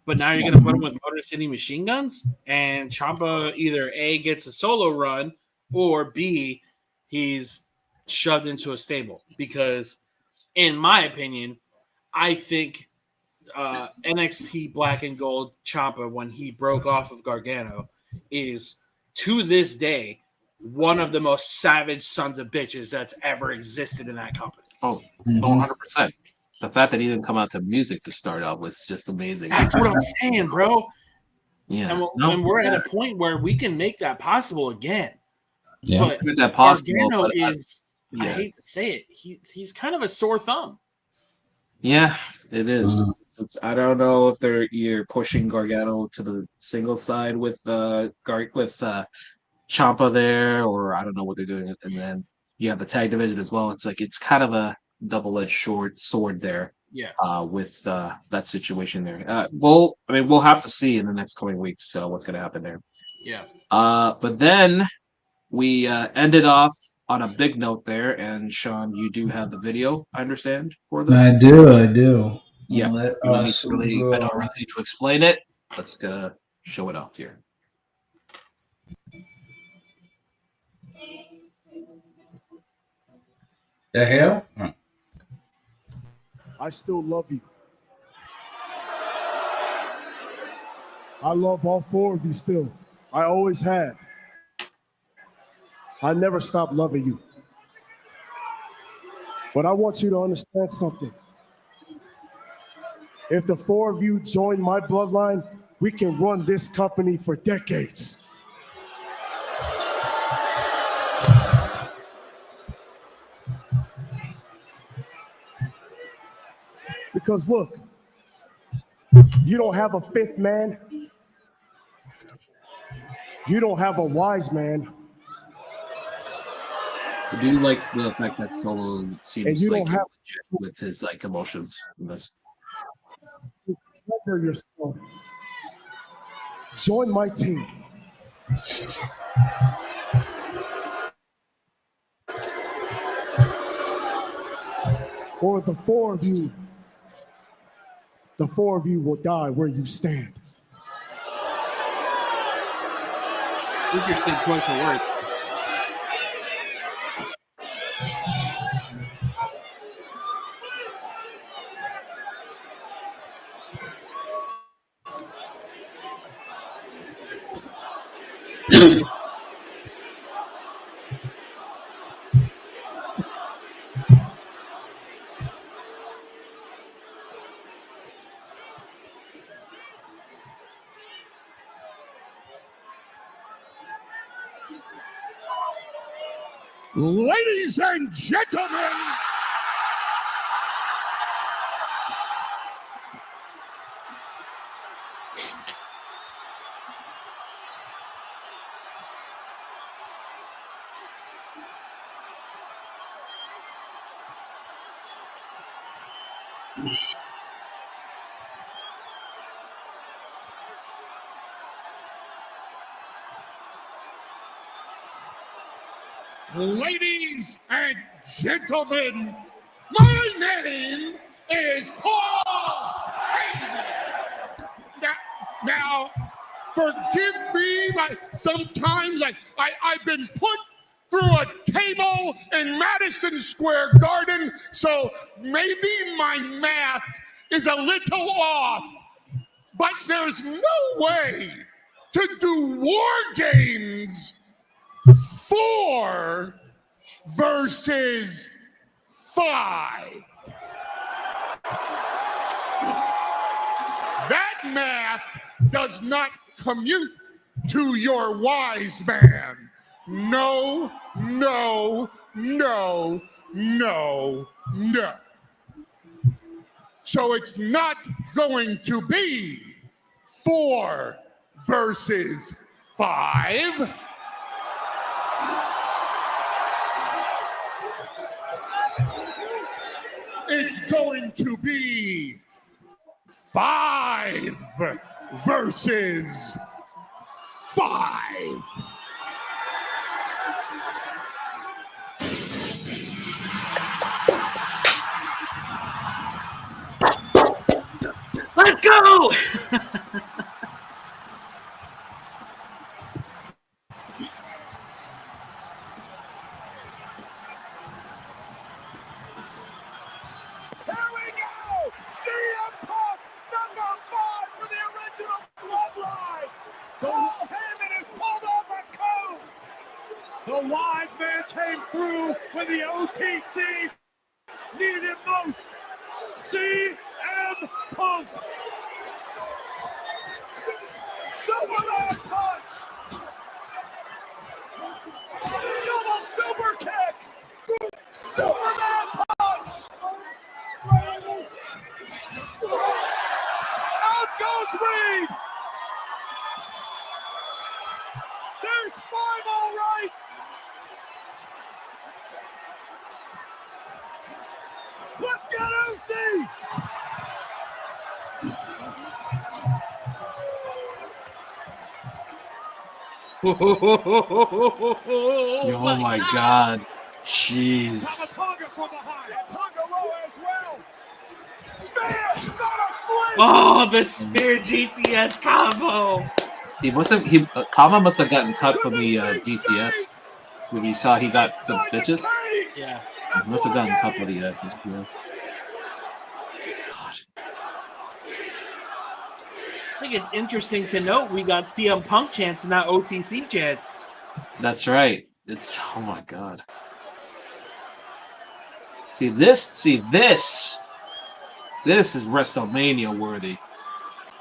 but now you're going to put him with Motor City Machine Guns, and Ciampa either A, gets a solo run, or B, he's shoved into a stable. Because, in my opinion, I think NXT Black and Gold Ciampa, when he broke off of Gargano, is to this day one of the most savage sons of bitches that's ever existed in that company. Oh, 100%. the fact that he didn't come out to music to start off was just amazing. That's what I'm saying, bro. Yeah, And we're at a point where we can make that possible again. Yeah. But make that possible. Gargano But is, I yeah, hate to say it, he's kind of a sore thumb. yeah, it is. It's I don't know if you're pushing Gargano to the single side with Ciampa there, or I don't know what they're doing. And then you have the tag division as well. It's like it's kind of a double-edged sword there. Yeah. With that situation there. We'll have to see in the next coming weeks what's going to happen there. Yeah. But then we ended off on a big note there, and Sean, you do have the video, I understand, for this. I do. Yeah. Let I us don't really need to explain it. Let's show it off here. The hell? I still love you. I love all four of you still. I always have. I never stopped loving you. But I want you to understand something. If the four of you join my bloodline, we can run this company for decades. Because look, you don't have a fifth man. You don't have a wise man. I do like the fact that Solo seems like legit with his like emotions in this. Remember yourself. Join my team. Or the four of you will die where you stand. Interesting choice of words. Ladies and gentlemen, ladies and gentlemen, my name is Paul Heyman. Now, forgive me, but sometimes I've been put through a table in Madison Square Garden, so maybe my math is a little off. But there's no way to do war games 4 versus 5. That math does not commute to your wise man. No, no, no, no, no. So it's not going to be 4 versus 5. It's going to be 5 versus 5. Let's go! The wise man came through when the OTC needed it most. CM Punk. Superman punch. Double super kick. Superman punch. Out goes Reed. There's 5, all right. Let's get Uzi. Oh my God. Jeez. Tonga from behind. Tonga row as well. Spear, not a sleep. Oh, the spear GTS combo. Kama must have gotten cut from the BTS. When you saw he got some stitches. Yeah. He must have gotten cut from the BTS. God. I think it's interesting to note we got CM Punk chance and not OTC chance. That's right. It's oh my God. See this is WrestleMania worthy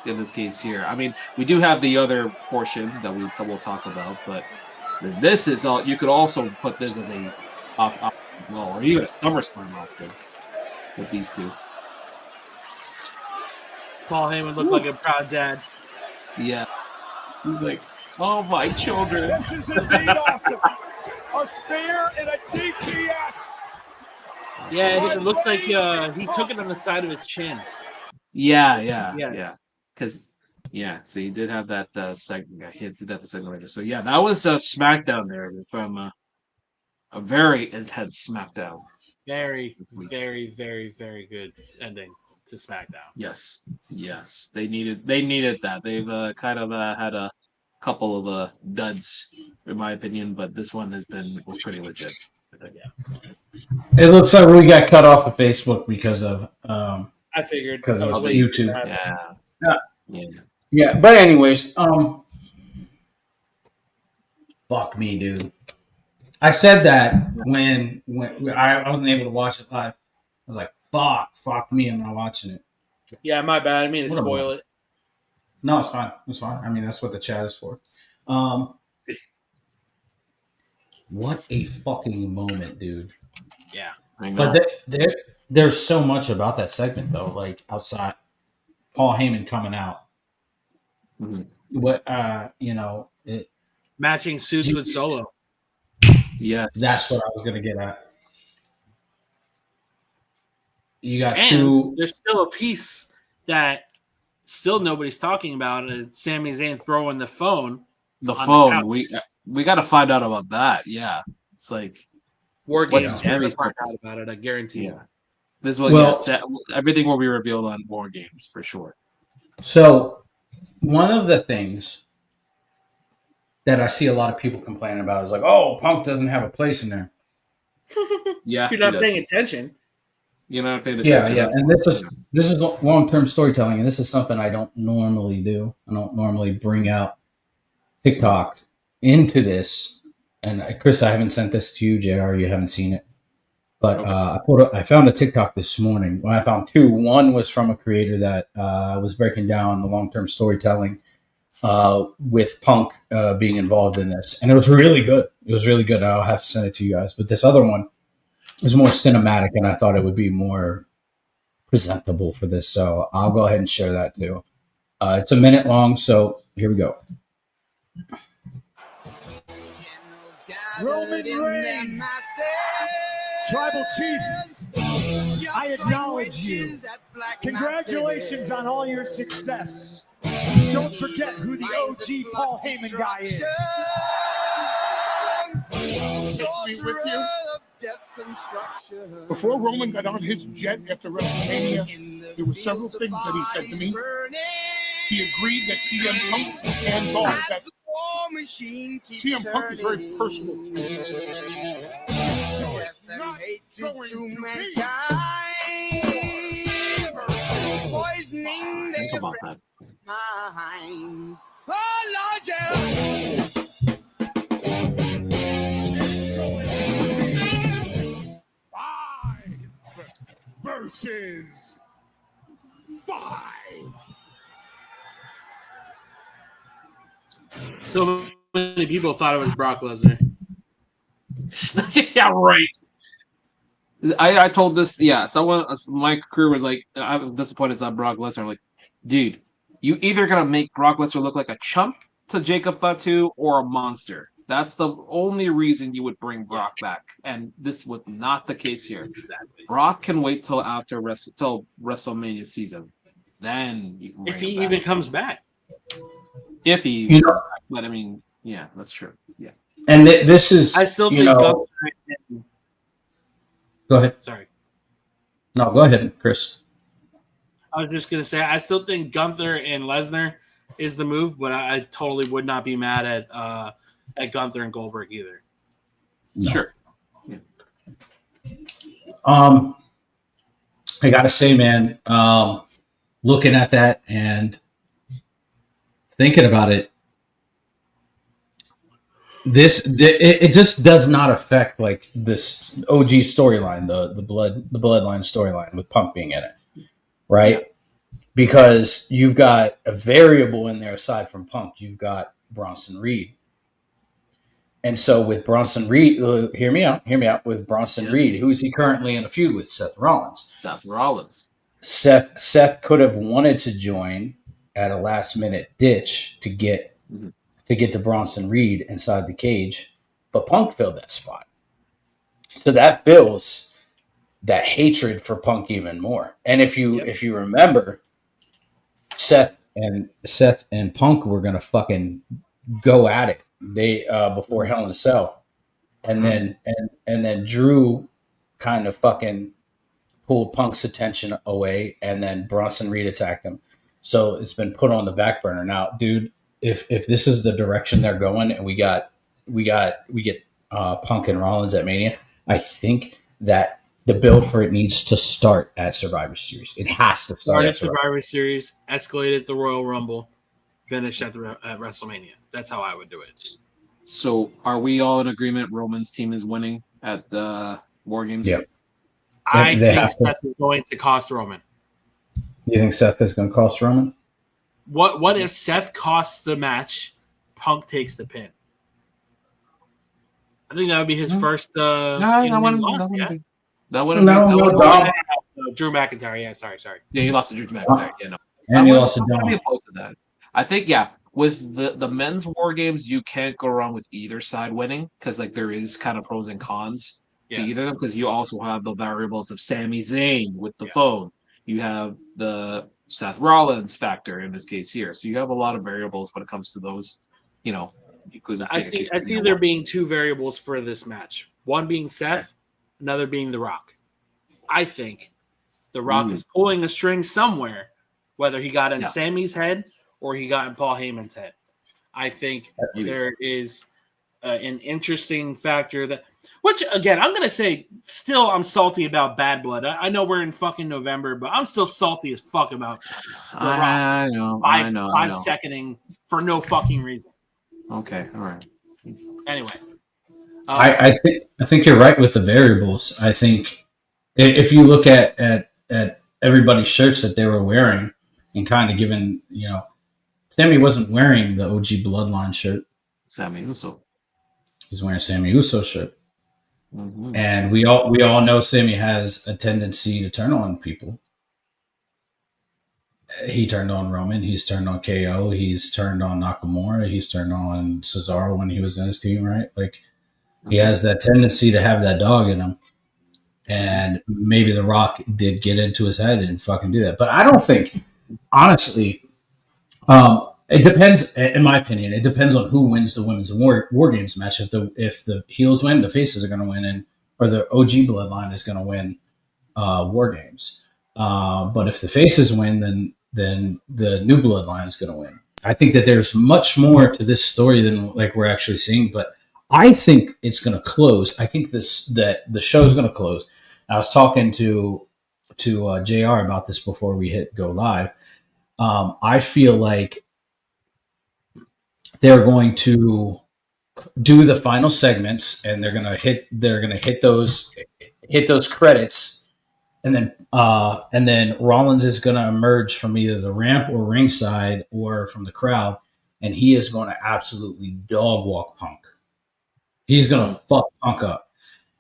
in this case here. I mean, we do have the other portion that we'll talk about, but this is all. You could also put this as a or even a SummerSlam option with these two. Paul Heyman looked like a proud dad. Yeah, he's like, oh my children. This is indeed awesome. A spear and a GTS. Yeah, it looks like he took it on the side of his chin. Yeah. Because so he did have that segment. He did that the segment later. So yeah, that was SmackDown there from a very intense SmackDown. Very, very, very, very good ending to SmackDown. Yes. They needed that. They've kind of had a couple of duds, in my opinion, but this one was pretty legit. Yeah. It looks like we got cut off of Facebook because of I figured because I of was waiting YouTube. for that. Yeah. But anyways, fuck me, dude. I said that when I wasn't able to watch it live. I was like, fuck me, I'm not watching it. Yeah, my bad. I mean to What spoil it. No, it's fine. It's fine. I mean, that's what the chat is for. What a fucking moment, dude. Yeah. But there's so much about that segment, though. Like, outside, Paul Heyman coming out. Mm-hmm. What, Matching suits with Solo. Yeah. That's what I was going to get at. You got And there's still a piece that still nobody's talking about. It's Sami Zayn throwing the phone. The phone. We got to find out about that. Yeah. It's like War Games. Sammy's Find out about it. I guarantee you. This will everything will be revealed on War Games for sure. So, one of the things that I see a lot of people complaining about is like, oh, Punk doesn't have a place in there. Yeah. You're not paying attention. You're not paying attention. Yeah. And this is long-term storytelling, and this is something I don't normally do. I don't normally bring out TikTok into this. And Chris, I haven't sent this to you, JR. You haven't seen it. But I found a TikTok this morning. Well, I found two. One was from a creator that was breaking down the long-term storytelling with Punk being involved in this. And it was really good. I'll have to send it to you guys. But this other one is more cinematic, and I thought it would be more presentable for this. So I'll go ahead and share that too. It's a minute long, so here we go. Roman Reigns, Tribal Chief, I acknowledge you. Congratulations on all your success. Don't forget who the OG Paul Heyman guy is. Me with you. Before Roman got on his jet after WrestleMania, there were several things that he said to me. He agreed that CM Punk was hands-on. That CM Punk is very personal to me. So it's not going to be. Think about that. Versus 5. So many people thought it was Brock Lesnar. Yeah, right. I told this, someone, my crew was like, I'm disappointed it's not Brock Lesnar. I'm like, dude, you either gonna make Brock Lesnar look like a chump to Jacob Fatu or a monster. That's the only reason you would bring Brock back, and this was not the case here. Exactly. Brock can wait till after till WrestleMania season, then you can bring If he him back. even comes back. If he, You know, but I mean, yeah, that's true. Yeah, and this is, I still you think know, Gunther. go ahead. Sorry. No, go ahead, Chris. I was just gonna say I still think Gunther and Lesnar is the move, but I totally would not be mad at Gunther and Goldberg either. No. sure. I gotta say, man, looking at that and thinking about it, it just does not affect like this OG storyline, the bloodline storyline with Punk being in it, right? Yeah. Because you've got a variable in there aside from Punk. You've got Bronson Reed. And so with Bronson Reed, hear me out. With Bronson Reed, who is he currently in a feud with? Seth Rollins. Seth could have wanted to join at a last minute ditch to get to Bronson Reed inside the cage, but Punk filled that spot. So that builds that hatred for Punk even more. And if you remember, Seth and Punk were gonna fucking go at it. They before Hell in a Cell, and then Drew kind of fucking pulled Punk's attention away, and then Bronson Reed attacked him. So it's been put on the back burner now, dude. If this is the direction they're going, and we get Punk and Rollins at Mania, I think that the build for it needs to start at Survivor Series. It has to start at Survivor Series, escalate at the Royal Rumble, finish at WrestleMania. That's how I would do it. So, are we all in agreement? Roman's team is winning at the War Games. Yeah, I think Seth is going to cost Roman. You think Seth is going to cost Roman? What if Seth costs the match? Punk takes the pin. I think that would be his first. That wouldn't. Drew McIntyre. Yeah, sorry. Yeah, he lost to Drew McIntyre. Yeah, no. And he lost to Dom. I think with the men's War Games, you can't go wrong with either side winning because like there is kind of pros and cons to either of them because you also have the variables of Sami Zayn with the phone. You have the Seth Rollins factor in this case here, so you have a lot of variables when it comes to those. You know, I see there being two variables for this match. One being Seth, another being The Rock. I think The Rock is pulling a string somewhere, whether he got in Sammy's head or he got in Paul Heyman's head. I think there is an interesting factor that, which again, I'm going to say still I'm salty about Bad Blood. I know we're in fucking November, but I'm still salty as fuck about The Rock. I know. 5 seconding for no fucking reason. Okay, all right. Anyway. I think you're right with the variables. I think if you look at everybody's shirts that they were wearing and kind of given, Sammy wasn't wearing the OG Bloodline shirt. Sammy Uso. He's wearing Sammy Uso's shirt. Mm-hmm. And we all know Sammy has a tendency to turn on people. He turned on Roman. He's turned on KO. He's turned on Nakamura. He's turned on Cesaro when he was in his team, right? Like, he has that tendency to have that dog in him. And maybe The Rock did get into his head and fucking do that. But I don't think, honestly, it depends, in my opinion, it depends on who wins the Women's War Games match. If the heels win, the faces are going to win, or the OG Bloodline is going to win War Games. But if the faces win, then the new Bloodline is going to win. I think that there's much more to this story than like we're actually seeing, but I think it's going to close. I think that the show is going to close. I was talking to JR about this before we hit go live. I feel like they're going to do the final segments, and they're going to hit those credits and then Rollins is going to emerge from either the ramp or ringside or from the crowd, and he is going to absolutely dog walk Punk. He's going to fuck Punk up,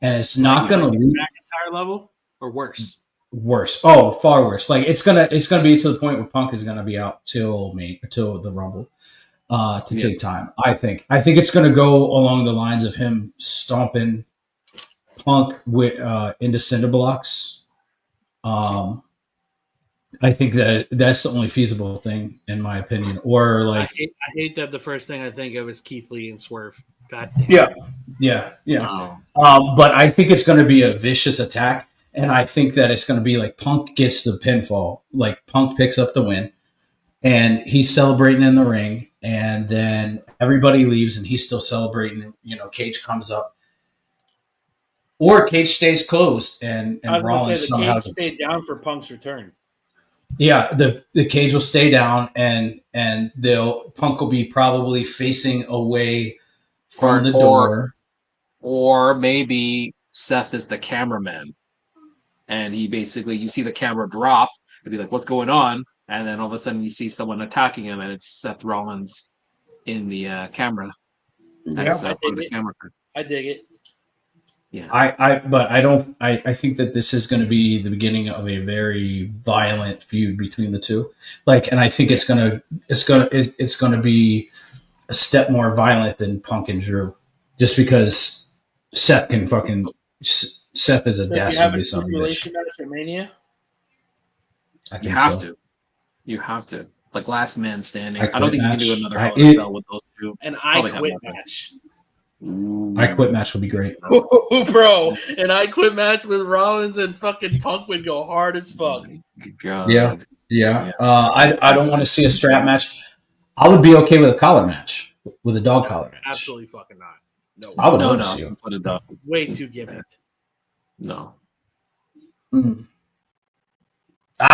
and it's not going to leave McIntyre level or worse. Worse. Oh, far worse. Like it's gonna be to the point where Punk is gonna be out till the Rumble to take time. I think it's gonna go along the lines of him stomping Punk with into cinder blocks. I think that's the only feasible thing in my opinion. Or like I hate that the first thing I think of is Keith Lee and Swerve. God damn. Yeah. But I think it's going to be a vicious attack, and I think that it's going to be like Punk gets the pinfall, like Punk picks up the win, and he's celebrating in the ring, and then everybody leaves, and he's still celebrating. You know, Cage comes up, or Cage stays closed, and Rollins somehow stayed down for Punk's return. Yeah, the cage will stay down, and Punk will be probably facing away from the door. Or maybe Seth is the cameraman, and he basically, you see the camera drop, and be like, "What's going on?" And then all of a sudden, you see someone attacking him, and it's Seth Rollins in the camera. That's part of the camera. I dig it. Yeah, I think that this is going to be the beginning of a very violent feud between the two. Like, and I think it's going to be a step more violent than Punk and Drew, just because Seth is a dastardly son of a bitch. At Mania? I think you have to. Like last man standing. I don't think match. you can do another Hell in a Cell with those two. An I Quit match. I Quit match would be great. Bro, an I Quit match with Rollins and fucking Punk would go hard as fuck. God. Yeah. I don't want to see a strap match. I would be okay with a collar match, with a dog collar match. Absolutely fucking not. No. I would love to see it. Put it up. Way too gimmicked. No. I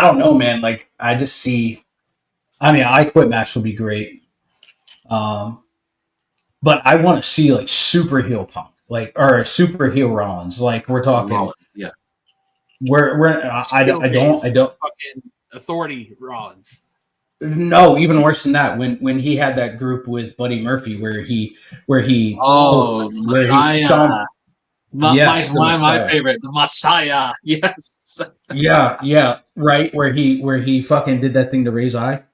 don't know, man. Like, I just see. I mean, I Quit match would be great. But I want to see like super heel Punk, like, or super heel Rollins. Like, we're talking. Rollins, yeah. I don't. Fucking authority Rollins. No, even worse than that. When he had that group with Buddy Murphy, where he Messiah. My favorite, the Messiah. Yes. Yeah, right. Where he fucking did that thing to Ray's eye.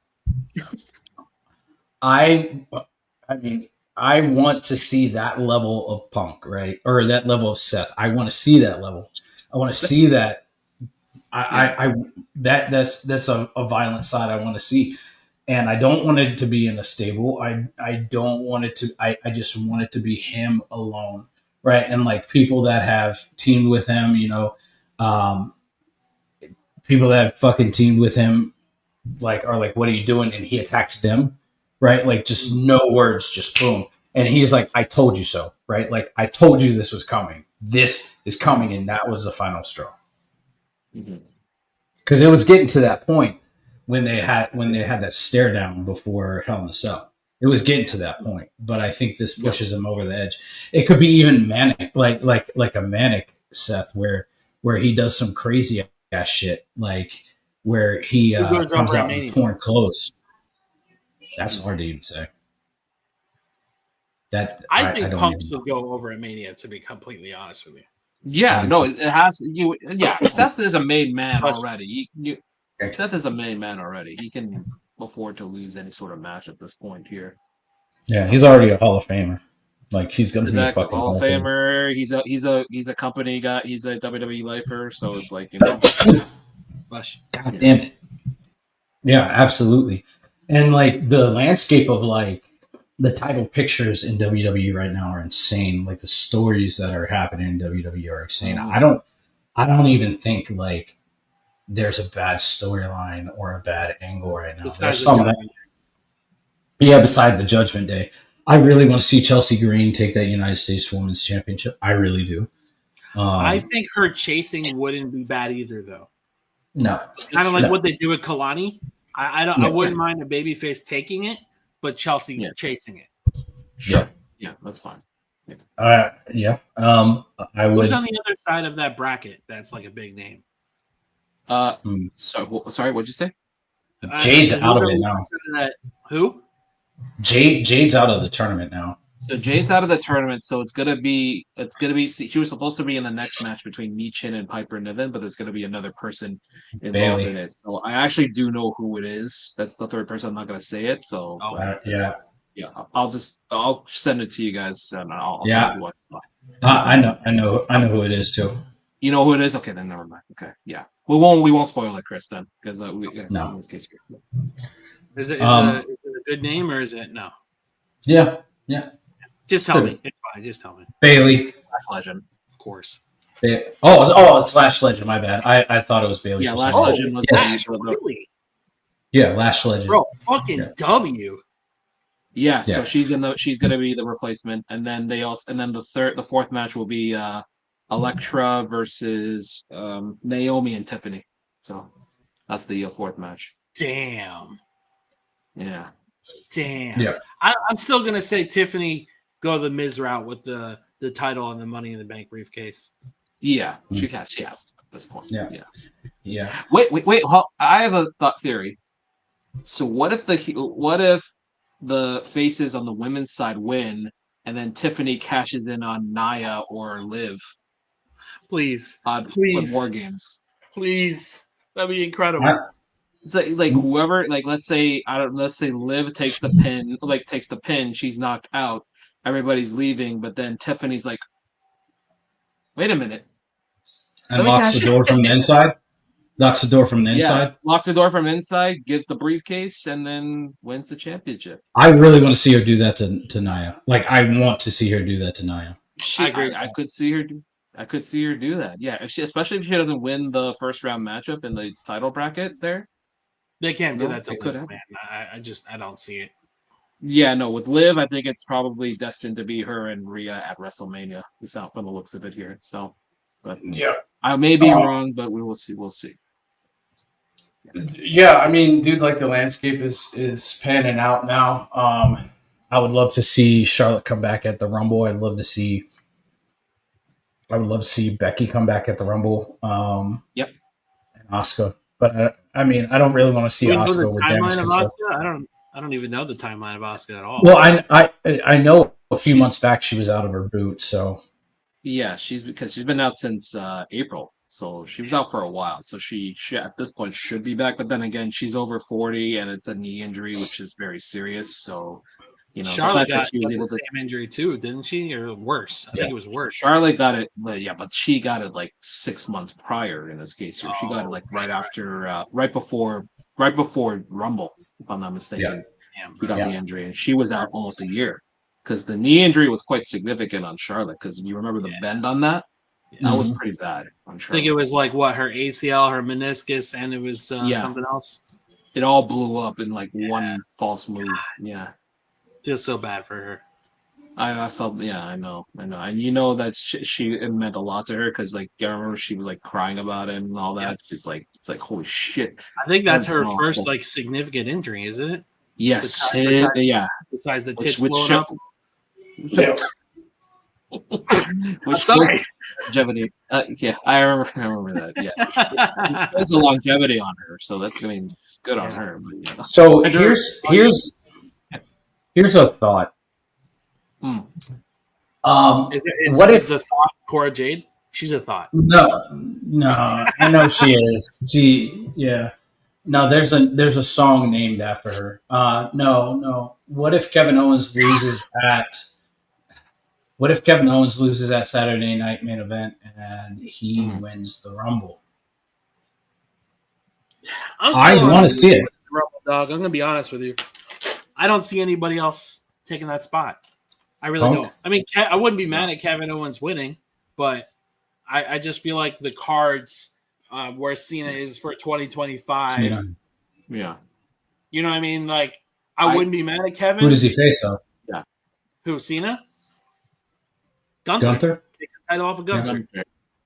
I mean, I want to see that level of Punk, right, or that level of Seth. I want to see that level. I want to see that. That's a violent side I want to see, and I don't want it to be in a stable. I don't want it to. I just want it to be him alone, right? And like people that have teamed with him, you know, people that have fucking teamed with him, like are like, what are you doing? And he attacks them, right? Like just no words, just boom. And he's like, I told you so, right? Like I told you this was coming. This is coming, and that was the final straw. Because it was getting to that point when they had that stare down before Hell in a Cell. It was getting to that point, but I think this pushes him over the edge. It could be even manic, like a manic Seth, where he does some crazy ass shit, like where he comes out in torn clothes. That's hard to even say. That I think Punk will go over at Mania. To be completely honest with you. Yeah, no, it has you. Yeah, Seth is a made man already. Seth is a made man already. He can afford to lose any sort of match at this point here. Yeah, he's already a Hall of Famer. Like he's gonna be a fucking Hall of Famer. He's a company guy. He's a WWE lifer. So it's like, you know, God damn it. Yeah, absolutely. And like the landscape of like the title pictures in WWE right now are insane. Like the stories that are happening in WWE are insane. I don't even think like there's a bad storyline or a bad angle right now. There's some beside the Judgment Day. I really want to see Chelsea Green take that United States Women's Championship. I really do. I think her chasing wouldn't be bad either, though. No, kind of like what they do with Kalani. I wouldn't mind a babyface taking it, but Chelsea chasing it. Sure. Yeah, that's fine. I would. Who's on the other side of that bracket? That's like a big name. Sorry, what'd you say? Jade's So out who's of it our now. representative that- Who? Jade's out of the tournament now. So Jade's out of the tournament, so it's gonna be. She was supposed to be in the next match between Michin and Piper Niven, but there's gonna be another person involved Bailey. in it. So I actually do know who it is. That's the third person. I'm not gonna say it. So Yeah, I'll send it to you guys, and I'll Yeah. tell you what. I know who it is too. You know who it is? Okay, then never mind. Okay, yeah, we won't spoil it, Chris, then, because No. in this case, Is it a good name or is it no? Yeah, Just tell me. It's fine. Just tell me. Bailey. Legend. Of course. It's Lash Legend. My bad. I thought it was Bailey. Yeah, for Lash some Legend reason. was Really? Yeah, Lash Legend. Bro, fucking Yeah. W. Yeah, so Yeah. she's gonna be the replacement, and then the fourth match will be Electra versus Naomi and Tiffany. So that's the fourth match. Damn. Yeah. Yeah. I'm still gonna say Tiffany go the Miz route with the title and the Money in the Bank briefcase. Yeah, she has at this point. Yeah. Yeah. Wait. I have a thought theory. So what if the faces on the women's side win, and then Tiffany cashes in on Naya or Liv Please. on Please. War Games? Please. That'd be incredible. It's like whoever, like, let's say Liv takes the pin, she's knocked out, everybody's leaving, but then Tiffany's like, wait a minute. And Let me locks cash the door in. from the inside. Locks the door from the inside. Locks the door from inside, gives the briefcase, and then wins the championship. I really want to see her do that to Naya. Like, I want to see her do that to Naya. I agree. I could see her do that. Yeah, especially if she doesn't win the first round matchup in the title bracket there. They can't do No, that to they could Liv, have. man. I don't see it. Yeah, no, with Liv, I think it's probably destined to be her and Rhea at WrestleMania. This out from the looks of it here. So, but Yeah. I may be wrong, but we will see. We'll see. Yeah, I mean, dude, like the landscape is panning out now. I would love to see Charlotte come back at the Rumble. I would love to see Becky come back at the Rumble. Yep. And Asuka, but I mean, I don't really want to see Do we know Asuka the with damage timeline of control. Asuka? I don't even know the timeline of Asuka at all. Well, I know a few months back she was out of her boot, so Yeah, she's been out since April, so she was out for a while. So she at this point should be back. But then again, she's over 40, and it's a knee injury, which is very serious. So, the Charlotte fact that got she was the able to. same injury too, didn't she? Or worse? I think it was worse. Charlotte got it, but she got it like 6 months prior in this case. Here, she got it like right after, right before Rumble, if I'm not mistaken. Damn, She bro. got the injury, and she was out almost a year because the knee injury was quite significant on Charlotte. Because you remember the bend on that. That was pretty bad on I Charlotte. think it was like what, her ACL, her meniscus, and it was something else. It all blew up in like one false move. Yeah, Feels so bad for her. I felt. Yeah, I know, and that it meant a lot to her because like I remember she was like crying about it and all that. It's like holy shit. I think that's her Oh, first so- like significant injury, isn't it? Yes, The yeah. Besides the tits Which blowing show? up. Which Sorry. longevity? Yeah, I remember that. Yeah, there's the longevity on her, so that's good on her. But yeah. So here's a thought. Hmm. What if the thought Cora Jade? She's a thought. No, I know she is. No, there's a song named after her. No. What if Kevin Owens loses at Saturday Night Main Event and he wins the Rumble? I want to see it. Rumble, dog. I'm gonna be honest with you. I don't see anybody else taking that spot. I really Punk? don't. I mean, I wouldn't be mad at Kevin Owens winning, but I just feel like the cards where Cena is for 2025. Yeah. You know what I mean? Like, I wouldn't be mad at Kevin. Who does he face though? Who, Cena? Gunther? Takes the title off of Gunther.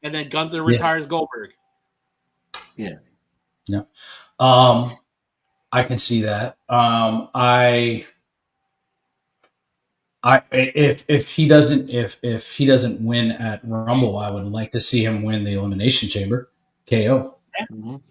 And then Gunther retires Goldberg. Yeah. I can see that. If he doesn't win at Rumble, I would like to see him win the Elimination Chamber, KO. Mhm.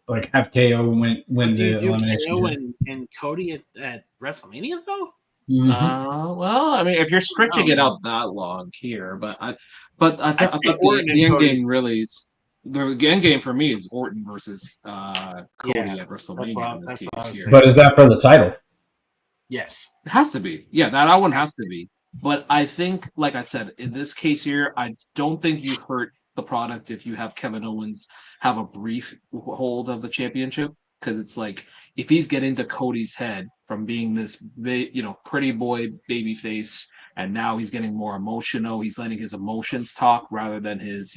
Like have KO win Do you the do elimination KO chamber. and Cody at WrestleMania though? Well, I mean, if you're stretching No, it man. out that long here, I I'd say thought Orton the and end Cody. game really is the end game for me is Orton versus Cody Yeah, at WrestleMania in this that's case what I was here. saying. But is that for the title? Yes. It has to be. Yeah, that one has to be. But I think, like I said, in this case here, I don't think you hurt the product if you have Kevin Owens have a brief hold of the championship. Because it's like, if he's getting to Cody's head from being this, pretty boy baby face, and now he's getting more emotional, he's letting his emotions talk rather than his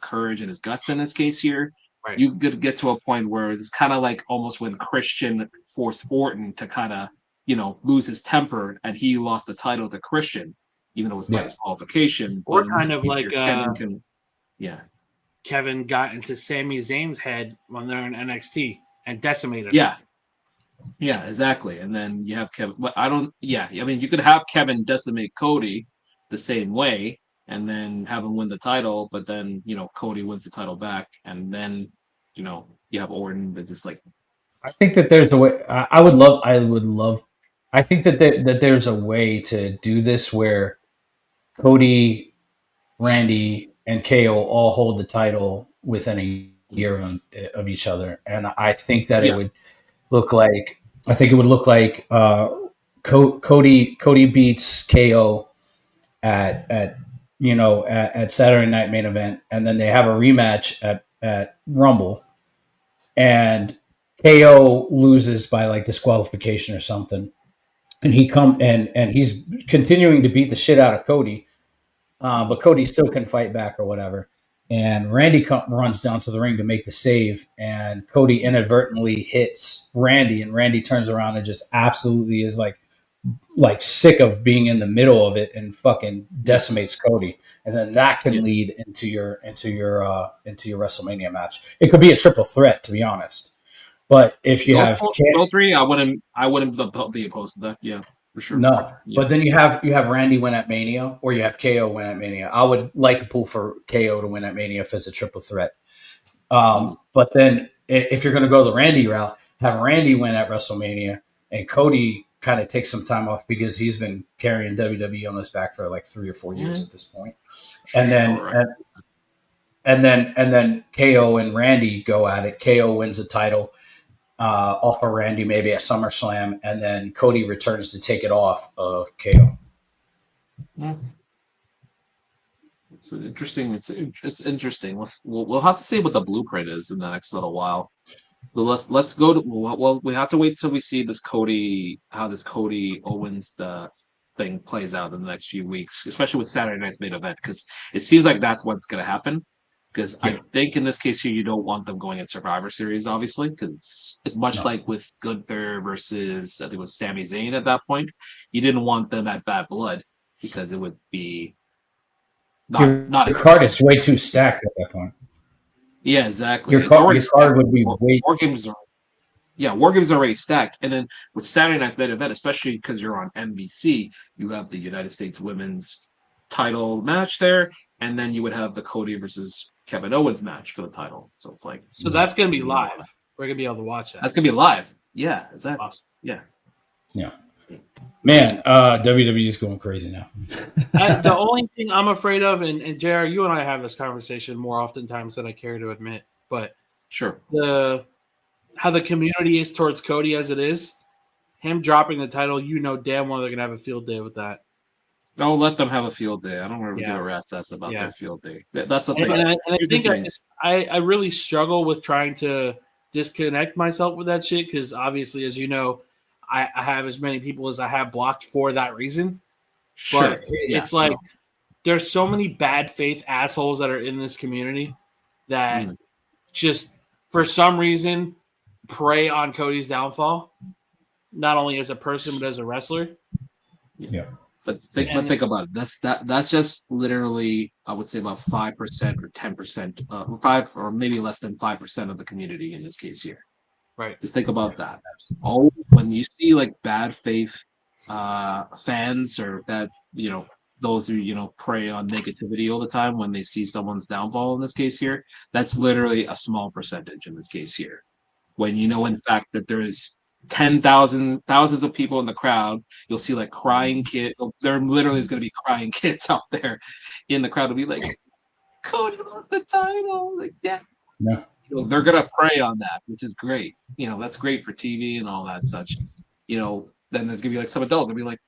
courage and his guts in this case here. Right. You could get to a point where it's kind of like almost when Christian forced Orton to kind of, lose his temper and he lost the title to Christian, even though it was by Yeah. disqualification. Or But in this kind of case like, here, Kevin can, yeah. Kevin got into Sami Zayn's head when they're in NXT and decimated him. Yeah. Yeah, exactly. And then you have Kevin, but I mean, you could have Kevin decimate Cody the same way and then have him win the title, but then, Cody wins the title back. And then, you have Orton that just like, I think that there's a way. I would love. I think that there's a way to do this where Cody, Randy, and KO all hold the title within a year of each other, and I think that Yeah. it would look like. I think it would look like Cody beats KO at Saturday Night Main Event, and then they have a rematch at Rumble, and KO loses by like disqualification or something, and he's continuing to beat the shit out of Cody, but Cody still can fight back or whatever. And Randy runs down to the ring to make the save, and Cody inadvertently hits Randy, and Randy turns around and just absolutely is like sick of being in the middle of it and fucking decimates Cody, and then that can lead into your WrestleMania match. It could be a triple threat, to be honest. But if you have those three, I wouldn't be opposed to that. Yeah, for sure. no, Yeah. but then you have Randy win at Mania, or you have KO win at Mania. I would like to pull for KO to win at Mania if it's a triple threat. But then if you're going to go the Randy route, have Randy win at WrestleMania, and Cody kind of take some time off because he's been carrying WWE on his back for like 3 or 4 years at this point. And then and then KO and Randy go at it. KO wins the title off of Randy maybe at SummerSlam, and then Cody returns to take it off of KO. It's interesting. It's interesting. We'll have to see what the blueprint is in the next little while. But let's go to we have to wait till we see how this Cody Owens thing plays out in the next few weeks, especially with Saturday night's main event, because it seems like that's what's going to happen. Because I think in this case here, you don't want them going in Survivor Series, obviously, because it's much like with Gunther versus I think it was Sami Zayn at that point. You didn't want them at Bad Blood because it would be not your card is way too stacked at that point. Yeah, exactly. Your card would be War Games are already stacked. And then with Saturday night's main event, especially because you're on NBC, you have the United States Women's title match there, and then you would have the Cody versus Kevin Owens match for the title. So it's like that's gonna be live. We're gonna be able to watch that. That's gonna be live. Yeah, exactly. Awesome. Yeah. Man, WWE is going crazy now. The only thing I'm afraid of, and JR, you and I have this conversation more oftentimes than I care to admit, but sure, how the community is towards Cody as it is, him dropping the title, damn well they're gonna have a field day with that. Don't let them have a field day. I don't really give a rat's ass about their field day. That's the thing. And I think I really struggle with trying to disconnect myself with that shit because obviously, as you know, I have as many people as I have blocked for that reason. Sure. But it's like there's so many bad faith assholes that are in this community that just for some reason prey on Cody's downfall, not only as a person but as a wrestler. Yeah. But think about it. That's just literally, I would say, about 5% or 10%, 5 or maybe less than 5% of the community in this case here. Right. Just think about that. When you see like bad faith fans or bad, those who, prey on negativity all the time when they see someone's downfall in this case here, that's literally a small percentage in this case here. When in fact that there is thousands of people in the crowd, you'll see like crying kids. There literally is going to be crying kids out there in the crowd to be like, Cody lost the title. Like, yeah. Yeah. They're going to prey on that, which is great. That's great for TV and all that such. Then there's going to be like some adults that'll be like,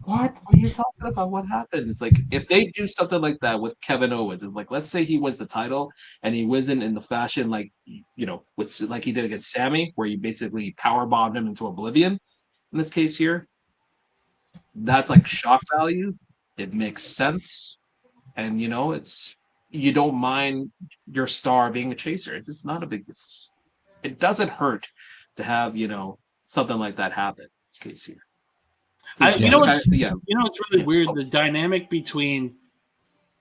what are you talking about? What happened? It's like if they do something like that with Kevin Owens, and like let's say he wins the title and he wins it in the fashion like with like he did against Sammy, where he basically power bombed him into oblivion. In this case here, that's like shock value. It makes sense, and it's you don't mind your star being a chaser. It's not a big. It doesn't hurt to have something like that happen. In this case here. It's really weird. The dynamic between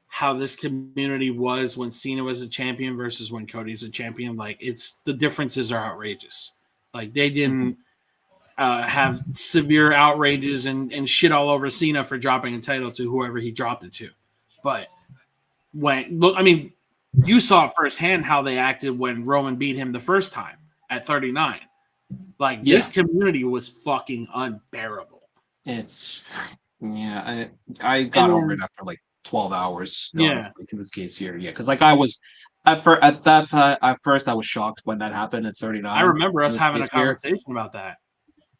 how this community was when Cena was a champion versus when Cody's a champion, like the differences are outrageous. Like they didn't have severe outrages and shit all over Cena for dropping a title to whoever he dropped it to. But you saw firsthand how they acted when Roman beat him the first time at 39. Like this community was fucking unbearable. It's I got over it after like 12 hours. Honestly, in this case here, because like I was at first I was shocked when that happened at 39. I remember us having a conversation about that.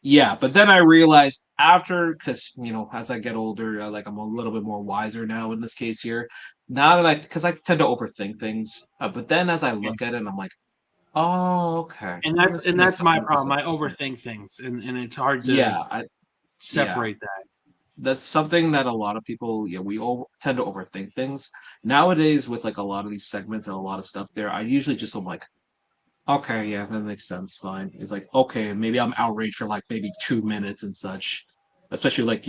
Yeah, but then I realized after, because as I get older, like I'm a little bit more wiser now in this case here. Now that because I tend to overthink things, but then as I look at it, I'm like, oh, okay. And that's my problem. I overthink things, and it's hard to separate that. That's something that a lot of people, we all tend to overthink things. Nowadays, with like a lot of these segments and a lot of stuff there, I usually just am like, okay, yeah, that makes sense, fine. It's like, okay, maybe I'm outraged for like maybe 2 minutes and such, especially like,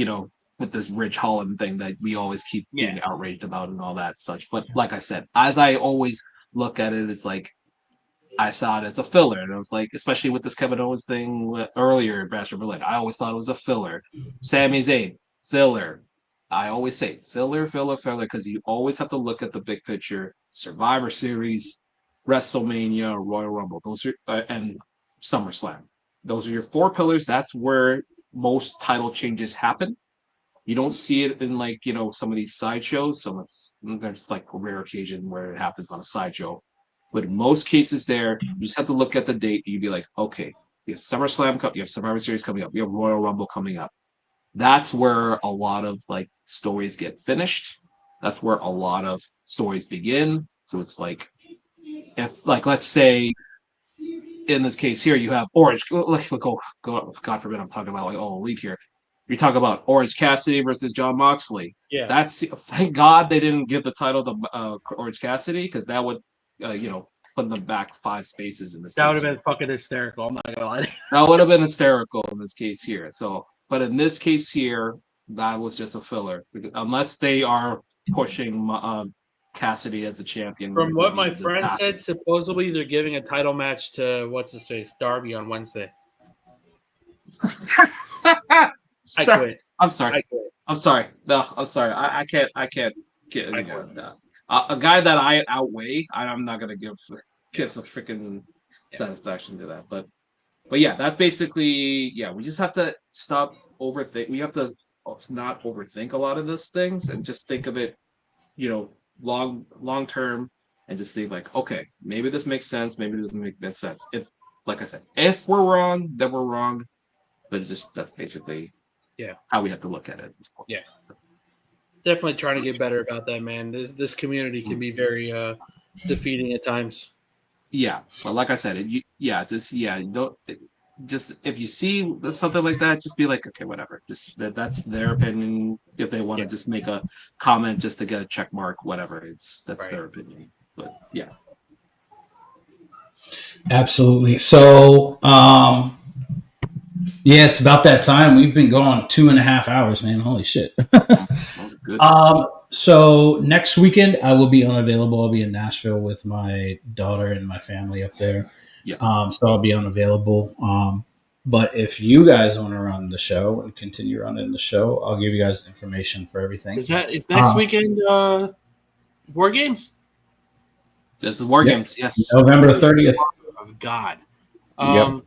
with this Ridge Holland thing that we always keep being outraged about and all that such. But like I said, as I always look at it, it's like, I saw it as a filler, and it was like, especially with this Kevin Owens thing earlier, Bachelor Berlin, I always thought it was a filler. Sami Zayn, filler. I always say filler, because you always have to look at the big picture. Survivor Series, WrestleMania, Royal Rumble, those are and SummerSlam. Those are your 4 pillars. That's where most title changes happen. You don't see it in like some of these sideshows. So there's like a rare occasion where it happens on a sideshow. But in most cases there, you just have to look at the date and you'd be like, okay, you have SummerSlam, you have Survivor Series coming up, you have Royal Rumble coming up. That's where a lot of like stories get finished. That's where a lot of stories begin. So it's like, if like, let's say in this case here, you have Orange, God forbid I'm talking about like Elite here. You talk about Orange Cassidy versus Jon Moxley. Yeah. That's thank God they didn't give the title to Orange Cassidy, because that would put them back 5 spaces in this case. That would have been fucking hysterical. I'm not gonna lie. That would have been hysterical in this case here. So, but in this case here, that was just a filler. Unless they are pushing Cassidy as the champion. From what my friend said, supposedly they're giving a title match to what's his face, Darby on Wednesday. I quit. I'm sorry. I quit. I'm sorry. No, I'm sorry. I can't get that. A guy that I outweigh, I'm not gonna give the freaking satisfaction to that. But yeah, that's basically we just have to stop overthink. We have to not overthink a lot of these things and just think of it, long term, and just think like, okay, maybe this makes sense, maybe it doesn't make that sense. If, like I said, if we're wrong, then we're wrong. But that's basically how we have to look at it at this point. Yeah. Definitely trying to get better about that, man. This community can be very defeating at times. Yeah, but like I said, just if you see something like that, just be like, okay, whatever. Just that's their opinion. If they want to just make a comment just to get a check mark, whatever, that's their opinion. But yeah, absolutely. So, it's about that time. We've been going 2.5 hours, man. Holy shit. That was good. So next weekend I will be unavailable. I'll be in Nashville with my daughter and my family up there. Yeah. So I'll be unavailable. But if you guys want to run the show and continue running the show, I'll give you guys information for everything. Is next weekend War Games? There's the War Yep. Games, yes. November 30th. Oh, God. Yep.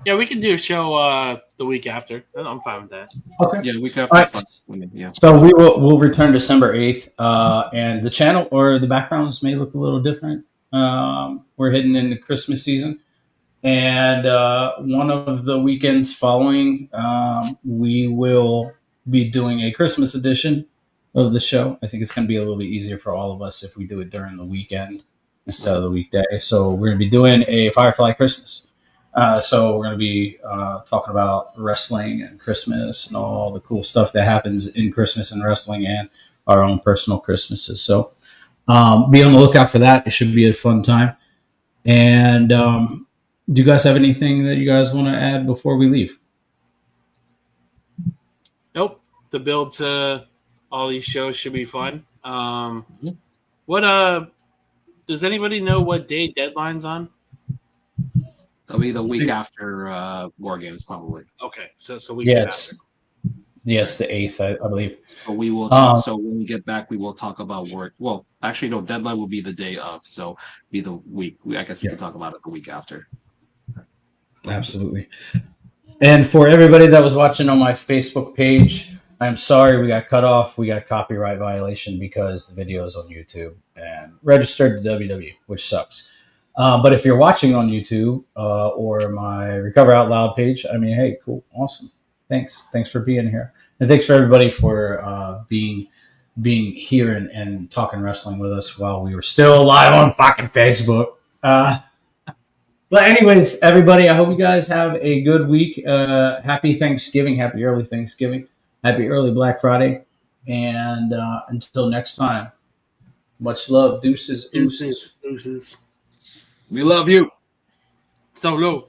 Yeah, we can do a show the week after. I'm fine with that. Okay. Yeah, week All after. right. Yeah. So we'll return December 8th, and the channel or the backgrounds may look a little different. We're heading into Christmas season, and one of the weekends following, we will be doing a Christmas edition of the show. I think it's going to be a little bit easier for all of us if we do it during the weekend instead of the weekday. So we're going to be doing a Firefly Christmas. So we're going to be talking about wrestling and Christmas and all the cool stuff that happens in Christmas and wrestling and our own personal Christmases. So be on the lookout for that. It should be a fun time. And do you guys have anything that you guys want to add before we leave? Nope. The build to all these shows should be fun. What does anybody know what day Deadline's on? It'll be the week after War Games, probably. Okay, so we Yes, yes, the 8th, I believe. So we will. Talk, so when we get back, we will talk about War. Well, actually, no. Deadline will be the day of. So be the week. I guess we can talk about it the week after. Absolutely. And for everybody that was watching on my Facebook page, I'm sorry we got cut off. We got a copyright violation because the video is on YouTube and registered to WWE, which sucks. But if you're watching on YouTube or my Recover Out Loud page, I mean, hey, cool, awesome. Thanks for being here, and thanks for everybody for being here and talking wrestling with us while we were still live on fucking Facebook. But anyways, everybody, I hope you guys have a good week. Happy Thanksgiving, happy early Thanksgiving, happy early Black Friday, and until next time, much love, deuces. Deuces. We love you. Solo.